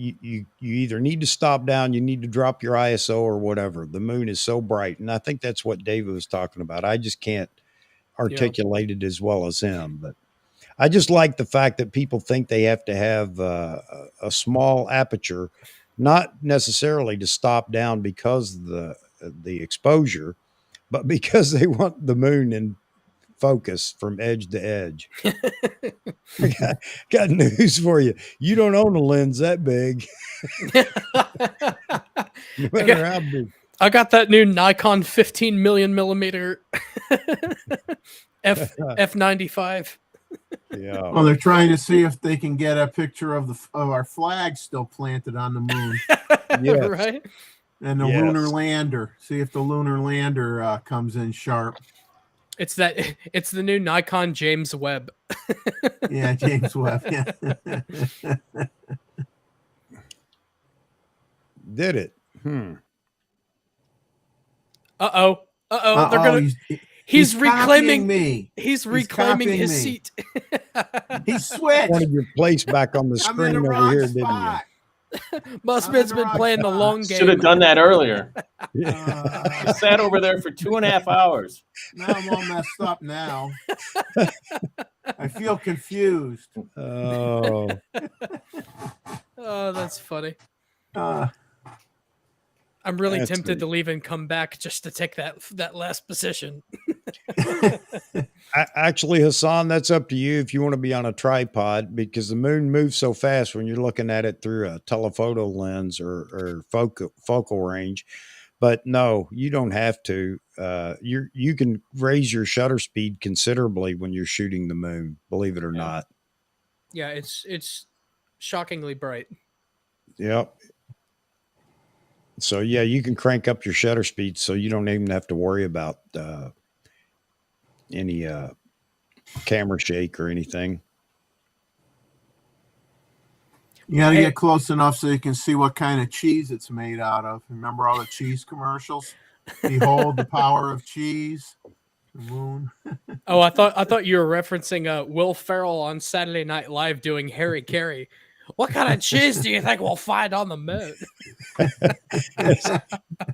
either need to stop down, you need to drop your ISO or whatever. The moon is so bright, and I think that's what David was talking about. I just can't articulate it as well as him, but I just like the fact that people think they have to have a small aperture, not necessarily to stop down because of the exposure, but because they want the moon in focus from edge to edge. got news for you. You don't own a lens that big. No matter how big. I got that new Nikon 15 million millimeter f95. Yeah. Well, they're trying to see if they can get a picture of our flag still planted on the moon. Yes. Right? And the lunar lander. See if the lunar lander comes in sharp. It's the new Nikon James Webb. Yeah, James Webb. Yeah. Did it? Uh-oh. They're gonna he's reclaiming me. He's reclaiming his seat. He switched. Wanted your place back on the screen over here, spot. didn't you? Musman's been playing the long game. Should have done that earlier. Yeah. I sat over there for 2.5 hours. Now I'm all messed up now. I feel confused. Oh. Oh, that's funny. Uh, I'm really That's tempted neat. to leave and come back just to take that last position. Actually, Hassan, that's up to you if you want to be on a tripod, because the moon moves so fast when you're looking at it through a telephoto lens or focal range. But no, you don't have to. You can raise your shutter speed considerably when you're shooting the moon, believe it or not. Yeah, it's shockingly bright. Yep. So yeah, you can crank up your shutter speed so you don't even have to worry about any camera shake or anything. you got to get close enough so you can see what kind of cheese it's made out of. Remember all the cheese commercials? Behold the power of cheese. The moon. Oh, I thought you were referencing Will Ferrell on Saturday Night Live doing Harry Carey. What kind of cheese do you think we'll find on the moon?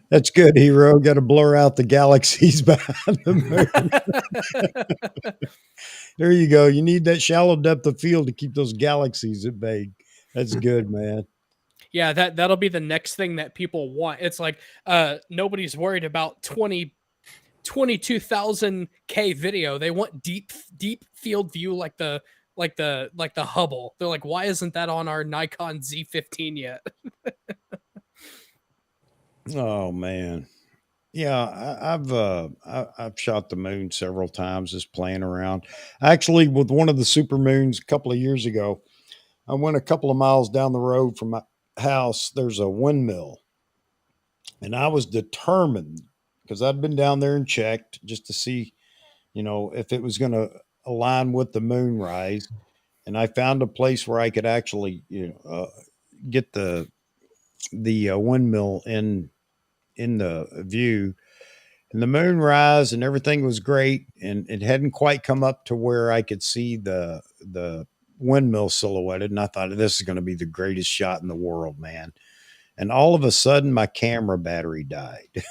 That's good, hero. Got to blur out the galaxies behind the moon. There you go. You need that shallow depth of field to keep those galaxies at bay. That's good, man. Yeah, that'll be the next thing that people want. It's like nobody's worried about 22,000 K video. They want deep field view like the Hubble. They're like, why isn't that on our Nikon Z15 yet? Oh man. Yeah, I've shot the moon several times just playing around. Actually, with one of the super moons a couple of years ago, I went a couple of miles down the road from my house. There's a windmill, and I was determined, because I'd been down there and checked just to see, if it was going to align with the moonrise. And I found a place where I could actually, get the windmill in the view, and the moonrise and everything was great. And it hadn't quite come up to where I could see the windmill silhouetted. And I thought, this is going to be the greatest shot in the world, man. And all of a sudden my camera battery died.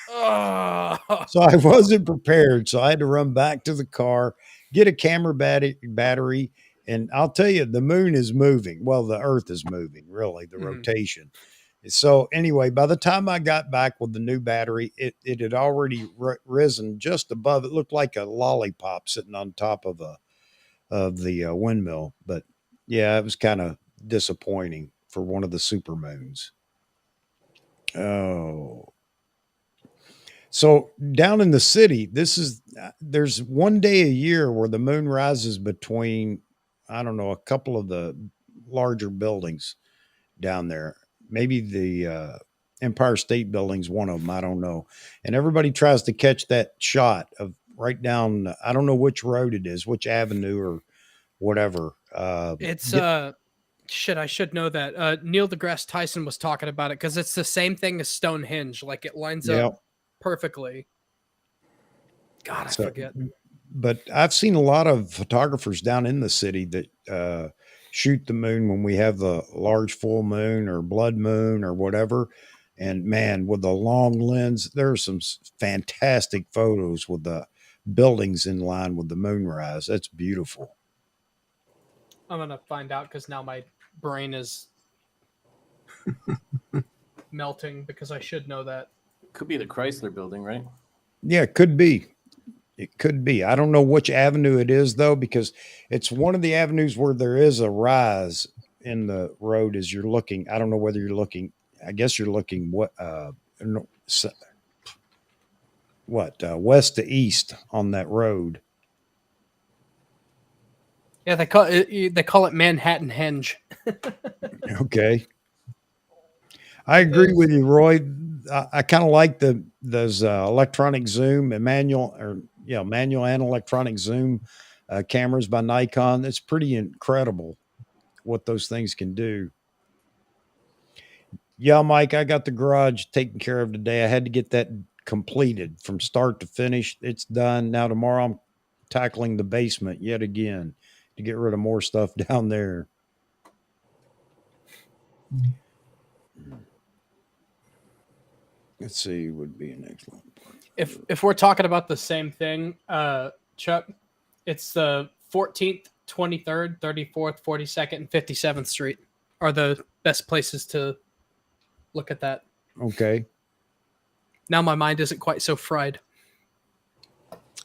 Oh. So I wasn't prepared. So I had to run back to the car, get a camera battery. And I'll tell you, the moon is moving. Well, the earth is moving, really, the rotation. So anyway, by the time I got back with the new battery, it had already risen just above. It looked like a lollipop sitting on top of the windmill. But yeah, it was kind of disappointing for one of the super moons. Oh. So down in the city, there's one day a year where the moon rises between, I don't know, a couple of the larger buildings down there. Maybe the Empire State Building's one of them. I don't know. And everybody tries to catch that shot of right down. I don't know which road it is, which avenue whatever. It's Get- shit, I should know that. Neil deGrasse Tyson was talking about it because it's the same thing as Stonehenge. Like it lines yeah. up perfectly. God, I So, forget. but I've seen a lot of photographers down in the city that shoot the moon when we have the large full moon or blood moon or whatever. And man, with the long lens, there are some fantastic photos with the buildings in line with the moonrise. That's beautiful. I'm gonna find out because now my brain is melting because I should know that. Could be the Chrysler building, right? Yeah, it could be. It could be. I don't know which avenue it is though, because it's one of the avenues where there is a rise in the road as you're looking. I don't know whether you're looking. I guess you're looking west to east on that road. Yeah, they call it Manhattan Henge. Okay, I agree with you, Roy. I kind of like those electronic zoom and manual and electronic zoom cameras by Nikon. It's pretty incredible what those things can do. Yeah, Mike, I got the garage taken care of today. I had to get that completed from start to finish. It's done. Now tomorrow I'm tackling the basement yet again to get rid of more stuff down there. Let's see, would be an excellent part. If we're talking about the same thing, Chuck, it's the 14th, 23rd, 34th, 42nd, and 57th Street are the best places to look at that. Okay. Now my mind isn't quite so fried.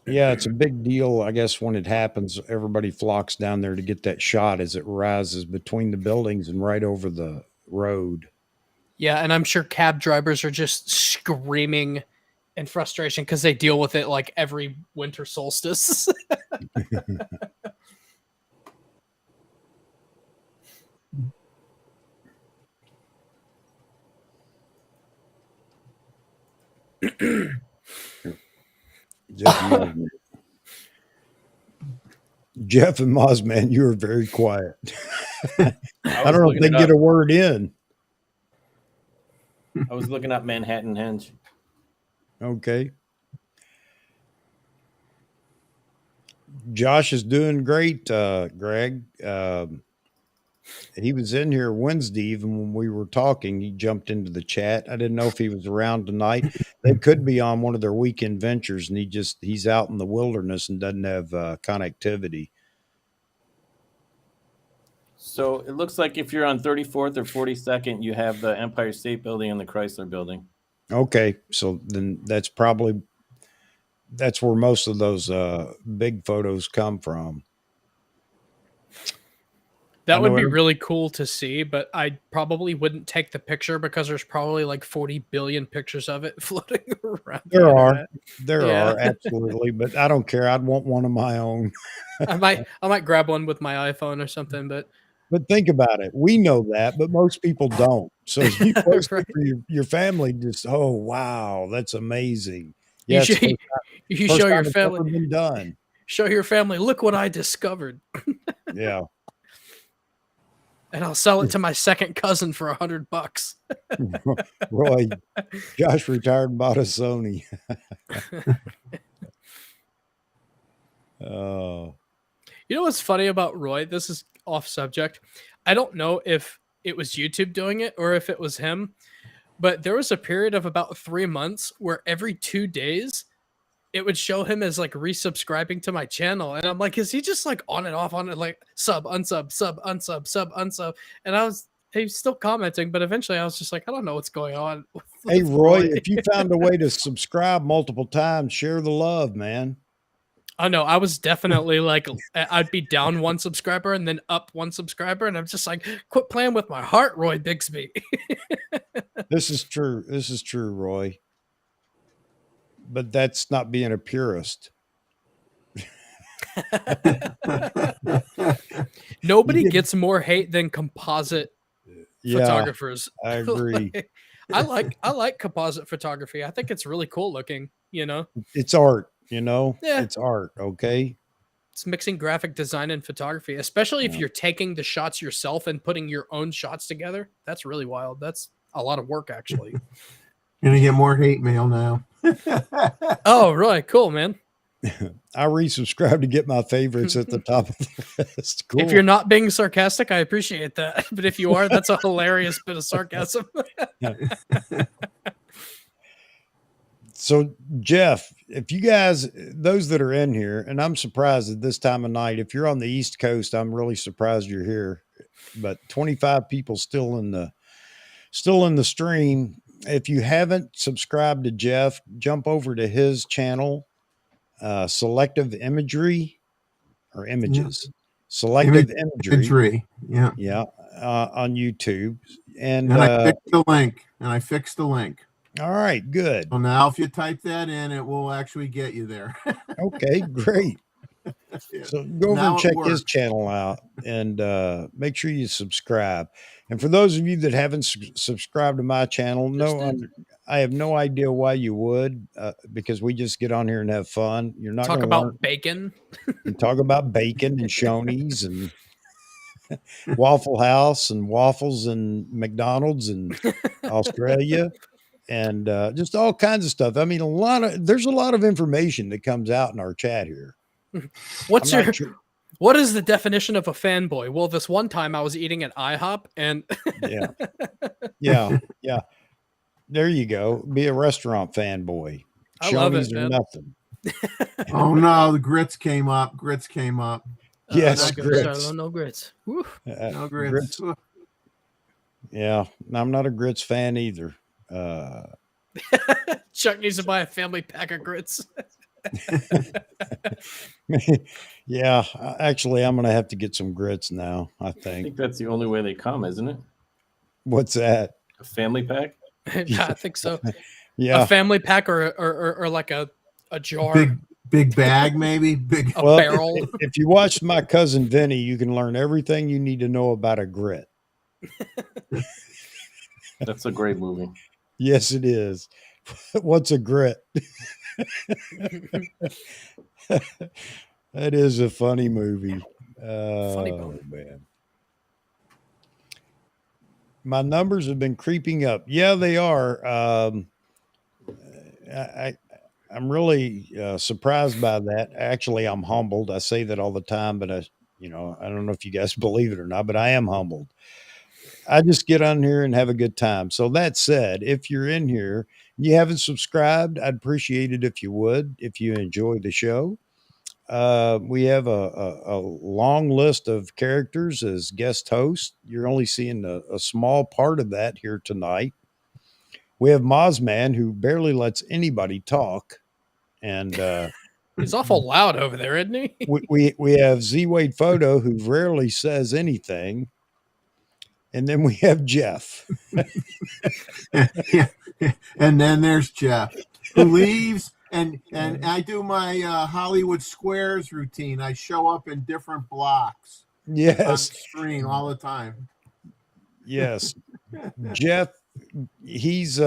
Yeah, it's a big deal. I guess when it happens, everybody flocks down there to get that shot as it rises between the buildings and right over the road. Yeah, and I'm sure cab drivers are just screaming in frustration because they deal with it like every winter solstice. Jeff and Mozman, you are very quiet. I don't know if they looking it get up. a word in. I was looking up Manhattan Henge. Okay. Josh is doing great, Greg. He was in here Wednesday, even when we were talking. He jumped into the chat. I didn't know if he was around tonight. They could be on one of their weekend ventures, and he's out in the wilderness and doesn't have connectivity. So it looks like if you're on 34th or 42nd, you have the Empire State Building and the Chrysler Building. Okay, so then that's where most of those big photos come from. That would be really cool to see, but I probably wouldn't take the picture because there's probably like 40 billion pictures of it floating around. There are absolutely, but I don't care. I'd want one of my own. I might grab one with my iPhone or something, but think about it. We know that, but most people don't. So if you post right. it for your family, just wow, that's amazing. You Yes, you show your family. Never been done. Show your family. Look what I discovered. Yeah. And I'll sell it to my second cousin for $100. Roy, Josh retired and bought a Sony. Oh. You know what's funny about Roy? This is off subject. I don't know if it was YouTube doing it or if it was him, but there was a period of about 3 months where every 2 days it would show him as like resubscribing to my channel. And I'm like, is he just like on and off on it, like sub, unsub, sub, unsub, sub, unsub? And he's still commenting, but eventually I was just like, I don't know what's going on. Hey, Roy, if you found a way to subscribe multiple times, share the love, man. Oh no, I was definitely like, I'd be down 1 subscriber and then up 1 subscriber. And I'm just like, quit playing with my heart, Roy Bixby. This is true, Roy. But that's not being a purist. Nobody gets more hate than composite photographers. I agree. I like composite photography. I think it's really cool looking, you know. It's art, you know. Yeah. It's art, okay? It's mixing graphic design and photography, especially if Yeah. you're taking the shots yourself and putting your own shots together. That's really wild. That's a lot of work, actually. Gonna get more hate mail now. Oh, really? Cool, man. I resubscribed to get my favorites at the top of the list. Cool. If you're not being sarcastic, I appreciate that. But if you are, that's a hilarious bit of sarcasm. So, Jeff, if you guys, those that are in here, and I'm surprised at this time of night, if you're on the East Coast, I'm really surprised you're here. But 25 people still in the stream. If you haven't subscribed to Jeff, jump over to his channel, Selective Imagery or Images. Selective Imagery. Yeah. Yeah, on YouTube. And I fixed the link. All right, good. So now if you type that in, it will actually get you there. Okay, great. Yeah. So go over Now and it check his works. channel out and make sure you subscribe. And for those of you that haven't subscribed to my channel, I have no idea why you would, because we just get on here and have fun. You're not Talk going to about bacon. and talk about bacon and Shoney's and Waffle House and waffles and McDonald's and Australia. And just all kinds of stuff. I mean, there's a lot of information that comes out in our chat here. What is the definition of a fanboy? Well, this one time I was eating at IHOP and yeah. There you go. Be a restaurant fanboy. I love it, Shoney's or man. nothing. Oh no, the grits came up. Yes, no grits. No grits. Woo. No grits. Yeah, I'm not a grits fan either. Chuck needs to buy a family pack of grits. Yeah, actually, I'm going to have to get some grits now, I I think. think that's the only way they come, isn't it? What's that? A family pack? I think so. Yeah. A family pack or like a jar. Big bag, maybe. Big. A barrel. If you watch My Cousin Vinny, you can learn everything you need to know about a grit. That's a great movie. Yes, it is. What's a grit? That is a funny movie. Funny bone. Man. My numbers have been creeping up. Yeah, they are. I'm really surprised by that. Actually, I'm humbled. I say that all the time, but I don't know if you guys believe it or not, but I am humbled. I just get on here and have a good time. So that said, if you're in here and you haven't subscribed, I'd appreciate it if you would, if you enjoy the show. We have a long list of characters as guest hosts. You're only seeing a small part of that here tonight. We have Mozman, who barely lets anybody talk. And He's awful loud over there, isn't he? we have Z Wade Photo, who rarely says anything. And then we have Jeff. Yeah. And then there's Jeff, who leaves. And I do my Hollywood Squares routine. I show up in different blocks on Yes. screen all the time. Yes. Jeff, he's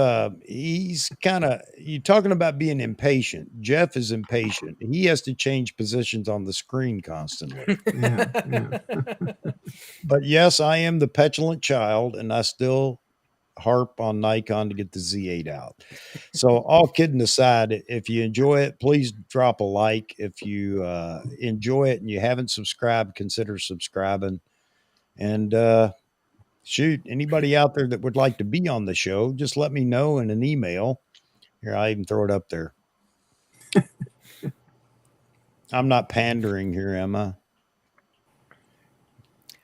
kind of, you talking about being impatient. Jeff is impatient. He has to change positions on the screen constantly. Yeah. But yes, I am the petulant child, and I still harp on Nikon to get the Z8 out. So all kidding aside, if you enjoy it, please drop a like. If you enjoy it and you haven't subscribed, consider subscribing. And shoot, anybody out there that would like to be on the show, just let me know in an email. Here, I even throw it up there. I'm not pandering here, am I?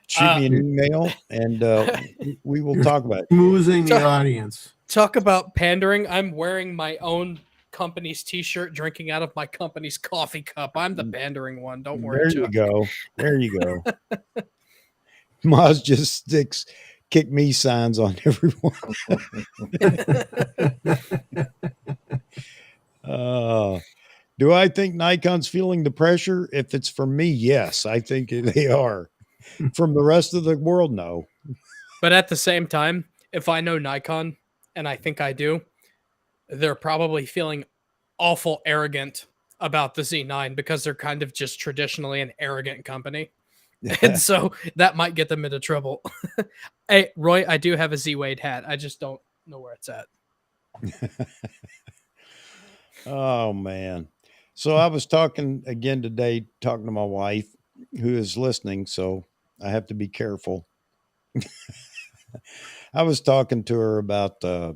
Shoot me an email, and we will talk about it. Smoozing the audience. Talk about pandering. I'm wearing my own company's t-shirt, drinking out of my company's coffee cup. I'm the pandering one. Don't worry. There you go. There you go. Moz just kick me signs on everyone. Do I think Nikon's feeling the pressure? If it's from me, yes, I think they are. From the rest of the world, no. But at the same time, if I know Nikon, and I think I do, they're probably feeling awful arrogant about the Z9 because they're kind of just traditionally an arrogant company. And so that might get them into trouble. Hey, Roy, I do have a Z Wade hat. I just don't know where it's at. Oh man. So I was talking again today, talking to my wife who is listening, so I have to be careful. I was talking to her about, there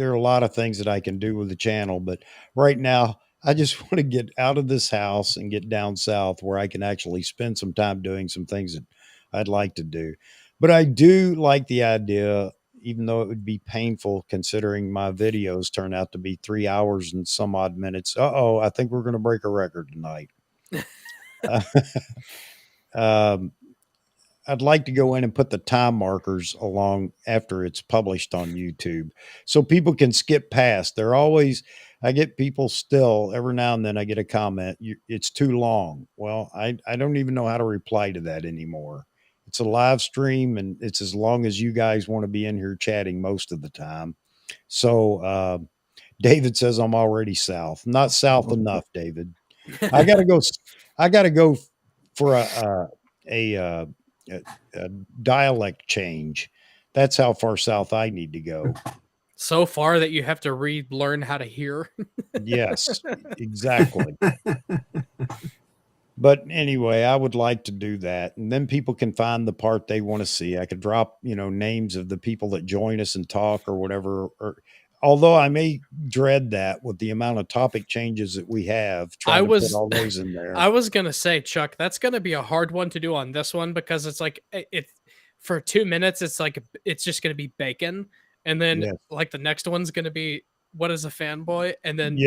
are a lot of things that I can do with the channel, but right now I just want to get out of this house and get down south where I can actually spend some time doing some things that I'd like to do. But I do like the idea, even though it would be painful considering my videos turn out to be 3 hours and some odd minutes. Uh-oh, I think we're going to break a record tonight. I'd like to go in and put the time markers along after it's published on YouTube so people can skip past. I get people still every now and then I get a comment, it's too long. Well, I don't even know how to reply to that anymore. It's a live stream and it's as long as you guys want to be in here chatting most of the time. So, David says I'm already south. Not south enough, David. I got to go for a dialect change. That's how far south I need to go. So far that you have to relearn how to hear. Yes, exactly. But anyway, I would like to do that. And then people can find the part they want to see. I could drop, names of the people that join us and talk or whatever. Although I may dread that with the amount of topic changes that we have, trying to put all those in there. I was going to say, Chuck, that's going to be a hard one to do on this one because it's like, for 2 minutes, it's like, it's just going to be bacon. And then like the next one's going to be, what is a fanboy? And then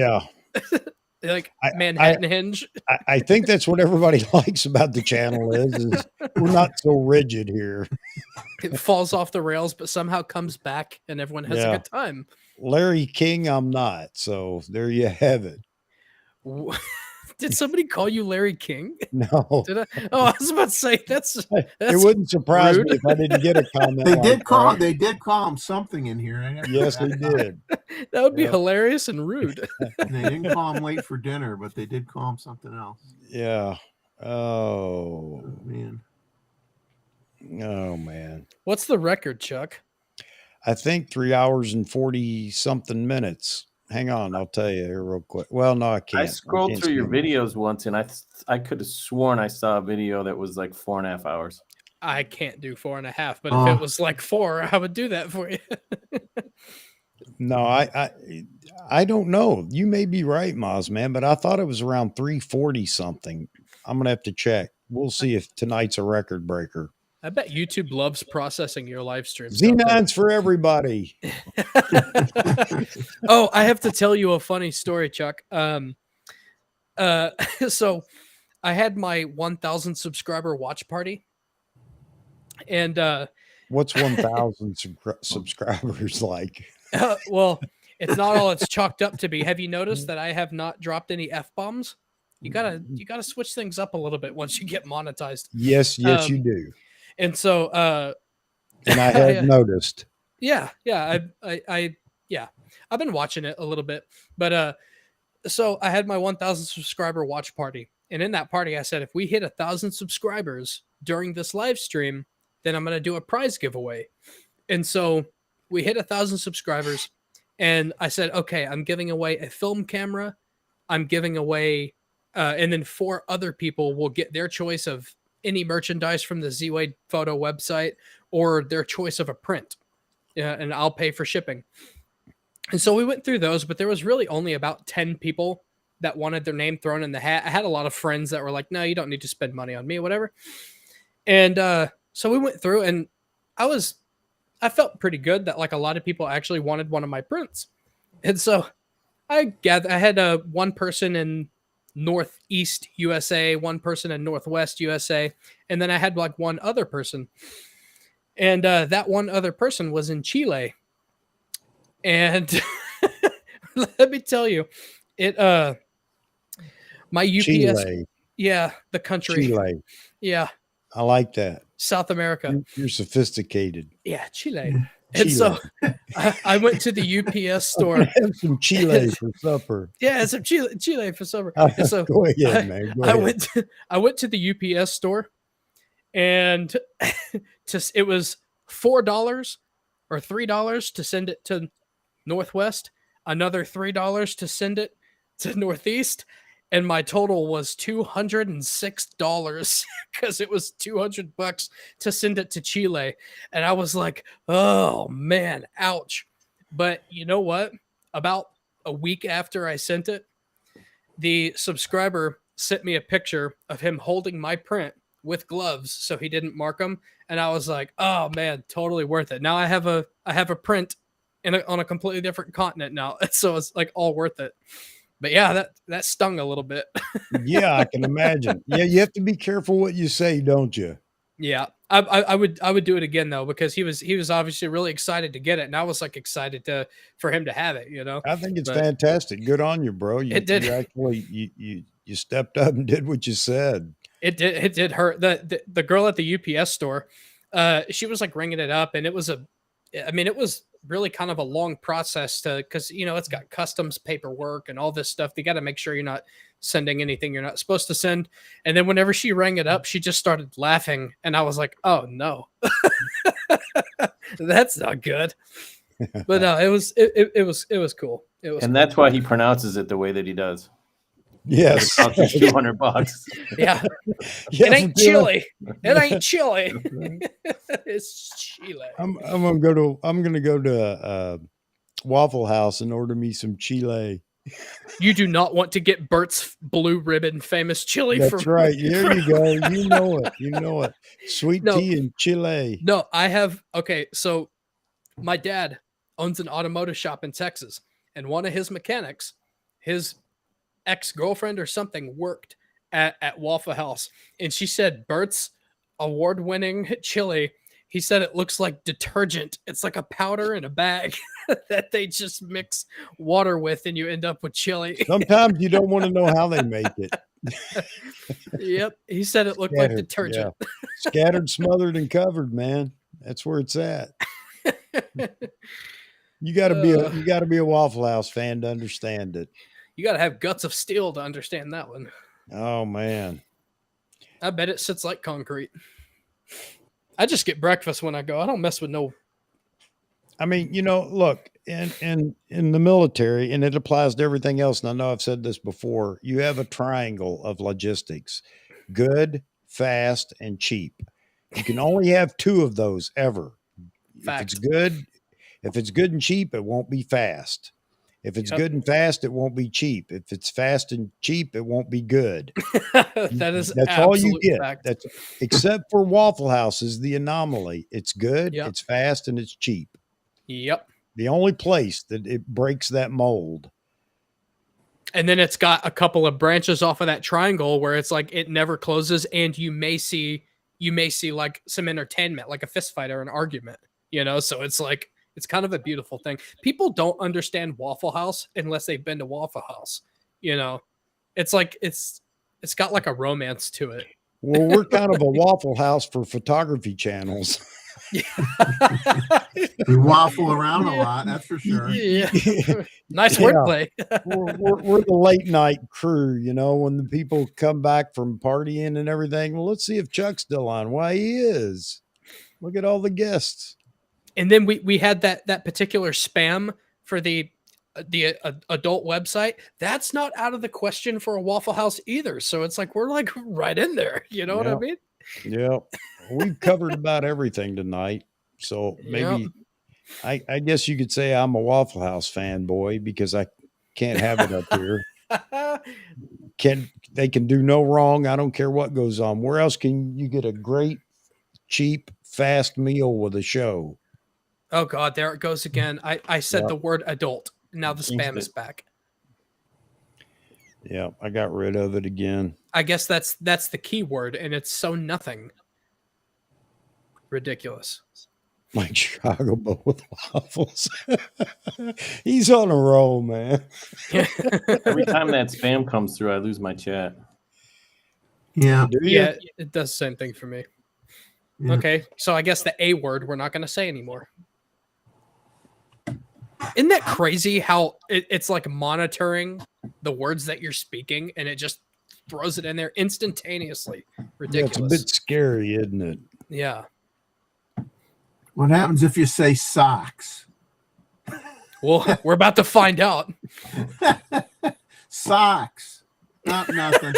like Manhattan Hinge. I think that's what everybody likes about the channel is we're not so rigid here. It falls off the rails, but somehow comes back and everyone has a good time. Larry King, I'm not. So there you have it. Did somebody call you Larry King? No. Did I? Oh, I was about to say that's it wouldn't surprise me if I didn't get a comment. They did call him something in here. Yes, they did. That would be hilarious and rude. They didn't call him late for dinner, but they did call him something else. Yeah. Oh man. Oh man. What's the record, Chuck? I think 3 hours and 40 something minutes. Hang on, I'll tell you here real quick. Well, no, I can't. I scrolled through your videos once, and I could have sworn I saw a video that was like 4.5 hours. I can't do 4.5, but if it was like 4, I would do that for you. No, I don't know. You may be right, Moz, man, but I thought it was around 340 something. I'm gonna have to check. We'll see if tonight's a record breaker. I bet YouTube loves processing your live streams. Z9's for everybody. Oh, I have to tell you a funny story, Chuck. So I had my 1,000 subscriber watch party. And what's 1,000 subscribers like? Well, it's not all it's chalked up to be. Have you noticed that I have not dropped any F-bombs? You gotta switch things up a little bit once you get monetized. Yes, you do. And so, and I have noticed. Yeah, I've been watching it a little bit, but so I had my 1,000 subscriber watch party, and in that party, I said if we hit 1,000 subscribers during this live stream, then I'm gonna do a prize giveaway. And so we hit 1,000 subscribers, and I said, okay, I'm giving away a film camera, I'm giving away, and then 4 other people will get their choice of any merchandise from the Z-Wade photo website or their choice of a print. And I'll pay for shipping. And so we went through those, but there was really only about 10 people that wanted their name thrown in the hat. I had a lot of friends that were like, no, you don't need to spend money on me, whatever. And so we went through, and I felt pretty good that like a lot of people actually wanted one of my prints. And so I had one person in Northeast USA, one person in Northwest USA, and then I had like one other person, and that one other person was in Chile. And let me tell you, my UPS, Chile. Yeah, the country, Chile. Yeah, I like that. South America. You're sophisticated. Yeah, Chile. And Chile. so I went to the UPS store. Have some Chile for supper. Yeah, some Chile for supper. And so Go ahead, man. Go ahead. I went to the UPS store, and it was $4 or $3 to send it to Northwest, another $3 to send it to Northeast, and my total was $206 because it was $200 to send it to Chile. And I was like, oh man, ouch. But you know what? About a week after I sent it, the subscriber sent me a picture of him holding my print with gloves so he didn't mark them. And I was like, oh man, totally worth it. Now I have a print on a completely different continent now. So it's like all worth it. But yeah, that stung a little bit. Yeah, I can imagine. Yeah, you have to be careful what you say, don't you? Yeah, I would do it again though, because he was obviously really excited to get it, and I was like excited for him to have it. You know, I think it's fantastic. Good on you, bro. It did. You actually you stepped up and did what you said. It did hurt. The girl at the UPS store, she was like ringing it up, and it was really kind of a long process because it's got customs paperwork and all this stuff. They got to make sure you're not sending anything you're not supposed to send. And then whenever she rang it up, she just started laughing, and I was like, oh no, that's not good. But no, it was cool. It was, and that's why he pronounces it the way that he does. Yes, $200. Yeah, it ain't chili. It ain't chili. It's Chile. I'm gonna go to Waffle House and order me some Chile. You do not want to get Bert's Blue Ribbon famous chili. That's right. There you go. You know it. You know it. Sweet tea and Chile. No, I have. Okay, so my dad owns an automotive shop in Texas, and one of his mechanics, his ex-girlfriend or something, worked at Waffle House, and she said Bert's award-winning chili, he said it looks like detergent. It's like a powder in a bag that they just mix water with, and you end up with chili. Sometimes you don't want to know how they make it. Yep, he said it looked like detergent. Yeah. Scattered, smothered, and covered, man. That's where it's at. You got to be a Waffle House fan to understand it. You got to have guts of steel to understand that one. Oh man, I bet it sits like concrete. I just get breakfast when I go. I don't mess with no. I mean, look, in the military, and it applies to everything else. And I know I've said this before. You have a triangle of logistics: good, fast, and cheap. You can only have two of those ever. Fact. If it's good and cheap, it won't be fast. If it's good and fast, it won't be cheap. If it's fast and cheap, it won't be good. That's all you get. Fact. That's except for Waffle House is the anomaly. It's good, Yep. it's fast, and it's cheap. Yep. The only place that it breaks that mold. And then it's got a couple of branches off of that triangle where it's like it never closes, and you may see like some entertainment, like a fist fight or an argument. So it's like, it's kind of a beautiful thing. People don't understand Waffle House unless they've been to Waffle House. It's like it's got like a romance to it. Well, we're kind of a Waffle House for photography channels. We waffle around a lot, that's for sure. Yeah. Nice wordplay. we're the late night crew, when the people come back from partying and everything. Well, let's see if Chuck's still on. Why, he is. Look at all the guests. And then we had that particular spam for the adult website. That's not out of the question for a Waffle House either. So it's like we're like right in there. You know what I mean? Yeah. We've covered about everything tonight. So maybe I guess you could say I'm a Waffle House fanboy because I can't have it up here. They can do no wrong. I don't care what goes on. Where else can you get a great, cheap, fast meal with a show? Oh God, there it goes again. I said the word adult. Now the spam is back. Yeah, I got rid of it again. I guess that's the key word, and it's so nothing. Ridiculous. Like Chicago, but with waffles. He's on a roll, man. Every time that spam comes through, I lose my chat. Yeah. Yeah, it does the same thing for me. Yeah. Okay, so I guess the A word we're not going to say anymore. Isn't that crazy how it's like monitoring the words that you're speaking and it just throws it in there instantaneously? Yeah, Ridiculous. it's a bit scary, isn't it? Yeah. What happens if you say socks? Well, we're about to find out. Socks. Not nothing.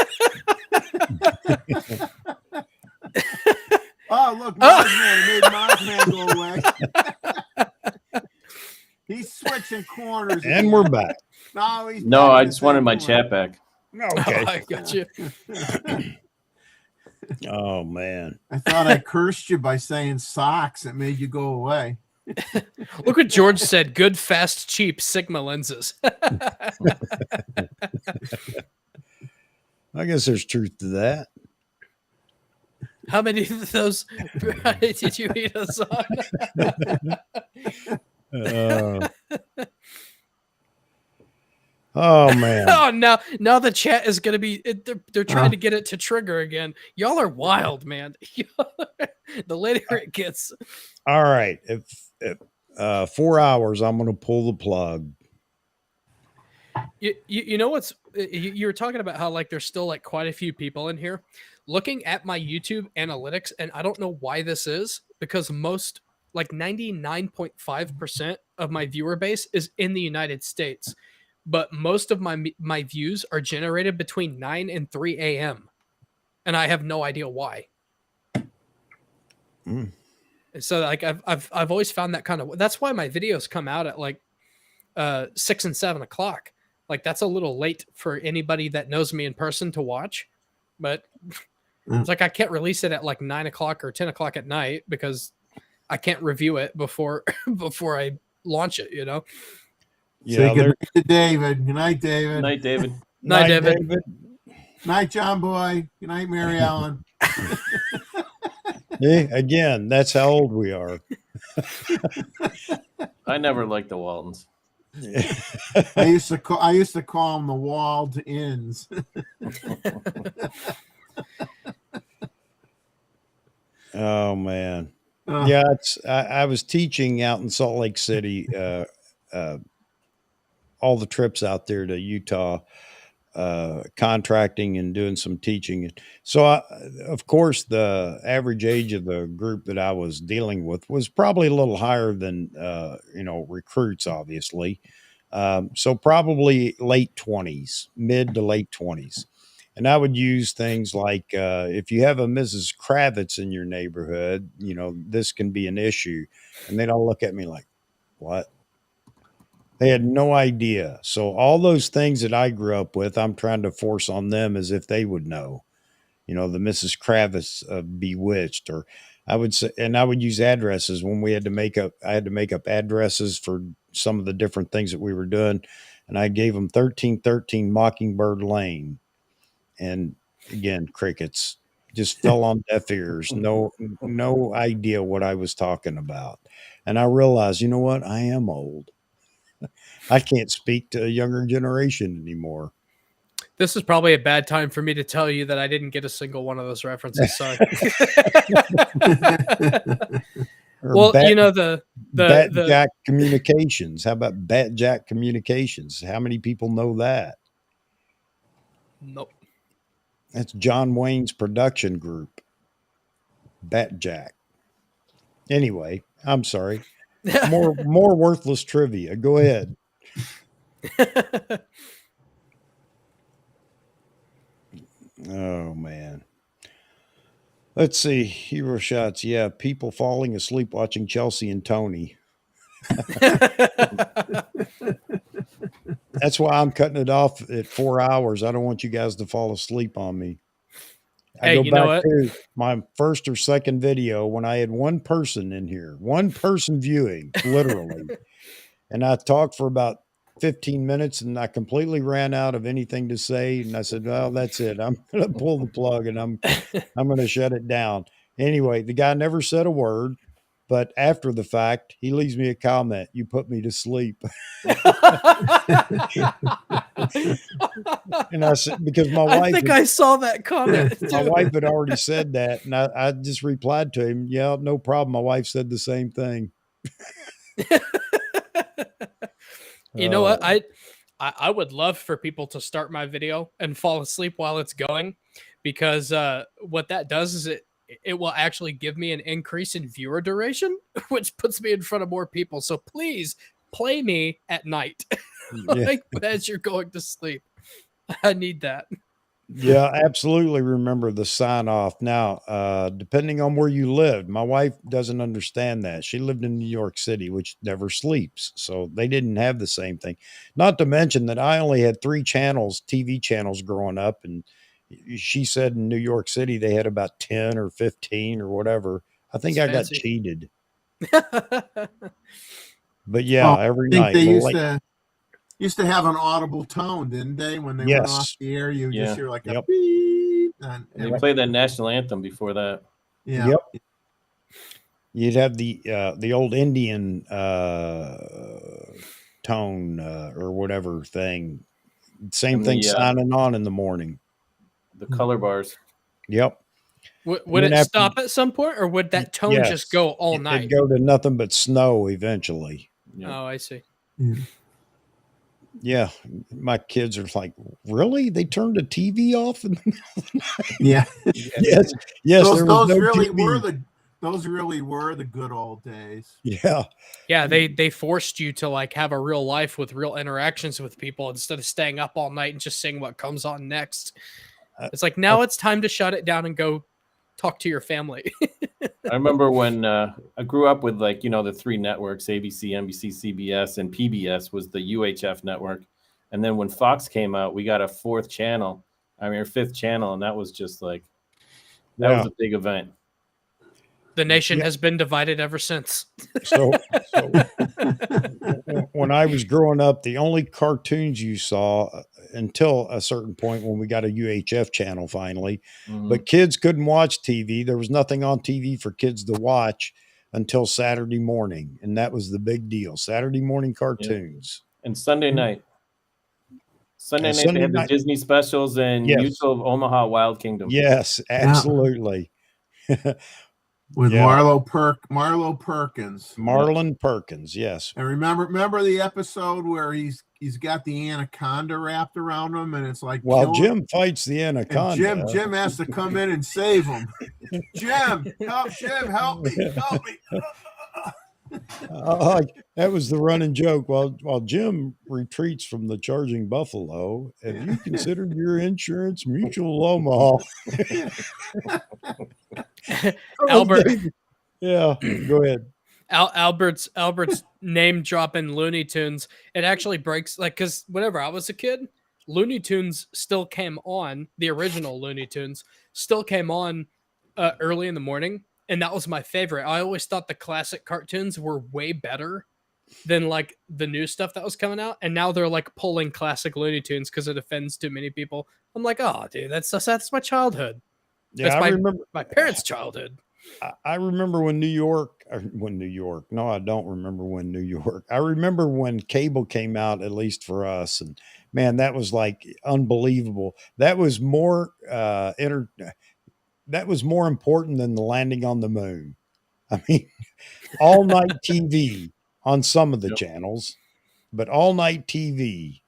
Oh, look, Mothman made Mothman go away. He's switching corners. And again. we're back. No, he's No, back I in the just wanted same my corner. chat back. Okay. I got you. Oh man. I thought I cursed you by saying socks. It made you go away. Look what George said. Good, fast, cheap Sigma lenses. I guess there's truth to that. How many of those did you eat us on? Oh man. Oh, now the chat is gonna be. They're trying to get it to trigger again. Y'all are wild, man. The later it gets. All right. If 4 hours, I'm going to pull the plug. You know what's you were talking about how like there's still like quite a few people in here. Looking at my YouTube analytics, and I don't know why this is, because most, like 99.5% of my viewer base is in the United States, but most of my views are generated between 9 and 3 a.m. and I have no idea why. Mm. So like I've always found that kind of, that's why my videos come out at like 6 and 7 o'clock. Like that's a little late for anybody that knows me in person to watch, but it's like I can't release it at like 9 o'clock or 10 o'clock at night because I can't review it before I launch it, you know? Say good night to David. Good night, David. Good night, David. Night, David. Night, John Boy. Good night, Mary Ellen. Yeah, again, that's how old we are. I never liked the Waltons. I used to call them the walled inns. Oh man. Yeah, I was teaching out in Salt Lake City, all the trips out there to Utah, contracting and doing some teaching. So, of course, the average age of the group that I was dealing with was probably a little higher than, recruits, obviously. So probably late 20s, mid to late 20s. And I would use things like, if you have a Mrs. Kravitz in your neighborhood, this can be an issue. And they'd all look at me like, what? They had no idea. So all those things that I grew up with, I'm trying to force on them as if they would know, the Mrs. Kravitz of Bewitched, or I would say, and I would use addresses when I had to make up addresses for some of the different things that we were doing. And I gave them 1313 Mockingbird Lane. And again, crickets, just fell on deaf ears. No idea what I was talking about. And I realized, you know what? I am old. I can't speak to a younger generation anymore. This is probably a bad time for me to tell you that I didn't get a single one of those references. Sorry. Well, the Bat Communications. How about Bat Jack Communications? How many people know that? Nope. That's John Wayne's production group. Bat Jack. Anyway, I'm sorry. More worthless trivia. Go ahead. Oh man. Let's see. Hero shots. Yeah, people falling asleep watching Chelsea and Tony. That's why I'm cutting it off at 4 hours. I don't want you guys to fall asleep on me. Hey, you know what? To my first or second video when I had one person in here, one person viewing, literally. And I talked for about 15 minutes and I completely ran out of anything to say. And I said, well, that's it. I'm going to pull the plug and I'm going to shut it down. Anyway, the guy never said a word. But after the fact, he leaves me a comment. You put me to sleep. And I said, because my wife, I saw that comment. My wife had already said that. And I just replied to him, yeah, no problem. My wife said the same thing. You know what? I would love for people to start my video and fall asleep while it's going, because what that does is it will actually give me an increase in viewer duration, which puts me in front of more people. So please play me at night, like as you're going to sleep. I need that. Yeah, absolutely. Remember the sign off. Now, depending on where you lived, my wife doesn't understand that. She lived in New York City, which never sleeps. So they didn't have the same thing. Not to mention that I only had 3 channels, TV channels growing up. And she said in New York City, they had about 10 or 15 or whatever. I think It's I got fancy. cheated. But yeah, I every think night. they well, used to have an audible tone, didn't they? When they went off yes. the air, you Yeah. just hear like a Yep. beep. And they played that national anthem before that. Yeah. Yep. You'd have the old Indian tone or whatever thing. Same And thing the, signing on in the morning. The color bars. Yep. Would then it after- stop at some point, or would that tone Yes. just go all It'd night? go to nothing but snow eventually. Yeah. Oh, I see. Yeah. My kids are like, really? They turned the TV off? Yeah. Yes. Yes. Those, there was no really TV. were the good old days. Yeah. Yeah, they forced you to like have a real life with real interactions with people instead of staying up all night and just seeing what comes on next. It's like now it's time to shut it down and go talk to your family. I remember when I grew up with the 3 networks, ABC, NBC, CBS, and PBS was the UHF network. And then when Fox came out, we got a 5th channel, and that was just like, that was a big event. The nation has been divided ever since. So when I was growing up, the only cartoons you saw until a certain point when we got a UHF channel finally, but kids couldn't watch TV. There was nothing on TV for kids to watch until Saturday morning. And that was the big deal. Saturday morning cartoons. And Sunday night. Sunday night, Sunday they had the night- Disney specials and Yes. Mutual of Omaha Wild Kingdom. Yes, absolutely. With Yeah. Marlo Perkins. Marlon Perkins, yes. And remember the episode where he's got the anaconda wrapped around him, and it's like While killing- Jim fights the and anaconda. Jim has to come in and save him. Jim, help me. That was the running joke. While Jim retreats from the charging buffalo, have you considered your insurance Mutual Omaha? Albert, Yeah, go ahead. Albert's name dropping Looney Tunes. It actually breaks because whenever I was a kid, Looney Tunes still came on. The original Looney Tunes still came on early in the morning, and that was my favorite. I always thought the classic cartoons were way better than like the new stuff that was coming out, and now they're like pulling classic Looney Tunes because it offends too many people. I'm like, oh, dude, that's my childhood. Yeah, That's I remember my parents' childhood. I remember when New York. No, I don't remember when New York. I remember when cable came out, at least for us, and man, that was like unbelievable. That was more that was more important than the landing on the moon. I mean, all night TV on some of the channels, but all night TV.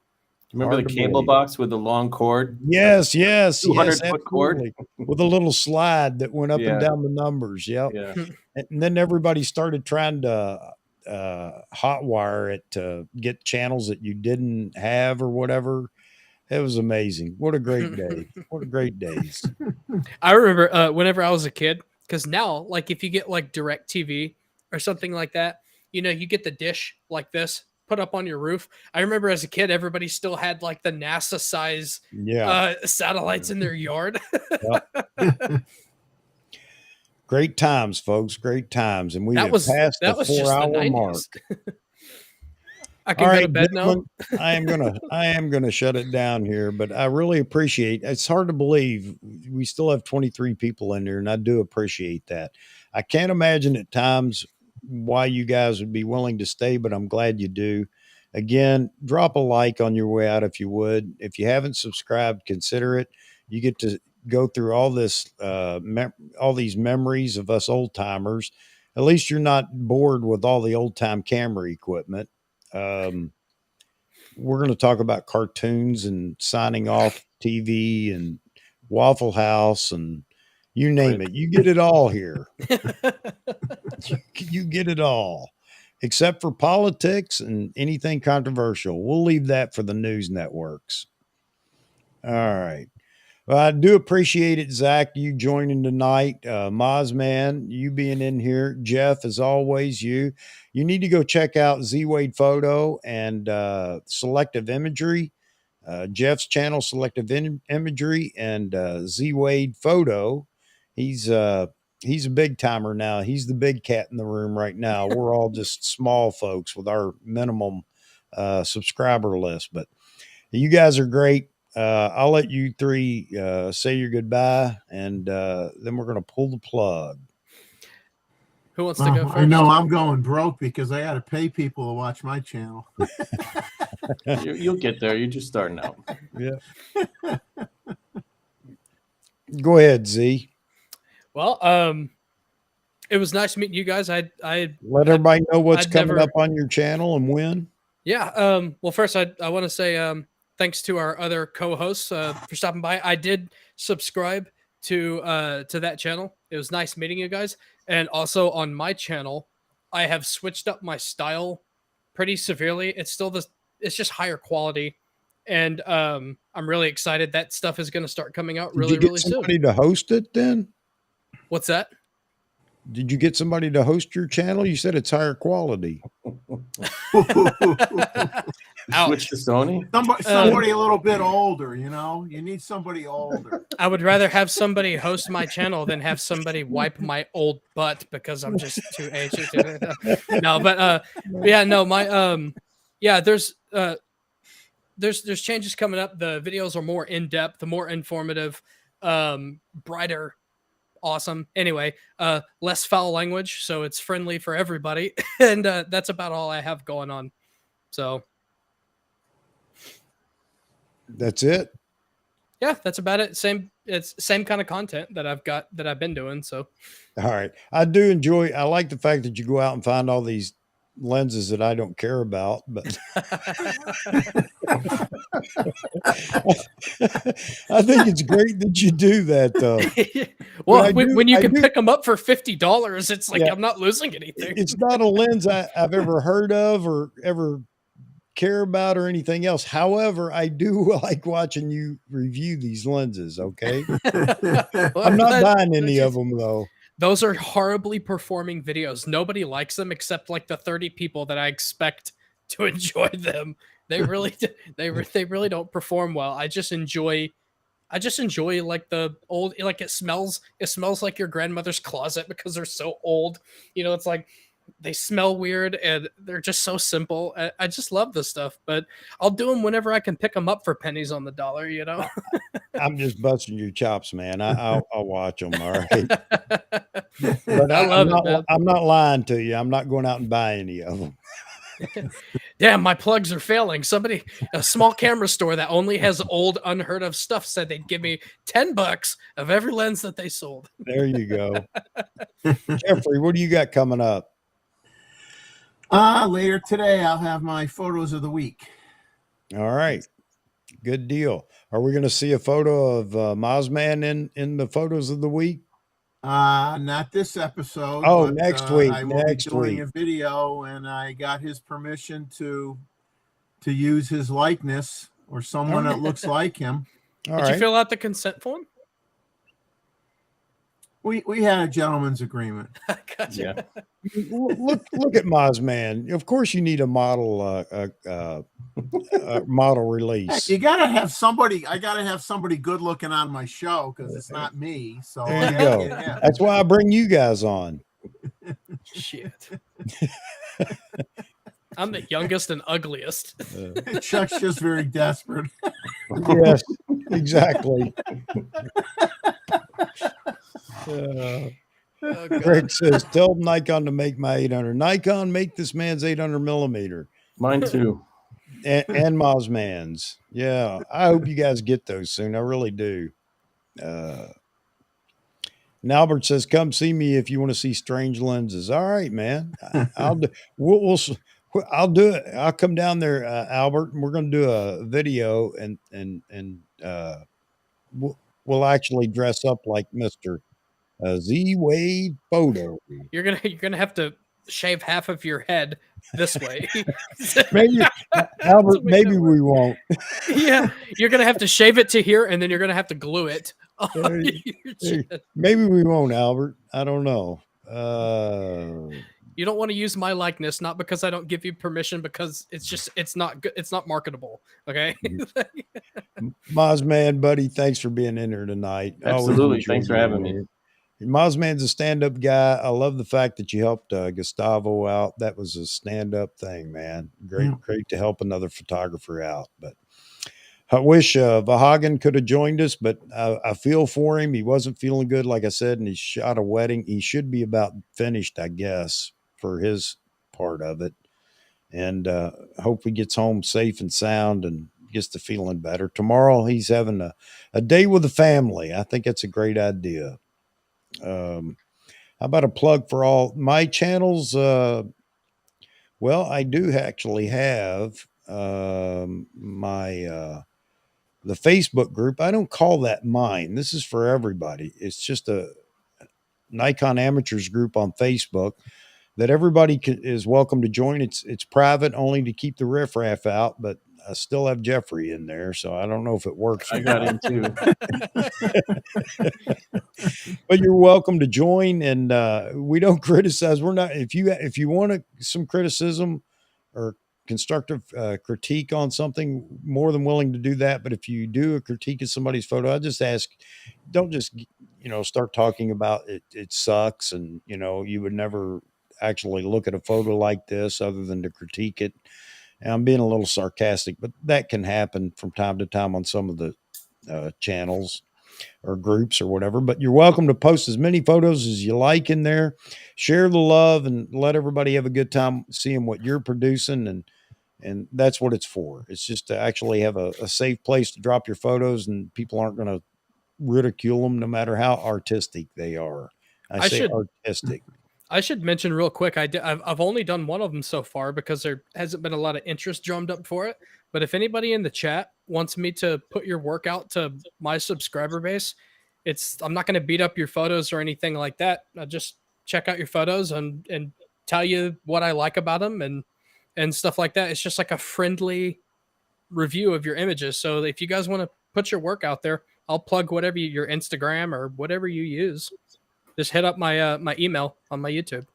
Remember Hard the to cable believe. box with the long cord? Yes, 200-foot cord? absolutely. With a little slide that went up Yeah. and down the numbers. Yep. Yeah. And then everybody started trying to hotwire it to get channels that you didn't have or whatever. It was amazing. What a great day. What a great days. I remember whenever I was a kid, because now, like, if you get like Direct TV or something like that, you get the dish like this put up on your roof. I remember as a kid, everybody still had like the NASA size satellites in their yard. Great times, folks. Great times. And we That have was passed the just the 4-hour 90s. mark. I can go to bed now. gentlemen, I am gonna shut it down here, but I really appreciate. It's hard to believe we still have 23 people in there, and I do appreciate that. I can't imagine at times why you guys would be willing to stay, but I'm glad you do. Again, drop a like on your way out if you would. If you haven't subscribed, consider it. You get to go through all this, all these memories of us old timers. At least you're not bored with all the old time camera equipment. we're going to talk about cartoons and signing off TV and Waffle House and you name it. You get it all here. You get it all, except for politics and anything controversial. We'll leave that for the news networks. All right. Well, I do appreciate it, Zach, you joining tonight. Mozman, you being in here. Jeff, as always, you need to go check out Z Wade Photo and Selective Imagery. Jeff's channel, Selective Imagery, and Z Wade Photo. He's a big timer now. He's the big cat in the room right now. We're all just small folks with our minimum subscriber list, but you guys are great. I'll let you three say your goodbye, and then we're going to pull the plug. Who wants to go first? I know I'm going broke because I got to pay people to watch my channel. You'll get there. You're just starting out. Yeah. Go ahead, Z. Well, it was nice meeting you guys. I let everybody know what's coming up on your channel and when. Yeah. Well, first I want to say thanks to our other co-hosts for stopping by. I did subscribe to that channel. It was nice meeting you guys. And also on my channel, I have switched up my style pretty severely. It's still it's just higher quality. And I'm really excited. That stuff is going to start coming out really soon. Did you get somebody to host it then? What's that? Did you get somebody to host your channel? You said it's higher quality. Switch to Sony? Somebody a little bit older, you know? You need somebody older. I would rather have somebody host my channel than have somebody wipe my old butt because I'm just too aged. No, but yeah, no, my yeah, there's changes coming up. The videos are more in-depth, more informative, brighter, awesome. Anyway, less foul language, so it's friendly for everybody. And that's about all I have going on. So that's it. Yeah, that's about it. It's same kind of content that I've been doing. So all right. I like the fact that you go out and find all these lenses that I don't care about, but I think it's great that you do that though. Well, when you can pick them up for $50, it's like, yeah, I'm not losing anything. It's not a lens I've ever heard of or ever care about or anything else. However, I do like watching you review these lenses. Okay. Well, I'm not buying any of them though. Those are horribly performing videos. Nobody likes them except like the 30 people that I expect to enjoy them. They really don't perform well. I just enjoy like the old, like it smells like your grandmother's closet because they're so old. You know, it's like they smell weird and they're just so simple. I just love this stuff, but I'll do them whenever I can pick them up for pennies on the dollar, you know? I'm just busting your chops, man. I'll watch them. All right. But I'm not lying to you. I'm not going out and buy any of them. Damn, my plugs are failing. A small camera store that only has old, unheard of stuff said they'd give me $10 of every lens that they sold. There you go. Jeffrey, what do you got coming up? Later today, I'll have my photos of the week. All right. Good deal. Are we going to see a photo of Mozman in the photos of the week? Not this episode. Oh, but, next week. I will be doing a video, and I got his permission to use his likeness or someone that looks like him. Did you fill out the consent form? We had a gentleman's agreement. Gotcha. Yeah. Look at Mozman. Of course, you need a model model release. You gotta have somebody. I gotta have somebody good looking on my show because it's not me. So there you go. Yeah. That's why I bring you guys on. Shit. I'm the youngest and ugliest. Chuck's just very desperate. Yes, exactly. Greg says, tell Nikon to make my 800. Nikon, make this man's 800 millimeter. Mine too. And Mozman's. Yeah, I hope you guys get those soon. I really do. And Albert says, come see me if you want to see strange lenses. All right, man. Well, I'll do it. I'll come down there, Albert, and we're going to do a video, and we'll actually dress up like Mister Z Wade Photo. You're gonna have to shave half of your head this way. Maybe Albert, maybe we won't. Yeah, you're gonna have to shave it to here, and then you're gonna have to glue it. Maybe we won't, Albert. I don't know. You don't want to use my likeness, not because I don't give you permission, because it's not good. It's not marketable. Okay. Mozman, buddy, thanks for being in here tonight. Absolutely. Thanks for having me. Mozman's a stand-up guy. I love the fact that you helped Gustavo out. That was a stand-up thing, man. Great to help another photographer out. But I wish Vahagan could have joined us, but I feel for him. He wasn't feeling good, like I said, and he shot a wedding. He should be about finished, I guess, for his part of it. And hope he gets home safe and sound and gets to feeling better. Tomorrow he's having a day with the family. I think that's a great idea. How about a plug for all my channels? Well, I do actually have my the Facebook group. I don't call that mine. This is for everybody. It's just a Nikon amateurs group on Facebook that everybody is welcome to join. It's private only to keep the riffraff out, but I still have Jeffrey in there, so I don't know if it works. I got him too. But you're welcome to join, and we don't criticize. We're not. If you want some criticism or constructive critique on something, more than willing to do that. But if you do a critique of somebody's photo, I just ask, don't just start talking about it sucks, and you would never actually look at a photo like this other than to critique it. And I'm being a little sarcastic, but that can happen from time to time on some of the channels or groups or whatever. But you're welcome to post as many photos as you like in there. Share the love and let everybody have a good time seeing what you're producing. And that's what it's for. It's just to actually have a safe place to drop your photos, and people aren't going to ridicule them no matter how artistic they are. I say artistic. I should mention real quick, I've only done one of them so far because there hasn't been a lot of interest drummed up for it. But if anybody in the chat wants me to put your work out to my subscriber base, I'm not going to beat up your photos or anything like that. I'll just check out your photos and tell you what I like about them and stuff like that. It's just like a friendly review of your images. So if you guys want to put your work out there, I'll plug whatever your Instagram or whatever you use. Just hit up my my email on my YouTube.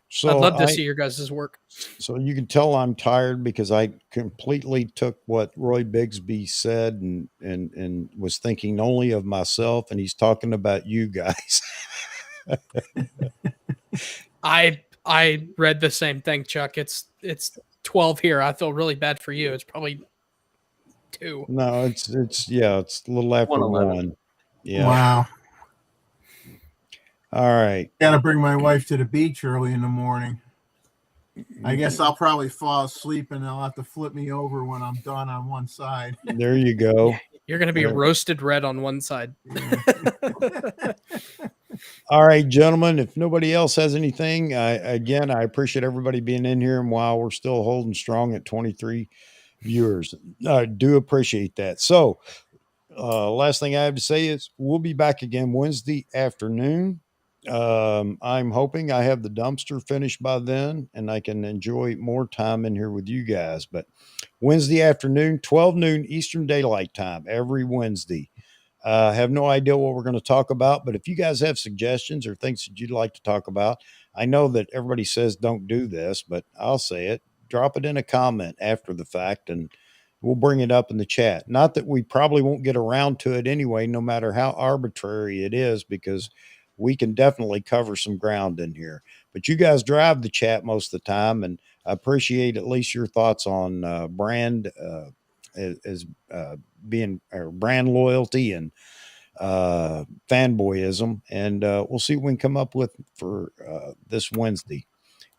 So I'd love to see your guys' work. So you can tell I'm tired because I completely took what Roy Bigsby said and was thinking only of myself, and he's talking about you guys. I read the same thing, Chuck. It's 12 here. I feel really bad for you. It's probably 2. No, it's a little after 1. Yeah. Wow. All right. Got to bring my wife to the beach early in the morning. I guess I'll probably fall asleep and they'll have to flip me over when I'm done on one side. There you go. Yeah, you're going to be roasted red on one side. All right, gentlemen, if nobody else has anything, I appreciate everybody being in here. And while we're still holding strong at 23 viewers, I do appreciate that. So last thing I have to say is we'll be back again Wednesday afternoon. I'm hoping I have the dumpster finished by then and I can enjoy more time in here with you guys. But Wednesday afternoon, 12 noon Eastern Daylight Time, every Wednesday. I have no idea what we're going to talk about, but if you guys have suggestions or things that you'd like to talk about, I know that everybody says don't do this, but I'll say it. Drop it in a comment after the fact and we'll bring it up in the chat. Not that we probably won't get around to it anyway, no matter how arbitrary it is, because we can definitely cover some ground in here. But you guys drive the chat most of the time, and I appreciate at least your thoughts on brand as being brand loyalty and fanboyism. And we'll see what we can come up with for this Wednesday.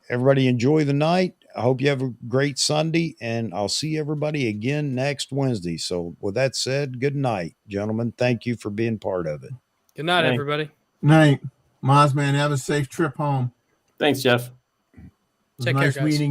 Everybody enjoy the night. I hope you have a great Sunday, and I'll see everybody again next Wednesday. So with that said, good night, gentlemen. Thank you for being part of it. Good night, everybody. Night. Mozman, have a safe trip home. Thanks, Jeff. Take care, guys. Meeting